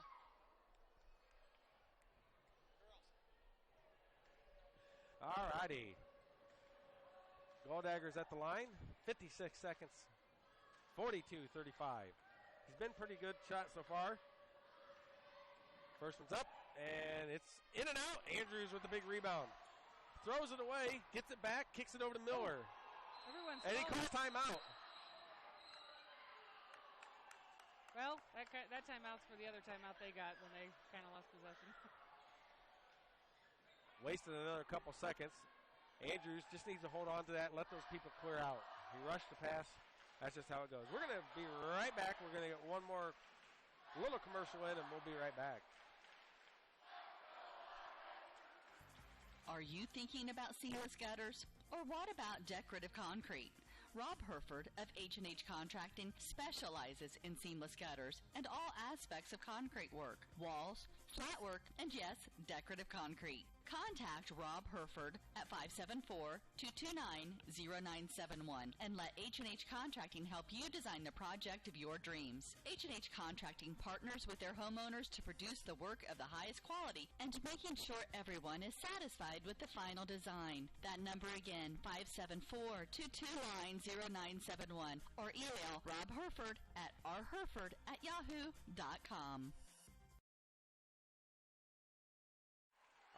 All righty. Goldegger's at the line. 56 seconds. 42-35. He's been pretty good shot so far. First one's up, and it's in and out. Andrews with the big rebound. Throws it away, gets it back, kicks it over to Miller. Everyone's and he calls timeout. Well, that timeout's for the other timeout they got when they kind of lost possession. Wasted another couple seconds. Andrews just needs to hold on to that and let those people clear out. He rushed the pass. That's just how it goes. We're going to be right back. We're going to get one more little commercial in, and we'll be right back. Are you thinking about seamless gutters? Or what about decorative concrete? Rob Herford of H&H Contracting specializes in seamless gutters and all aspects of concrete work, walls, flat work, and yes, decorative concrete. Contact Rob Herford at 574-229-0971 and let H&H Contracting help you design the project of your dreams. H&H Contracting partners with their homeowners to produce the work of the highest quality and making sure everyone is satisfied with the final design. That number again, 574-229-0971 or email Rob Herford at rherford@yahoo.com.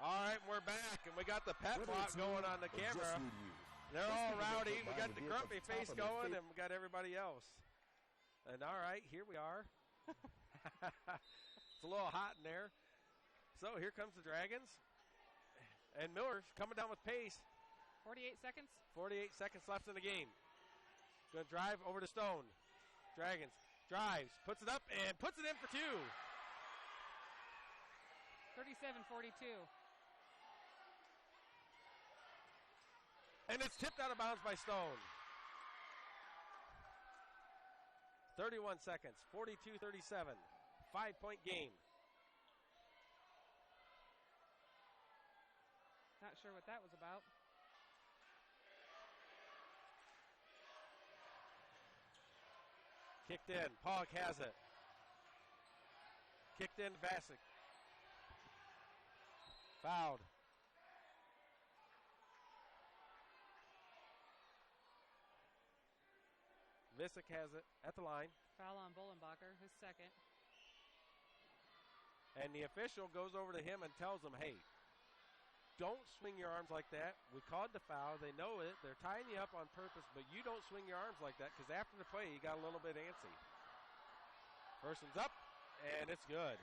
All right, we're back, and we got the pep walk going on the camera. They're all rowdy. We got the grumpy face going, and we got everybody else. And all right, here we are. It's a little hot in there. So here comes the Dragons. And Miller's coming down with pace. 48 seconds. 48 seconds left in the game. Going to drive over to Stone. Dragons drives, puts it up, and puts it in for 2. 37-42. And it's tipped out of bounds by Stone. 31 seconds, 42-37. 5-point game. sure what that was about. Kicked in. Pog has it. Kicked in Vasic. Fouled. Visick has it at the line. Foul on Bolenbacher, his second. And the official goes over to him and tells him, hey, don't swing your arms like that. We called the foul. They know it. They're tying you up on purpose, but you don't swing your arms like that because after the play, you got a little bit antsy. First one's up, and it's good.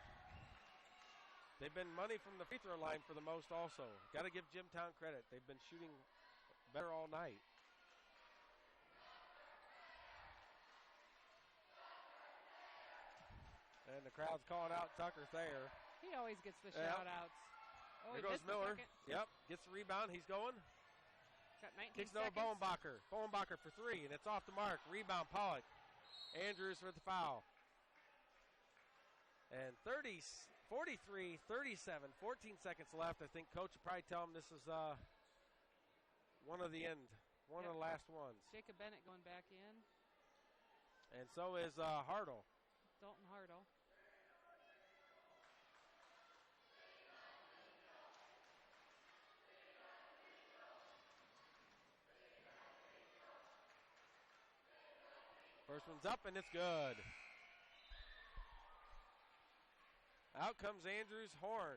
They've been money from the free throw line for the most also. Got to give Jimtown credit. They've been shooting better all night. And the crowd's calling out Tucker Thayer. He always gets the shout-outs. Oh, here goes Miller. Yep, gets the rebound. He's going. Got 19 Kicks seconds. over Bolenbacher. Bolenbacher for three, and it's off the mark. Rebound, Pollock. Andrews with the foul. And 43-37, 14 seconds left. I think Coach will probably tell him this is one of the end, one of the last ones. Jacob Bennett going back in. And so is Hartle. Dalton Hartle. First one's up, and it's good. Out comes Andrews Horn.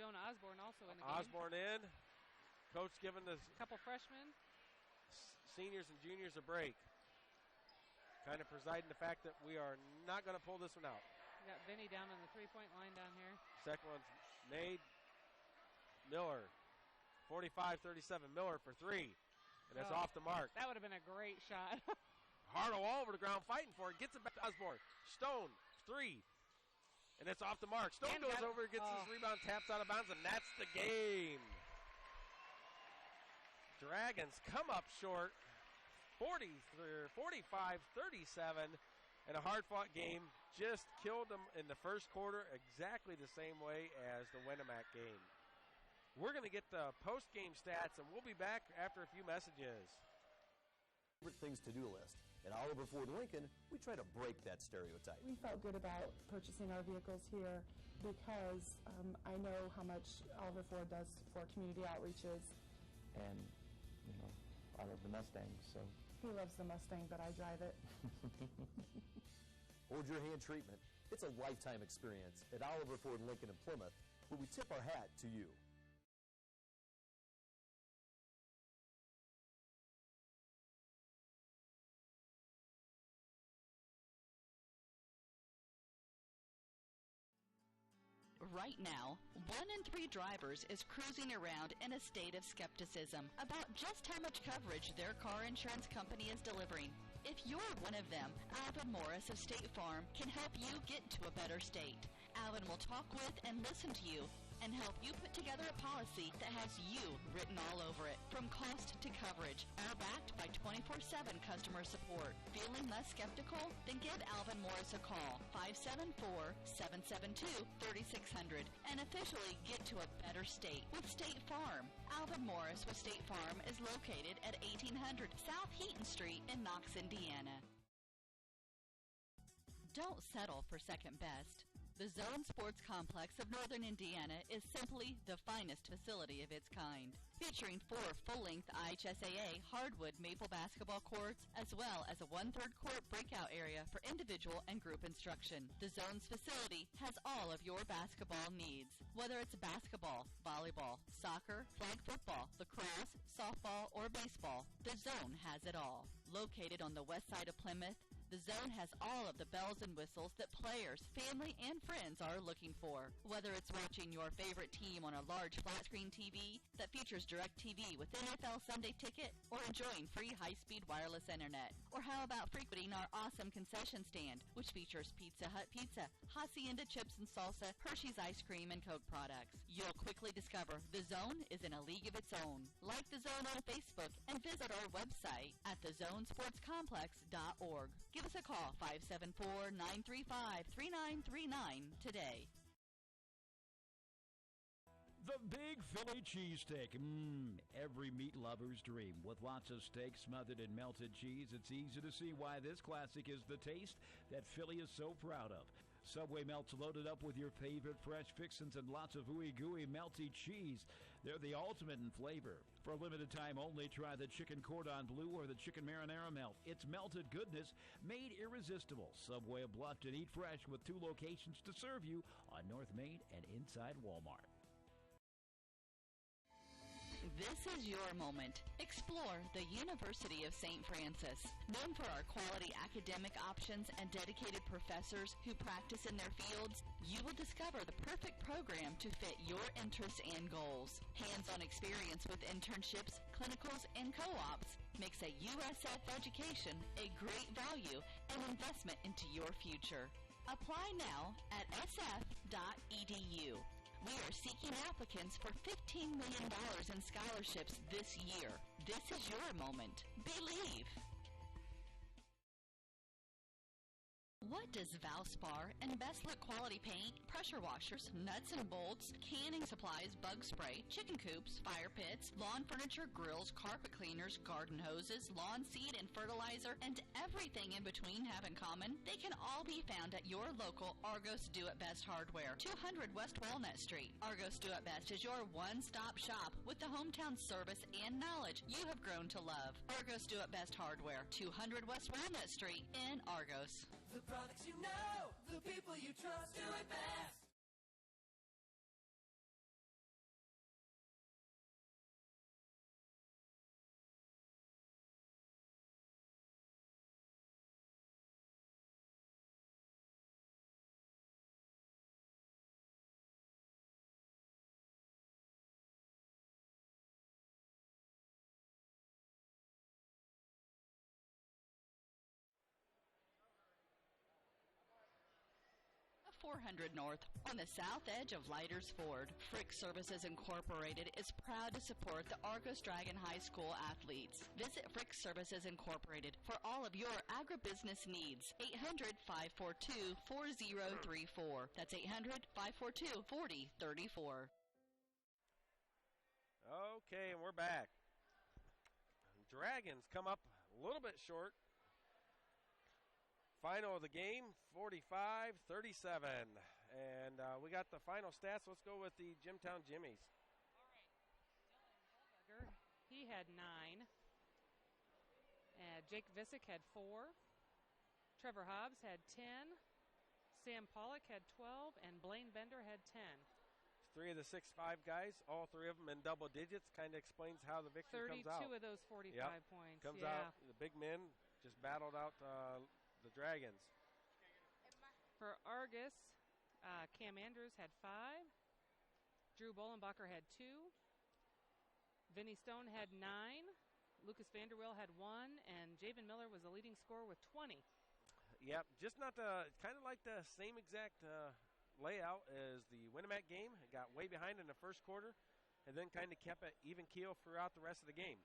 Jonah Osborne also in the game. Osborne in. Coach giving the couple freshmen, seniors and juniors a break. Kind of presiding the fact that we are not going to pull this one out. We got Vinny down on the three-point line down here. Second one's made. Miller, 45-37. Miller for three. And it's off the mark. That would have been a great shot. Hartle all over the ground fighting for it. Gets it back to Osborne. Stone, three. And it's off the mark. Stone goes over, gets his rebound, taps out of bounds, and that's the game. Dragons come up short. 45-37. And a hard-fought game. Just killed them in the first quarter exactly the same way as the Winnemac game. We're going to get the post-game stats, and we'll be back after a few messages. Favorite things to do list. At Oliver Ford Lincoln, we try to break that stereotype. We felt good about purchasing our vehicles here because I know how much Oliver Ford does for community outreaches. And, you know, I love the Mustang, so. He loves the Mustang, but I drive it. Hold your hand treatment. It's a lifetime experience at Oliver Ford Lincoln in Plymouth, where we tip our hat to you. Right now, 1 in 3 drivers is cruising around in a state of skepticism about just how much coverage their car insurance company is delivering. If you're one of them, Alvin Morris of State Farm can help you get to a better state. Alvin will talk with and listen to you and help you put together a policy that has you written all over it. From cost to coverage, are backed by 24/7 customer support. Feeling less skeptical? Then give Alvin Morris a call, 574-772-3600, and officially get to a better state with State Farm. Alvin Morris with State Farm is located at 1800 South Heaton Street in Knox, Indiana. Don't settle for second best. The Zone Sports Complex of Northern Indiana is simply the finest facility of its kind, featuring 4 full-length IHSAA hardwood maple basketball courts, as well as a 1/3 court breakout area for individual and group instruction. The Zone's facility has all of your basketball needs, whether it's basketball, volleyball, soccer, flag football, lacrosse, softball, or baseball. The Zone has it all. Located on the west side of Plymouth, the Zone has all of the bells and whistles that players, family, and friends are looking for. Whether it's watching your favorite team on a large flat-screen TV that features DirecTV with NFL Sunday Ticket, or enjoying free high-speed wireless internet. Or how about frequenting our awesome concession stand, which features Pizza Hut pizza, Hacienda chips and salsa, Hershey's ice cream, and Coke products. You'll quickly discover the Zone is in a league of its own. Like the Zone on Facebook and visit our website at thezonesportscomplex.org. Give us a call, 574-935-3939 today. The Big Philly Cheesesteak. Every meat lover's dream. With lots of steak smothered in melted cheese, it's easy to see why this classic is the taste that Philly is so proud of. Subway melts loaded up with your favorite fresh fixins and lots of ooey-gooey melty cheese. They're the ultimate in flavor. For a limited time only, try the chicken cordon bleu or the chicken marinara melt. It's melted goodness made irresistible. Subway of Bluffton, eat fresh with 2 locations to serve you on North Main and inside Walmart. This is your moment. Explore the University of St. Francis. Known for our quality academic options and dedicated professors who practice in their fields, you will discover the perfect program to fit your interests and goals. Hands-on experience with internships, clinicals, and co-ops makes a USF education a great value and investment into your future. Apply now at sf.edu. We are seeking applicants for $15 million in scholarships this year. This is your moment. Believe. What does Valspar and Best Look Quality Paint, pressure washers, nuts and bolts, canning supplies, bug spray, chicken coops, fire pits, lawn furniture, grills, carpet cleaners, garden hoses, lawn seed and fertilizer, and everything in between have in common? They can all be found at your local Argos Do It Best Hardware, 200 West Walnut Street. Argos Do It Best is your one-stop shop with the hometown service and knowledge you have grown to love. Argos Do It Best Hardware, 200 West Walnut Street in Argos. The products you know, the people you trust, do it best. At 400 North, on the south edge of Lighters Ford, Frick Services Incorporated is proud to support the Argos Dragon High School athletes. Visit Frick Services Incorporated for all of your agribusiness needs. 800-542-4034. That's 800-542-4034. Okay, and we're back. Dragons come up a little bit short. Final of the game, 45-37. And we got the final stats. Let's go with the Jimtown Jimmies. All right. Dylan Goldberger, he had 9. Jake Visick had 4. Trevor Hobbs had 10. Sam Pollock had 12. And Blaine Bender had 10. 3 of the 6'5" guys, all 3 of them in double digits, kind of explains how the victory comes out. 32 of those 45 points. Comes out, the big men just battled out the Dragons. For Argus, Cam Andrews had 5. Drew Bolenbacher had 2. Vinny Stone had 9. Lucas Vanderweel had 1. And Javen Miller was the leading scorer with 20. Yep, just not kind of like the same exact layout as the Winnemac game. It got way behind in the first quarter and then kind of kept it even keel throughout the rest of the game.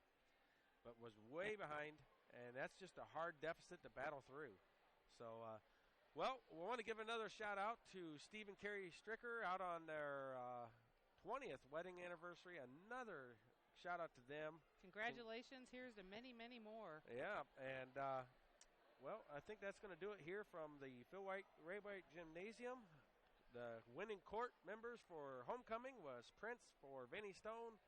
But was way behind, and that's just a hard deficit to battle through. So, well, we want to give another shout-out to Steve and Carrie Stricker out on their 20th wedding anniversary. Another shout-out to them. Congratulations. Here's to many, many more. Yeah, and, well, I think that's going to do it here from the Phil Ray White Gymnasium. The winning court members for homecoming was Prince for Vinny Stone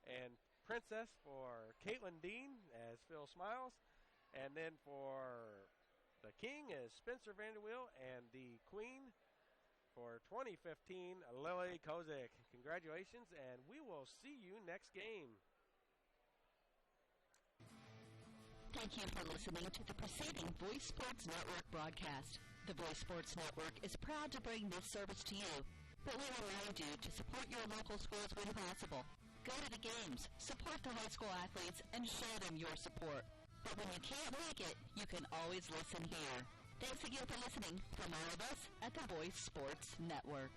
and Princess for Caitlin Dean, as Phil smiles. And then for the king is Spencer Vanderweel, and the queen for 2015, Lily Kozik. Congratulations, and we will see you next game. Thank you for listening to the preceding Voice Sports Network broadcast. The Voice Sports Network is proud to bring this service to you, but we remind you to support your local schools when possible. Go to the games, support the high school athletes, and show them your support. But when you can't make it, you can always listen here. Thanks again for listening from all of us at the Voice Sports Network.